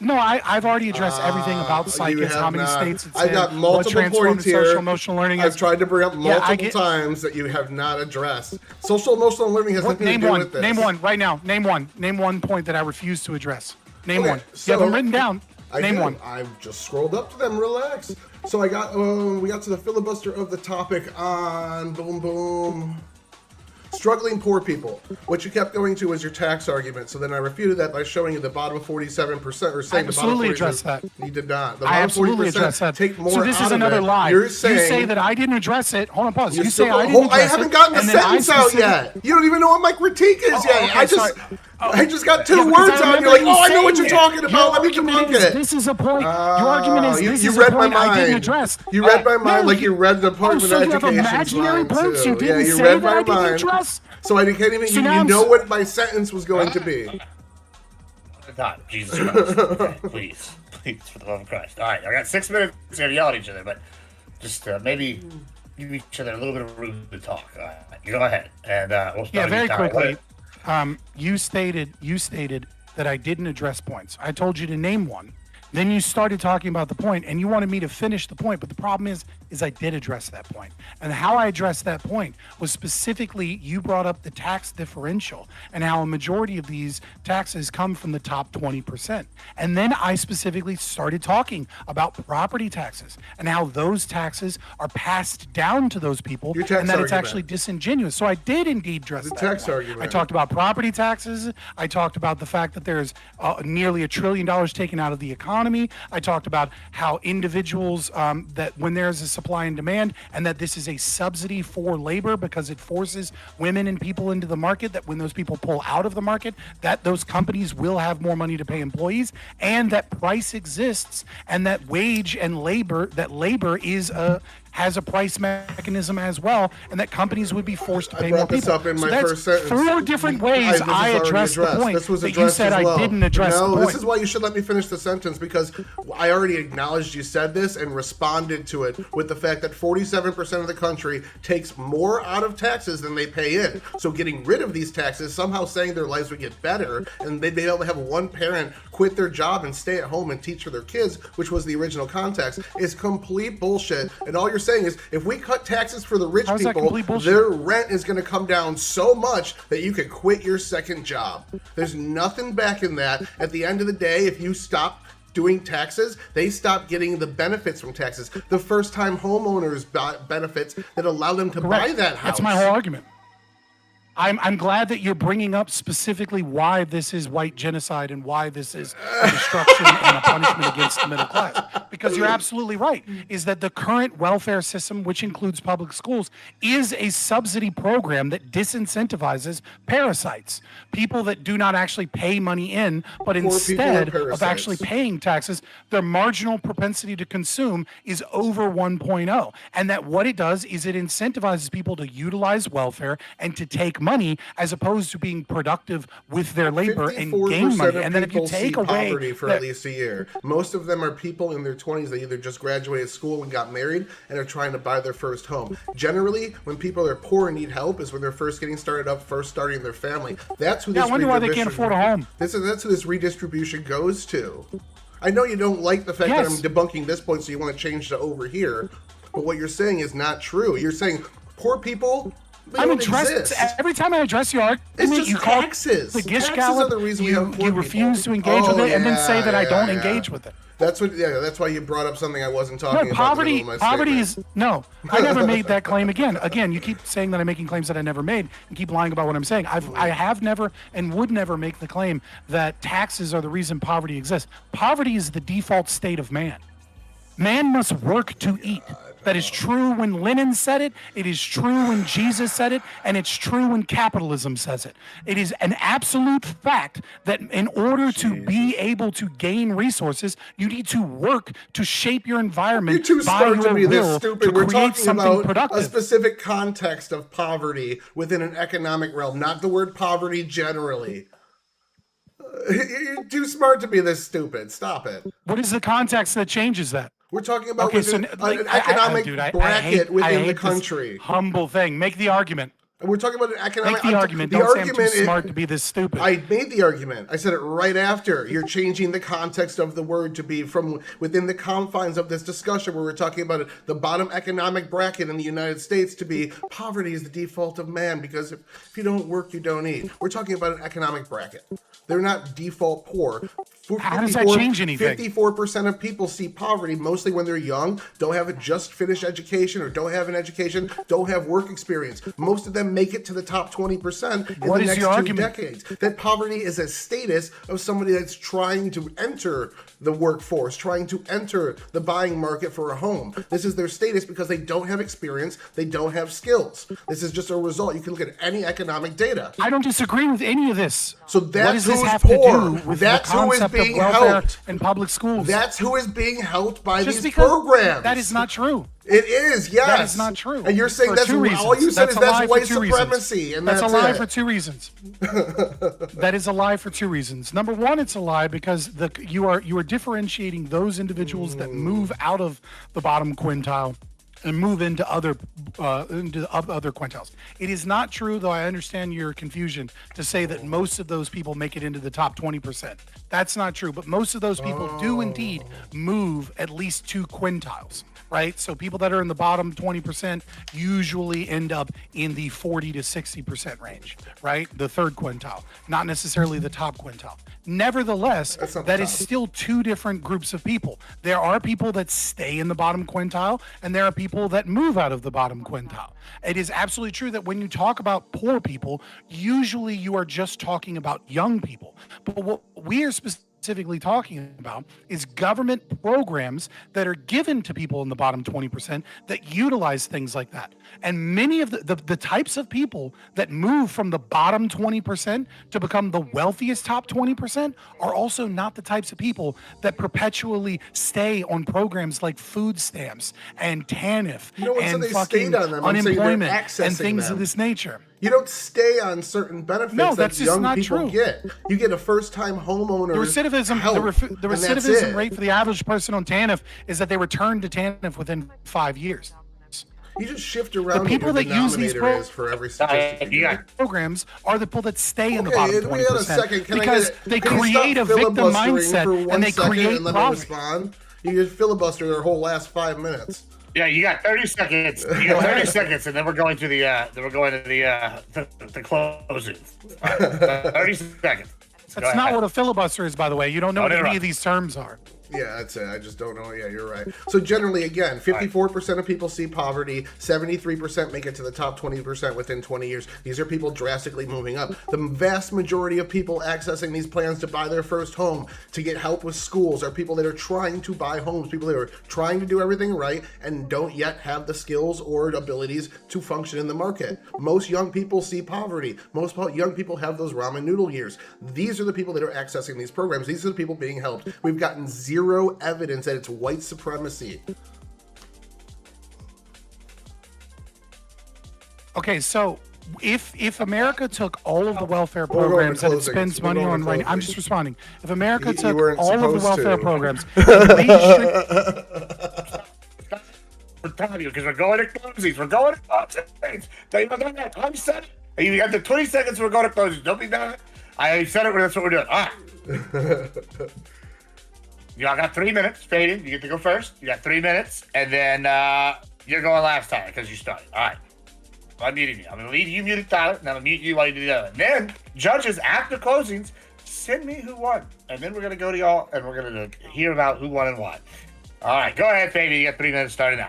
No, I've already addressed everything about You psychics, how have many not. states it's I've in, got what multiple transformative points here. social emotional learning I've is. tried to bring up Yeah, I multiple get- times that you have not addressed. Social emotional learning has nothing Name to do one. with this. Name one right now. Name one. Name one point that I refuse to address. Name Okay, one. so- You have them written down. I Name do. one. I've just scrolled up to them. Relax. So I got we got to the filibuster of the topic on boom boom. Struggling poor people. What you kept going to was your tax argument. So then I refuted that by showing you the bottom 47%, or saying the bottom absolutely 47%. addressed that. You did not. The I bottom absolutely 40% addressed that. take more So this out is of another it. lie. You're You saying say that I didn't address it. Hold on, pause. you're You say still- I didn't address it. I haven't gotten the and then I sentence out specific- yet. You don't even know what my critique is yet. okay, I just sorry. I just got 2 Yeah, because words I on. remember You're like, you oh, I know what saying you're it. talking about. Your Let me argument debunk is, it. This is a point. Your argument is you this is read a my point I didn't mind. address. You read my mind No, like you read the Department so of you have Education's imaginary mind proofs. too. You didn't you say read that my I didn't mind. address. So I can't even. So you now I'm know s- what my sentence was going to be. God, Jesus Christ. Okay, please, for the love of Christ. All right, I got 6 minutes here to yell at each other, but just maybe give each other a little bit of room to talk. All right, you go ahead, and we'll start. Yeah, very with you, Tyler. quickly. You stated that I didn't address points. I told you to name one. Then you started talking about the point, and you wanted me to finish the point. But the problem is I did address that point. And how I addressed that point was specifically you brought up the tax differential and how a majority of these taxes come from the top 20%. And then I specifically started talking about property taxes and how those taxes are passed down to those people, Your tax and that it's argument. actually disingenuous. So I did indeed address The that tax point. argument. I talked about property taxes. I talked about the fact that there's nearly $1 trillion taken out of the economy. I talked about how individuals, that when there's a supply and demand, and that this is a subsidy for labor because it forces women and people into the market, that when those people pull out of the market, that those companies will have more money to pay employees, and that price exists, and that wage and labor has a price mechanism as well, and that companies would be forced to pay more brought this people. up in So my that's first sentence. 4 different ways This was I already addressed the point This was that you addressed said as well. I didn't address the No, point. this is why you should let me finish the sentence, because I already acknowledged you said this and responded to it with the fact that 47% of the country takes more out of taxes than they pay in. So getting rid of these taxes, somehow saying their lives would get better, and they'd be able to have one parent quit their job and stay at home and teach for their kids, which was the original context, is complete bullshit. And all you're saying is, if we cut taxes for the rich How is that people, complete bullshit? their rent is going to come down so much that you could quit your second job. There's nothing back in that. At the end of the day, if you stop doing taxes, they stop getting the benefits from taxes. The first-time homeowners benefits that allow them to buy that house. That's my whole argument. I'm glad that you're bringing up specifically why this is white genocide and why this is a destruction and a punishment against the middle class. Because you're absolutely right, is that the current welfare system, which includes public schools, is a subsidy program that disincentivizes parasites, people that do not actually pay money in, but instead of actually paying taxes, their marginal propensity to consume is over 1.0. And that what it does is it incentivizes people to utilize welfare and to take money as opposed to being productive with their labor and gain money. And then if you take away poverty for at least a year, most of them are people in their 20s that either just graduated school and got married and are trying to buy their first home. Generally, when people are poor and need help is when they're first getting started up, first starting their family. That's who this I wonder why they can't afford a home. That's who this redistribution goes to. I know you don't like the fact that I'm debunking this point, so you want to change to over here, but what you're saying is not true. You're saying poor people. I'm interested. Every time I address your argument, it's just you call taxes. The Gish Taxes are the reason we have poor you refuse to engage with it, and then say that I don't engage with it. That's what. Yeah, that's why you brought up something I wasn't talking about. Poverty is no. I never made that claim. Again, you keep saying that I'm making claims that I never made, and keep lying about what I'm saying. I have never and would never make the claim that taxes are the reason poverty exists. Poverty is the default state of man. Man must work to eat. That is true when Lenin said it. It is true when Jesus said it. And it's true when capitalism says it. It is an absolute fact that in order to be able to gain resources, you need to work to shape your environment. You're too smart to be this stupid. We're talking about productive. A specific context of poverty within an economic realm, not the word poverty generally. You're too smart to be this stupid. Stop it. What is the context that changes that? We're talking about an economic bracket within the country. Humble thing. Make the argument. We're talking about an economic. Make the argument. Don't say I'm too smart to be this stupid. I made the argument. I said it right after. You're changing the context of the word to be from within the confines of this discussion where we're talking about the bottom economic bracket in the United States to be poverty is the default of man because if you don't work, you don't eat. We're talking about an economic bracket. They're not default poor. How does that change anything? 54% of people see poverty mostly when they're young, don't have a just finished education or don't have an education, don't have work experience. Most of them make it to the top 20% in the next 2 decades. That poverty is a status of somebody that's trying to enter the workforce, trying to enter the buying market for a home. This is their status because they don't have experience, they don't have skills. This is just a result. You can look at any economic data. I don't disagree with any of this. So that's who's poor. To do with that's the who is being helped in public schools. That's who is being helped by these programs. That is not true. It is, yes. That is not true. And you're saying that's all you said is that's white supremacy. And that's a lie for 2 reasons. That is a lie for 2 reasons. Number one, it's a lie because you are differentiating those individuals that move out of the bottom quintile and move into other quintiles. It is not true, though I understand your confusion, to say that most of those people make it into the top 20%. That's not true, but most of those people do indeed move at least 2 quintiles. Right? So people that are in the bottom 20% usually end up in the 40 to 60% range, right? The third quintile, not necessarily the top quintile. Nevertheless, that is still 2 different groups of people. There are people that stay in the bottom quintile, and there are people that move out of the bottom quintile. It is absolutely true that when you talk about poor people, usually you are just talking about young people. But what we are specifically talking about is government programs that are given to people in the bottom 20% that utilize things like that. And many of the types of people that move from the bottom 20% to become the wealthiest top 20% are also not the types of people that perpetually stay on programs like food stamps and TANF and fucking unemployment and things of this nature. You don't stay on certain benefits that young people get. You get a first-time homeowner. The recidivism rate for the average person on TANF is that they return to TANF within 5 years. You just shift around. The people that use these for every statistic programs are the people that stay in the bottom 20% because they create a victim mindset and they create poverty. You just filibuster their whole last 5 minutes. Yeah, you got 30 seconds. You got 30 seconds, and then we're going to the closing. 30 seconds. That's not what a filibuster is, by the way. You don't know what any of these terms are. Yeah, that's it. I just don't know. Yeah, you're right. So generally, again, 54% of people see poverty. 73% make it to the top 20% within 20 years. These are people drastically moving up. The vast majority of people accessing these plans to buy their first home, to get help with schools, are people that are trying to buy homes, people that are trying to do everything right and don't yet have the skills or abilities to function in the market. Most young people see poverty. Most young people have those ramen noodle years. These are the people that are accessing these programs. These are the people being helped. We've gotten zero evidence that it's white supremacy. Okay, so if America took all of the welfare programs that it spends money on right now, I'm just responding. If America took all of the welfare programs and We're telling you because we're going to closings. We're going to closings. I'm set. You got the 20 seconds. We're going to closings. Don't be mad. I said it. That's what we're doing. All right. Y'all got 3 minutes. Fabian, you get to go first. You got 3 minutes, and then you're going last time because you started. All right. So I'm muting you. I'm going to leave you muted, Tyler, and I'm going to mute you while you do the other. And then, judges, after closings, send me who won. And then we're going to go to y'all, and we're going to hear about who won and why. All right. Go ahead, Fabian. You got 3 minutes starting now.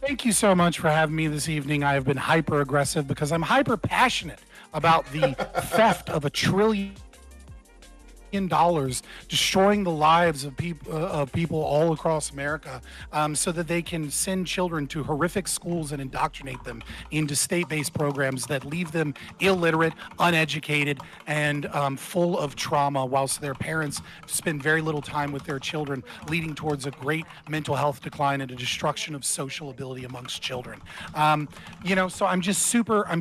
Thank you so much for having me this evening. I have been hyper aggressive because I'm hyper passionate about the theft of $1 trillion destroying the lives of people all across America, so that they can send children to horrific schools and indoctrinate them into state-based programs that leave them illiterate, uneducated, and full of trauma, whilst their parents spend very little time with their children, leading towards a great mental health decline and a destruction of social ability amongst children. So I'm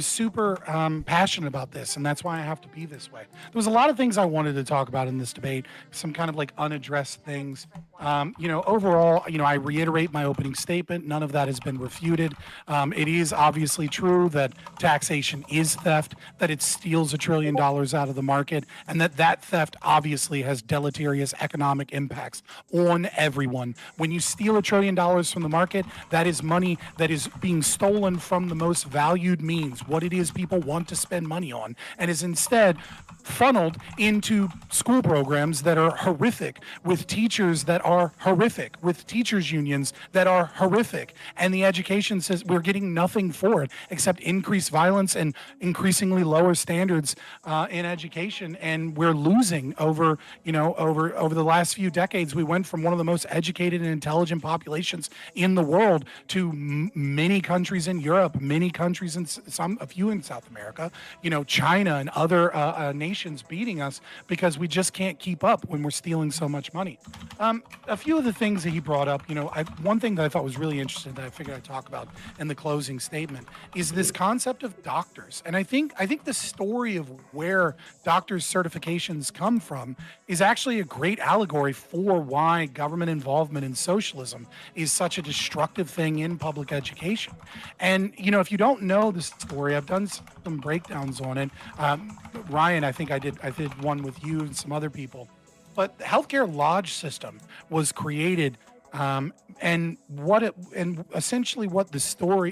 super passionate about this, and that's why I have to be this way. There was a lot of things I wanted to talk about in this debate, some kind of like unaddressed things. Overall, I reiterate my opening statement. None of that has been refuted. It is obviously true that taxation is theft, that it steals $1 trillion out of the market, and that theft obviously has deleterious economic impacts on everyone. When you steal $1 trillion from the market, that is money that is being stolen from the most valued means, what it is people want to spend money on, and is instead funneled into school programs that are horrific, with teachers that are horrific, with teachers unions that are horrific, and the education says we're getting nothing for it except increased violence and increasingly lower standards in education, and we're losing over the last few decades. We went from one of the most educated and intelligent populations in the world to many countries in Europe, many countries in a few in South America, China and other nations beating us because we just can't keep up when we're stealing so much money. A few of the things that he brought up, one thing that I thought was really interesting that I figured I'd talk about in the closing statement is this concept of doctors. And I think the story of where doctors' certifications come from is actually a great allegory for why government involvement in socialism is such a destructive thing in public education. And, if you don't know the story, I've done some breakdowns on it. Ryan, I think I did one with you and some other people. But the healthcare lodge system was created, and essentially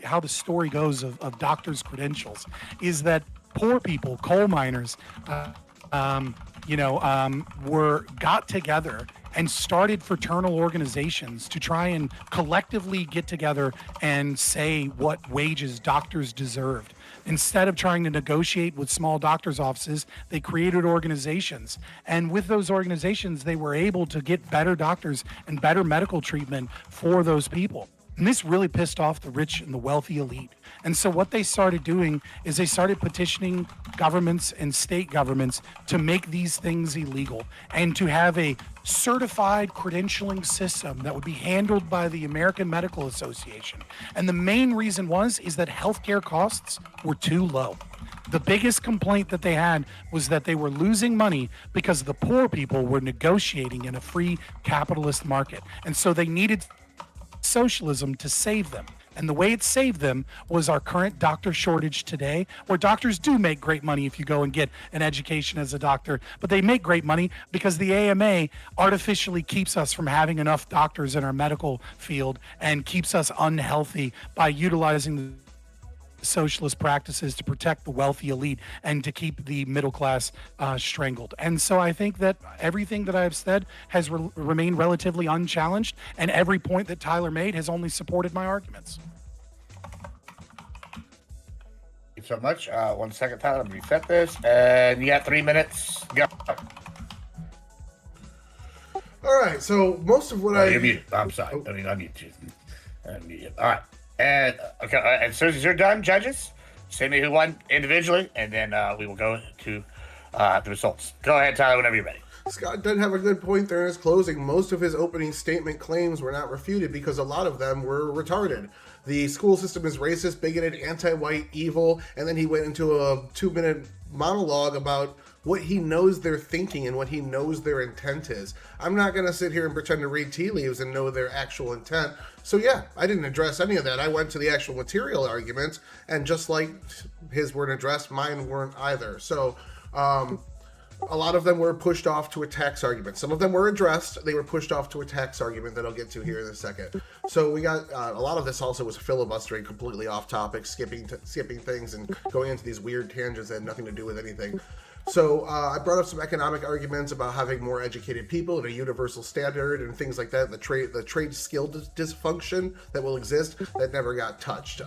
how the story goes of doctors' credentials is that poor people, coal miners, got together and started fraternal organizations to try and collectively get together and say what wages doctors deserved. Instead of trying to negotiate with small doctors' offices, they created organizations. And with those organizations, they were able to get better doctors and better medical treatment for those people. And this really pissed off the rich and the wealthy elite. And so what they started doing is they started petitioning governments and state governments to make these things illegal and to have a certified credentialing system that would be handled by the American Medical Association. And the main reason is that healthcare costs were too low. The biggest complaint that they had was that they were losing money because the poor people were negotiating in a free capitalist market. And so they needed socialism to save them. And the way it saved them was our current doctor shortage today, where doctors do make great money if you go and get an education as a doctor, but they make great money because the AMA artificially keeps us from having enough doctors in our medical field and keeps us unhealthy by utilizing the socialist practices to protect the wealthy elite and to keep the middle class strangled. And so I think that everything that I've said has remained relatively unchallenged, and every point that Tyler made has only supported my arguments. Thank you so much. 1 second, Tyler. Let me reset this. And you got 3 minutes. Go. All right, so most of what You're muted. I'm sorry. I mean, unmute you. Unmute you. All right. And okay. And so you're done, judges. Say me who won individually, and then we will go to the results. Go ahead, Tyler, whenever you're ready. Scott doesn't have a good point there in his closing. Most of his opening statement claims were not refuted because a lot of them were retarded. The school system is racist, bigoted, anti-white, evil, and then he went into a 2-minute monologue about what he knows they're thinking and what he knows their intent is. I'm not going to sit here and pretend to read tea leaves and know their actual intent. So yeah, I didn't address any of that. I went to the actual material arguments, and just like his weren't addressed, mine weren't either. So a lot of them were pushed off to a tax argument. Some of them were addressed. They were pushed off to a tax argument that I'll get to here in a second. So we got a lot of this also was filibustering, completely off topic, skipping things and going into these weird tangents that had nothing to do with anything. So I brought up some economic arguments about having more educated people and a universal standard and things like that. The trade skill dysfunction that will exist that never got touched.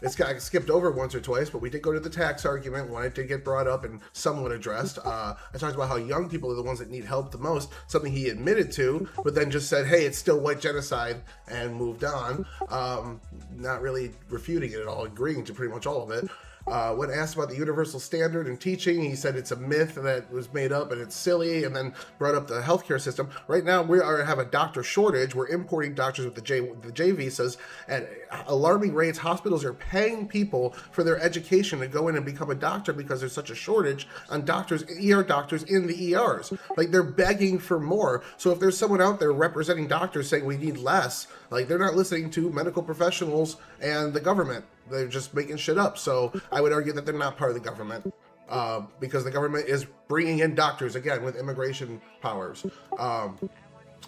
It's got skipped over once or twice, but we did go to the tax argument when it did get brought up and somewhat addressed. I talked about how young people are the ones that need help the most, something he admitted to, but then just said, hey, it's still white genocide, and moved on. Not really refuting it at all, agreeing to pretty much all of it. When asked about the universal standard in teaching, he said it's a myth that was made up and it's silly, and then brought up the healthcare system. Right now, we have a doctor shortage. We're importing doctors with the J visas at alarming rates. Hospitals are paying people for their education to go in and become a doctor because there's such a shortage on doctors, ER doctors in the ERs. Like, they're begging for more. So if there's someone out there representing doctors saying we need less, like, they're not listening to medical professionals and the government. They're just making shit up. So I would argue that they're not part of the government because the government is bringing in doctors, again, with immigration powers.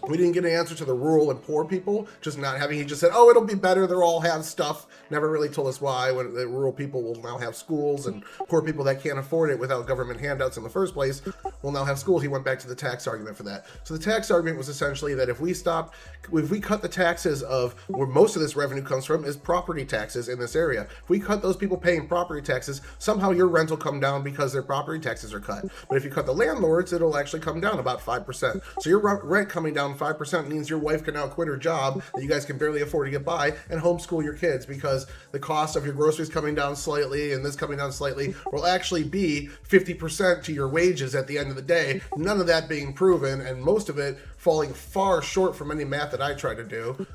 We didn't get an answer to the rural and poor people, just not having, he just said, oh, it'll be better, they'll all have stuff. Never really told us why, when the rural people will now have schools, and poor people that can't afford it without government handouts in the first place will now have schools. He went back to the tax argument for that. So the tax argument was essentially that if we cut the taxes of where most of this revenue comes from is property taxes in this area. If we cut those people paying property taxes, somehow your rent will come down because their property taxes are cut. But if you cut the landlords, it'll actually come down about 5%. So your rent coming down 5% means your wife can now quit her job that you guys can barely afford to get by and homeschool your kids, because the cost of your groceries coming down slightly and this coming down slightly will actually be 50% to your wages at the end of the day. None of that being proven, and most of it falling far short from any math that I try to do.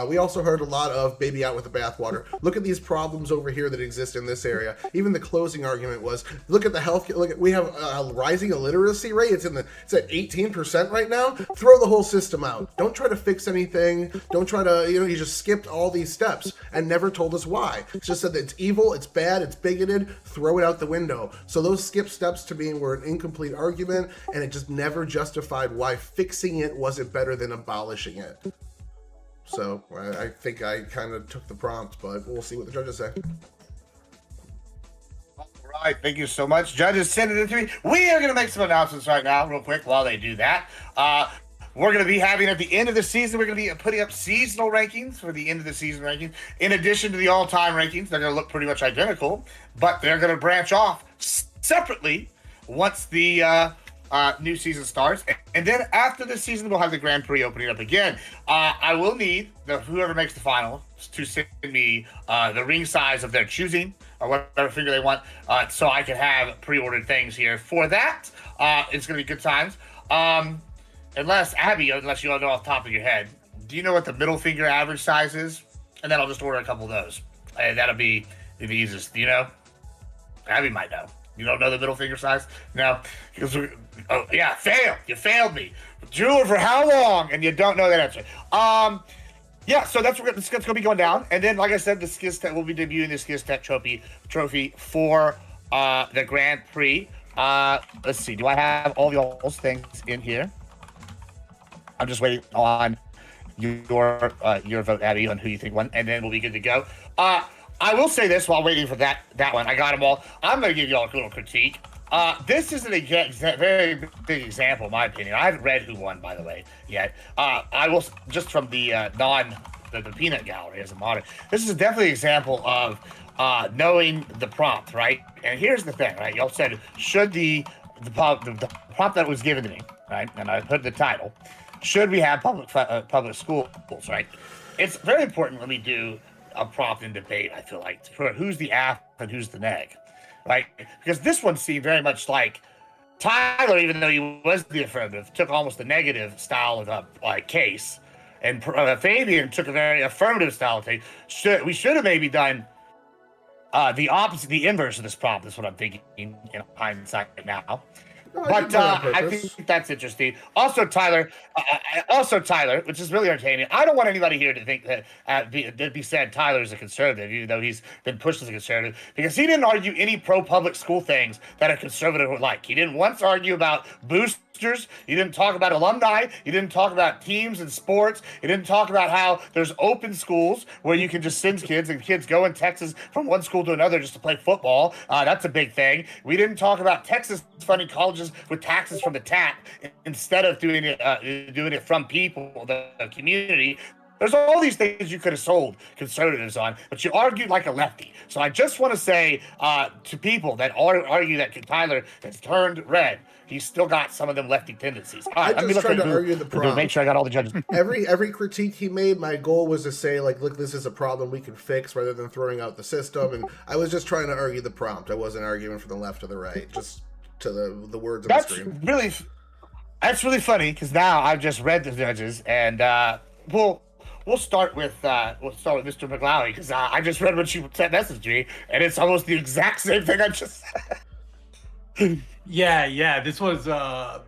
We also heard a lot of baby out with the bathwater. Look at these problems over here that exist in this area. Even the closing argument was, look at the health. We have a rising illiteracy rate. It's at 18% right now. Throw the whole system out. Don't try to fix anything. Don't try to, you just skipped all these steps and never told us why. It's just said that it's evil, it's bad, it's bigoted. Throw it out the window. So those skip steps to me were an incomplete argument, and it just never justified why fixing it wasn't better than abolishing it. So I think I kind of took the prompt, but we'll see what the judges say. All right, thank you so much. Judges, send it in to me. We are going to make some announcements right now, real quick, while they do that. We're going to be having, at the end of the season, we're going to be putting up seasonal rankings for the end of the season rankings. In addition to the all-time rankings, they're going to look pretty much identical, but they're going to branch off separately once the new season starts. And then after the season, we'll have the Grand Prix opening up again. I will need whoever makes the final to send me the ring size of their choosing, or whatever figure they want, so I can have pre-ordered things here for that. It's going to be good times. Unless you all know off the top of your head, do you know what the middle finger average size is? And then I'll just order a couple of those. That'll be the easiest. Do you know? Abby might know. You don't know the middle finger size? No. Fail. You failed me. Jeweler for how long? And you don't know that answer. So that's what's going to be going down. And then, like I said, the Skiz Tech will be debuting the Skiz Tech trophy for the Grand Prix. Let's see. Do I have all those things in here? I'm just waiting on your vote, Abby, on who you think won, and then we'll be good to go. I will say this while waiting for that one. I got them all. I'm going to give you all a little critique. This is a very big example, in my opinion. I haven't read who won, by the way, yet. I will, just from the the peanut gallery as a modern. This is definitely an example of knowing the prompt, right? And here's the thing, right? Y'all said, should the prompt that was given to me, right? And I put the title, should we have public schools, right? It's very important when we do a prompt in debate, I feel like, for who's the af and who's the neg, right? Because this one seemed very much like Tyler, even though he was the affirmative, took almost the negative style of a case, and Fabian took a very affirmative style of case. We should have maybe done the opposite, the inverse of this prompt. Is what I'm thinking in hindsight now. No, But I think that's interesting. Also, Tyler, which is really entertaining. I don't want anybody here to think that be said Tyler's a conservative, even though he's been pushed as a conservative, because he didn't argue any pro-public school things that a conservative would like. He didn't once argue about boosters. He didn't talk about alumni. He didn't talk about teams and sports. He didn't talk about how there's open schools where you can just send kids, and kids go in Texas from one school to another just to play football. That's a big thing. We didn't talk about Texas funding colleges with taxes from the tap instead of doing it from people, the community. There's all these things you could have sold conservatives on, but you argued like a lefty. So I just want to say to people that argue that Tyler has turned red, he's still got some of them lefty tendencies. All right, I just tried to argue the prompt. Make sure I got all the judges. Every critique he made, my goal was to say, like, look, this is a problem we can fix, rather than throwing out the system. And I was just trying to argue the prompt. I wasn't arguing from the left or the right, just to the words on the screen. That's really funny, because now I've just read the judges, and we'll start with Mr. McLaughlin, because I just read what you sent message to me, and it's almost the exact same thing I just said. Yeah. This was. By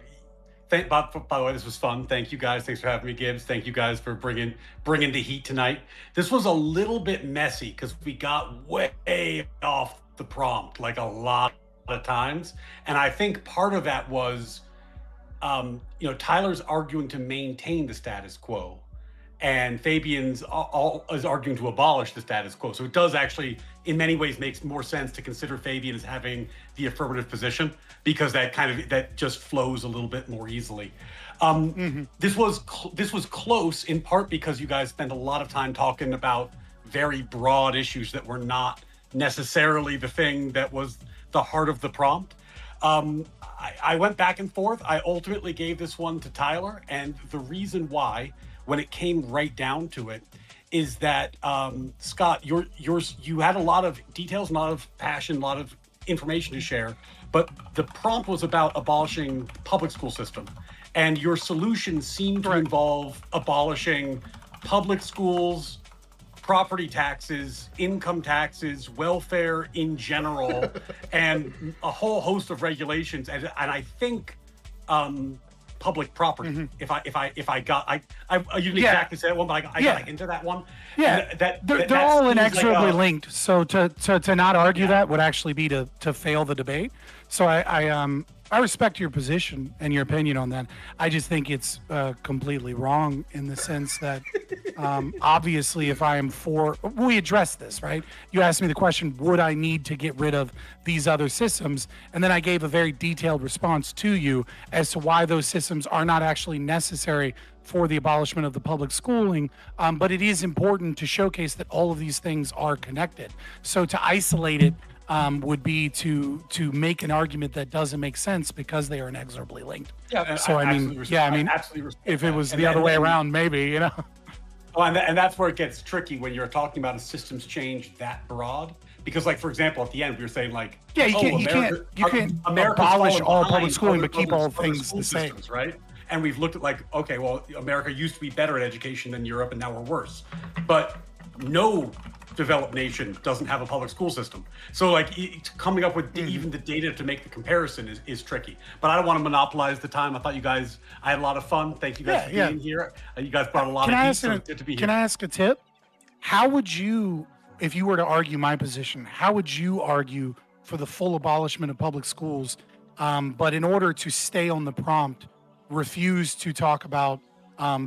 the way, this was fun. Thank you guys. Thanks for having me, Gibbs. Thank you guys for bringing the heat tonight. This was a little bit messy because we got way off the prompt, like a lot of times, and I think part of that was, Tyler's arguing to maintain the status quo, and Fabian's is arguing to abolish the status quo. So it does actually, in many ways, makes more sense to consider Fabian as having the affirmative position, because that just flows a little bit more easily. This was close in part because you guys spent a lot of time talking about very broad issues that were not necessarily the thing that was the heart of the prompt. I went back and forth. I ultimately gave this one to Tyler, and the reason why, when it came right down to it, is that Scott, you had a lot of details, a lot of passion, a lot of information to share, but the prompt was about abolishing public school system, and your solution seemed to involve abolishing public schools, property taxes, income taxes, welfare in general, and a whole host of regulations, and I think public property. If I got, I you didn't exactly say that one, but I got into that one. Yeah, they're all inexorably linked. So to not argue that would actually be to fail the debate. So I respect your position and your opinion on that. I just think it's completely wrong in the sense that obviously if I am we addressed this, right? You asked me the question, would I need to get rid of these other systems? And then I gave a very detailed response to you as to why those systems are not actually necessary for the abolishment of the public schooling. But it is important to showcase that all of these things are connected. So to isolate it would be to make an argument that doesn't make sense because they are inexorably linked. Yeah. So I mean, if it was the other way around, maybe, Oh, and that's where it gets tricky when you're talking about a systems change that broad. Because, like, for example, at the end, we were saying, like, you can't abolish all public schooling, but keep all things the same, systems, right? And we've looked at, like, okay, well, America used to be better at education than Europe, and now we're worse. But no developed nation doesn't have a public school system. So, like, coming up with even the data to make the comparison is tricky. But I don't want to monopolize the time. I had a lot of fun. Thank you guys for being here. You guys brought a lot of heat, so it's good to be here. Can I ask a tip? How would you, if you were to argue my position, how would you argue for the full abolishment of public schools, but in order to stay on the prompt, refuse to talk about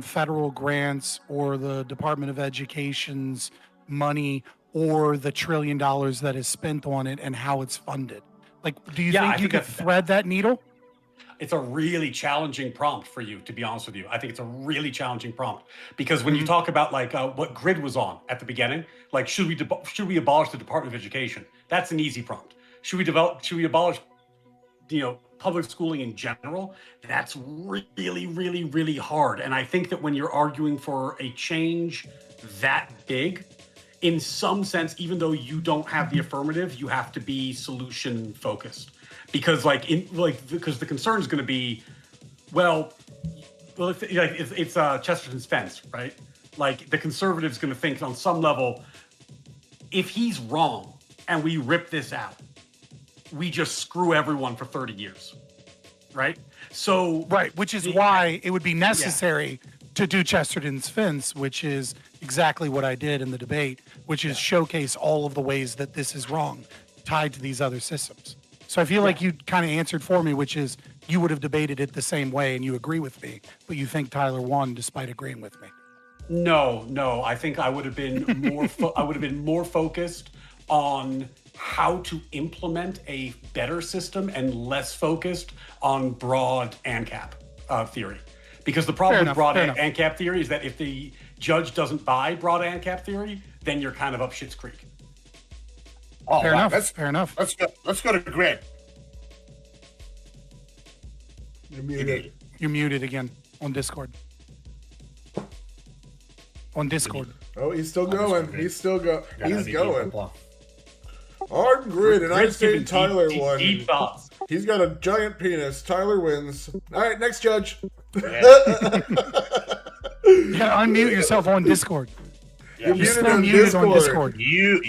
federal grants or the Department of Education's money or the $1 trillion that is spent on it and how it's funded? Like, do you Yeah, I think you think could that's- thread that needle? It's a really challenging prompt for you, to be honest with you. I think it's a really challenging prompt because when you talk about like what grid was on at the beginning, like should we abolish the Department of Education? That's an easy prompt. Should we abolish, public schooling in general? That's really, really, really hard. And I think that when you're arguing for a change that big, in some sense, even though you don't have the affirmative, you have to be solution focused. Because because the concern is going to be, it's Chesterton's fence, right? Like the conservative's going to think on some level, if he's wrong and we rip this out, we just screw everyone for 30 years, right? So Right, which is why it would be necessary to do Chesterton's fence, which is exactly what I did in the debate, which is showcase all of the ways that this is wrong, tied to these other systems. So I feel like you kind of answered for me, which is you would have debated it the same way and you agree with me, but you think Tyler won despite agreeing with me. No. I think I would have been more focused on how to implement a better system and less focused on broad AnCap theory. Because the problem with broad AnCap theory is that if the judge doesn't buy broad AnCap theory, then you're kind of up Schitt's Creek. Oh, Fair wow. enough. Fair enough. Let's go to grid. You're muted. You're muted again on Discord. On Discord. Oh, he's still going. He's going. Well, On grid, and I'm Grid's saying giving Tyler deep won. thoughts. He's got a giant penis. Tyler wins. All right, next judge. You gotta unmute yourself on Discord. You're You're still on muted on Discord. you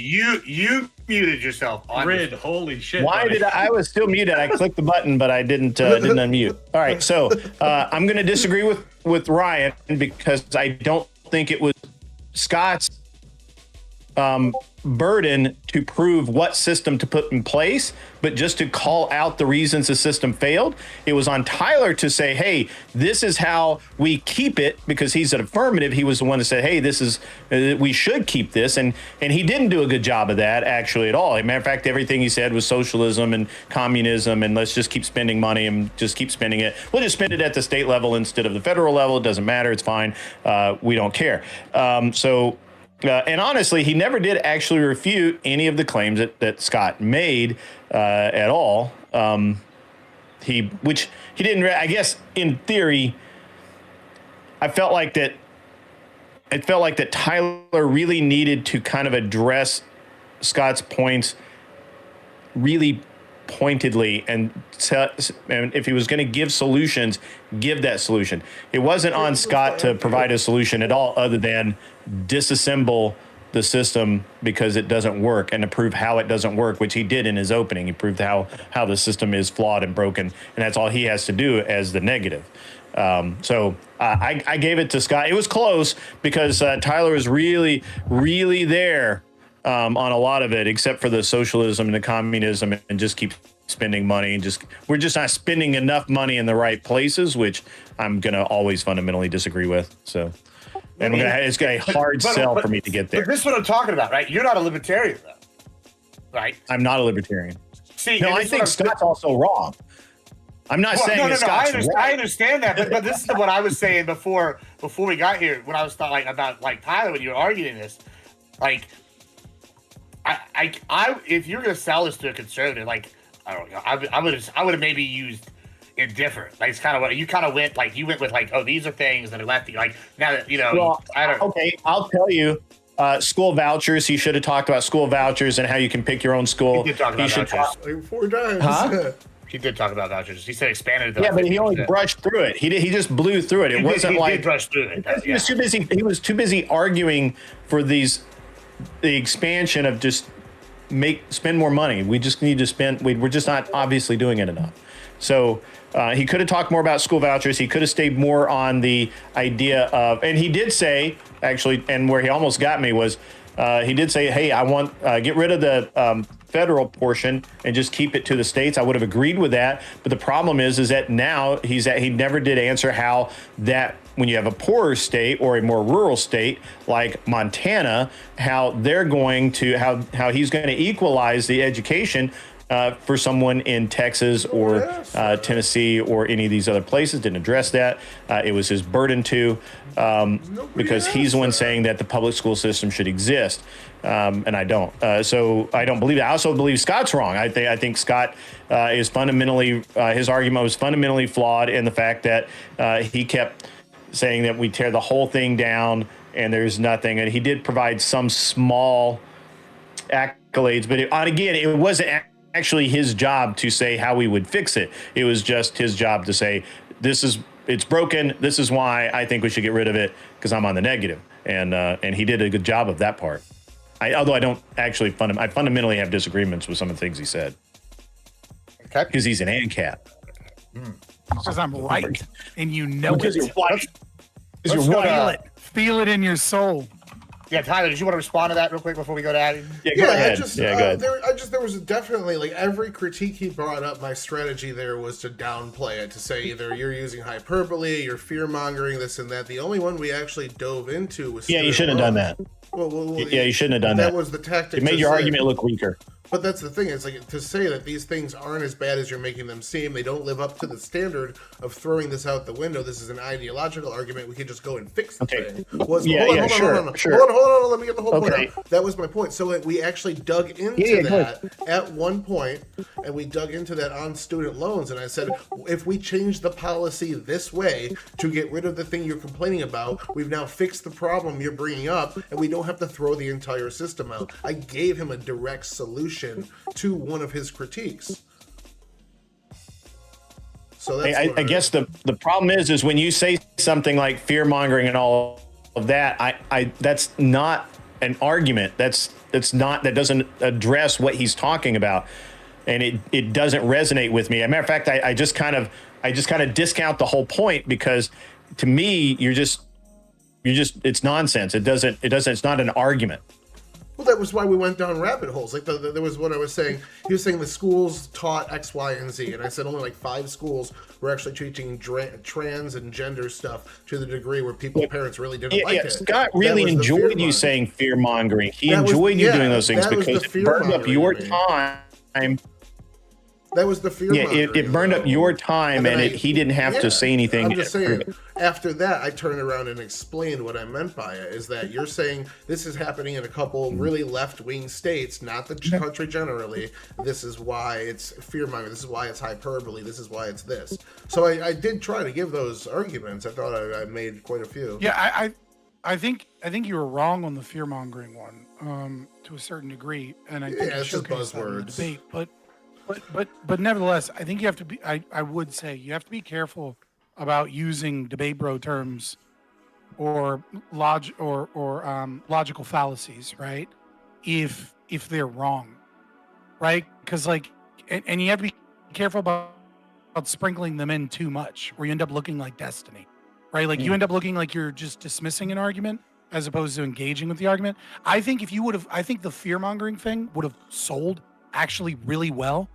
muted yourself. On Grid, holy shit. Why buddy. did I was still muted? I clicked the button, but I didn't unmute. All right, so I'm going to disagree with Ryan because I don't think it was Scott's burden to prove what system to put in place, but just to call out the reasons the system failed. It was on Tyler to say, hey, this is how we keep it, because he's an affirmative. He was the one that said, hey, this is we should keep this, and he didn't do a good job of that actually at all. As a matter of fact, everything he said was socialism and communism and let's just keep spending money and just keep spending it. We'll just spend it at the state level instead of the federal level. It doesn't matter. It's fine. We don't care. And honestly, he never did actually refute any of the claims that Scott made at all. Which he didn't. I guess in theory, I felt like that. It felt like that Tyler really needed to kind of address Scott's points really pointedly, and if he was going to give solutions, give that solution. It wasn't on Scott to provide a solution at all other than disassemble the system because it doesn't work, and to prove how it doesn't work, which he did in his opening. He proved how the system is flawed and broken, and that's all he has to do as the negative. So I gave it to Scott. It was close because Tyler was really, really there on a lot of it, except for the socialism and the communism, and just keep spending money, and we're just not spending enough money in the right places, which I'm gonna always fundamentally disagree with. So, and it's a hard sell for me to get there. But this is what I'm talking about, right? You're not a libertarian, though, right? I'm not a libertarian. See, No, I think Scott's also wrong. I'm not saying that Scott's I right. understand that, but this is what I was saying before we got here. When I was talking about Tyler, when you were arguing this, like, I if you're gonna sell this to a conservative, like, I don't know, I would have maybe used indifferent. Like, it's kind of what you kind of went with, like, oh, these are things that are lefty. Like, now that Well, I don't. Okay, I'll tell you. School vouchers. He should have talked about school vouchers and how you can pick your own school. He did talk about vouchers. Like 4 times. Huh? He did talk about vouchers. He said expanded it. Yeah, but he only brushed through it. He just blew through it. It wasn't he like did brush through it. he was too busy. He was too busy arguing for the expansion of just spend more money. We just need to spend. We're just not obviously doing it enough. So he could have talked more about school vouchers. He could have stayed more on the idea of, and he did say actually, and where he almost got me was, he did say, hey, I want get rid of the federal portion and just keep it to the states. I would have agreed with that. But the problem is that now he never did answer how that when you have a poorer state or a more rural state like Montana, how they're going to how he's going to equalize the education for someone in Texas or Tennessee or any of these other places. Didn't address that. It was his burden to, because he's the one saying that the public school system should exist, and I don't. So I don't believe that. I also believe Scott's wrong. I think Scott is fundamentally, his argument was fundamentally flawed in the fact that he kept saying that we tear the whole thing down and there's nothing. And he did provide some small accolades, but again, it wasn't actually his job to say how we would fix it. It was just his job to say, it's broken. This is why I think we should get rid of it, because I'm on the negative. And he did a good job of that part. Although I don't actually I fundamentally have disagreements with some of the things he said. Okay. Because he's an AnCap. Because I'm right, and you know Because it. you're right. Feel it in your soul. Yeah, Tyler, did you want to respond to that real quick before we go to Addy? Yeah, go ahead. Go ahead. There There was definitely, like, every critique he brought up, my strategy there was to downplay it, to say either you're using hyperbole, you're fear-mongering, this and that. The only one we actually dove into was... you shouldn't have done that. You shouldn't have done that. That was the tactic. It made your argument look weaker. But that's the thing. It's like, to say that these things aren't as bad as you're making them seem. They don't live up to the standard of throwing this out the window. This is an ideological argument. We can just go and fix the thing. Hold on. Let me get the whole point out. That was my point. So we actually dug into that at one point, and we dug into that on student loans. And I said, if we change the policy this way to get rid of the thing you're complaining about, we've now fixed the problem you're bringing up, and we don't have to throw the entire system out. I gave him a direct solution to one of his critiques. So that's I guess the problem is when you say something like fear mongering and all of that, I that's not an argument. That doesn't address what he's talking about, and it doesn't resonate with me. As a matter of fact, I just kind of discount the whole point, because to me you're just it's nonsense. It's not an argument. Well, that was why we went down rabbit holes. Like, there was what I was saying. He was saying the schools taught X, Y, and Z. And I said only like 5 schools were actually teaching trans and gender stuff to the degree where parents really didn't like it. Scott really enjoyed you saying fear-mongering. He enjoyed you doing those things because it burned up your time. That was the fear. Yeah, it burned up your time, and he didn't have to say anything. I'm just saying, after that, I turned around and explained what I meant by it, is that you're saying this is happening in a couple really left-wing states, not the country generally. This is why it's fear-mongering. This is why it's hyperbole. This is why it's this. So I did try to give those arguments. I thought I made quite a few. Yeah, I think you were wrong on the fear-mongering one, to a certain degree, and I think it's just buzzwords. Debate, but nevertheless, I think you have to be. I would say you have to be careful about using debate bro terms or logical fallacies, right? If they're wrong, right? Because and you have to be careful about sprinkling them in too much, where you end up looking like Destiny, right? Like you end up looking like you're just dismissing an argument as opposed to engaging with the argument. I think I think the fear mongering thing would have sold actually really well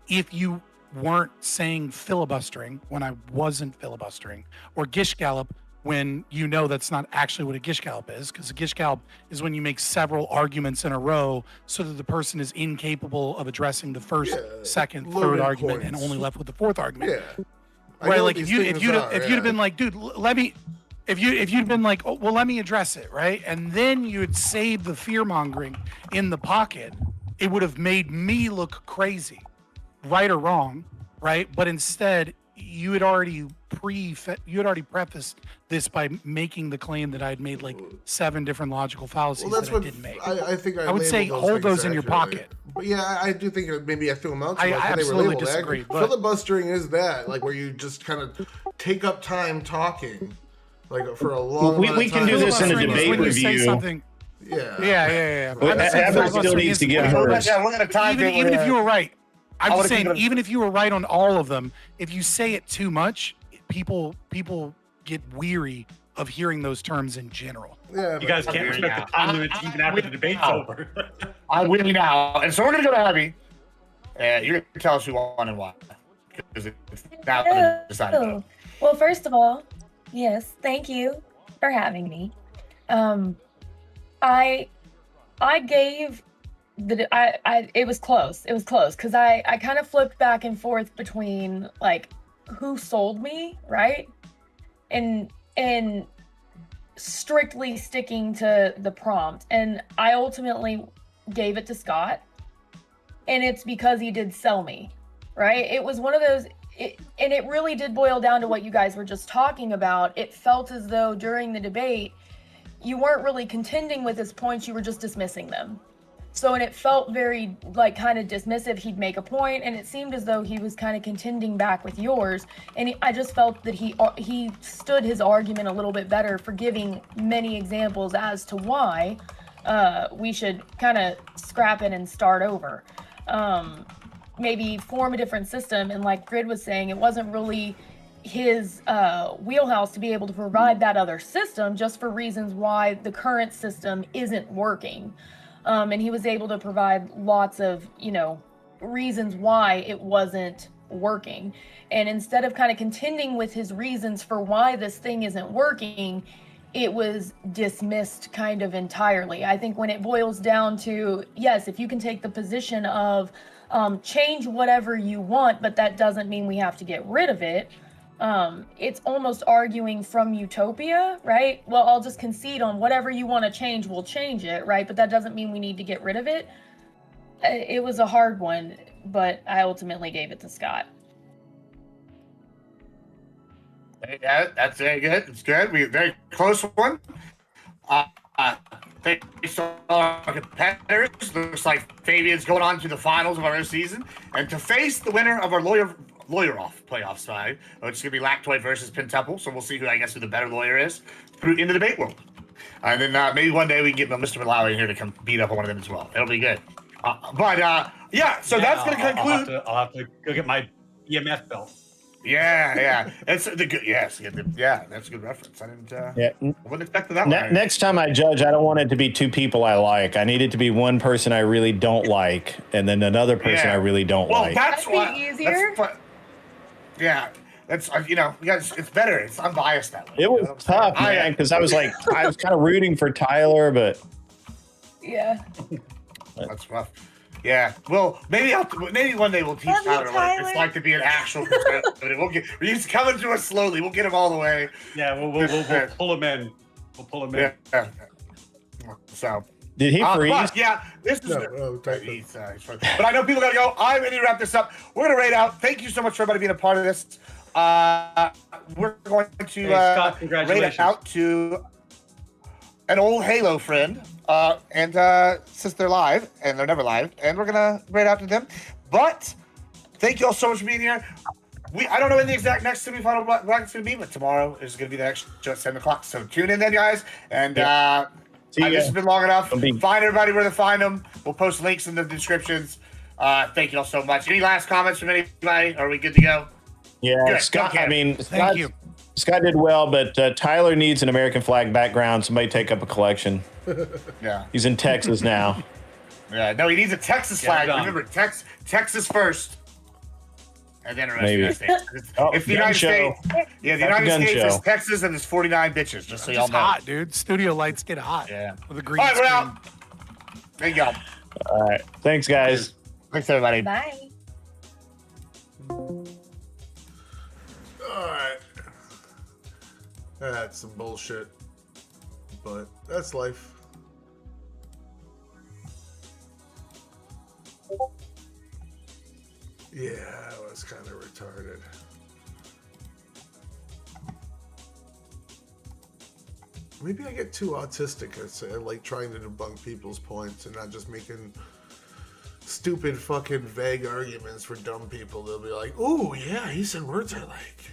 if you weren't saying filibustering when I wasn't filibustering, or gish gallop when you know that's not actually what a gish gallop is, because a gish gallop is when you make several arguments in a row so that the person is incapable of addressing the first, second, third argument and only left with the fourth argument. Yeah. Right, like if you'd have been like, dude, if you'd been like, oh, well, let me address it, right? And then you had saved the fear mongering in the pocket, it would have made me look crazy, right or wrong, right? But instead, you had already prefaced this by making the claim that I had made like 7 different logical fallacies that I didn't make. I think I would say hold those in your pocket. But yeah, I do think maybe I threw them out. I absolutely disagree. But filibustering is that, like, where you just kind of take up time talking, like, for a long. We can do this in a debate review. Yeah. Evan still needs to get hers. Yeah, we're gonna time even if you were right. I'm just saying, even if you were right on all of them, if you say it too much, people get weary of hearing those terms in general. Yeah, you guys can't respect the time limits even after the debate's over. I'm winning now, and so we're gonna go to Abby. And you're gonna tell us who won and why, because it's now decided. Well, first of all, Yes, thank you for having me. I gave it was close. It was close because I kind of flipped back and forth between like who sold me, right? And strictly sticking to the prompt. And I ultimately gave it to Scott. And it's because he did sell me, right? It was one of those and it really did boil down to what you guys were just talking about. It felt as though during the debate you weren't really contending with his points, you were just dismissing them. So, and it felt very like kind of dismissive. He'd make a point and it seemed as though he was kind of contending back with yours. And I just felt that he stood his argument a little bit better for giving many examples as to why we should kind of scrap it and start over. Maybe form a different system. And like Grid was saying, it wasn't really his wheelhouse to be able to provide that other system just for reasons why the current system isn't working. And he was able to provide lots of, reasons why it wasn't working. And instead of kind of contending with his reasons for why this thing isn't working, it was dismissed kind of entirely. I think when it boils down to, yes, if you can take the position of change whatever you want, but that doesn't mean we have to get rid of it. It's almost arguing from utopia, right? Well, I'll just concede on whatever you want to change, we'll change it, right? But that doesn't mean we need to get rid of it. It was a hard one, but I ultimately gave it to Scott. Yeah, that's very good. It's good. We very close one. Thanks to all our competitors. Looks like Fabian's going on to the finals of our season, and to face the winner of our lawyer off playoff side, which is going to be Lactoid versus Pentemple. So we'll see who the better lawyer is in the debate world. And then maybe one day we can get Mr. Malawi here to come beat up on one of them as well. It'll be good. So that's going to conclude. I'll have to go get my EMF belt. Yeah. That's the good. Yes, that's a good reference. I didn't. I wouldn't expect that one. Next time I judge, I don't want it to be two people I like. I need it to be one person I really don't like, and then another person I really don't like. Well, that's That'd be easier. Yeah, that's it's better. It's unbiased that way. It was tough, man, because I was kind of rooting for Tyler, but yeah, that's rough. Yeah, well, maybe one day we'll teach Tyler what it's like to be an actual conservative. He's coming to us slowly. We'll get him all the way. Yeah, we'll pull him in. We'll pull him in. Yeah. So. Did he freeze? This is. But I know people got to go. I'm going to wrap this up. We're going to rate out. Thank you so much for everybody being a part of this. We're going to Scott, rate it out to an old Halo friend. And since they're live, and they're never live, and we're going to rate out to them. But thank you all so much for being here. I don't know when the exact next semifinal bracket's going to be, but tomorrow is going to be the next show at 7 o'clock. So tune in then, guys. And this has been long enough. Find everybody where to find them. We'll post links in the descriptions. Thank you all so much. Any last comments from anybody? Are we good to go? Yeah, good. Scott. Okay. I mean, Thank you. Scott did well, but Tyler needs an American flag background. Somebody take up a collection. Yeah. He's in Texas now. Yeah. No, he needs a Texas flag. Remember, Texas first. And then the rest of the States. If the United States, the United States is Texas and there's 49 bitches, just so y'all know. Hot, dude. Studio lights get hot. Yeah. With a green all right, we're screen. out. There you go. All right. Thanks, guys. Thanks, everybody. Bye. All right. That's some bullshit, but that's life. Yeah, I was kind of retarded. Maybe I get too autistic. I like trying to debunk people's points and not just making stupid fucking vague arguments for dumb people. They'll be like, "Ooh, yeah, he said words I like."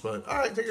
But all right, take your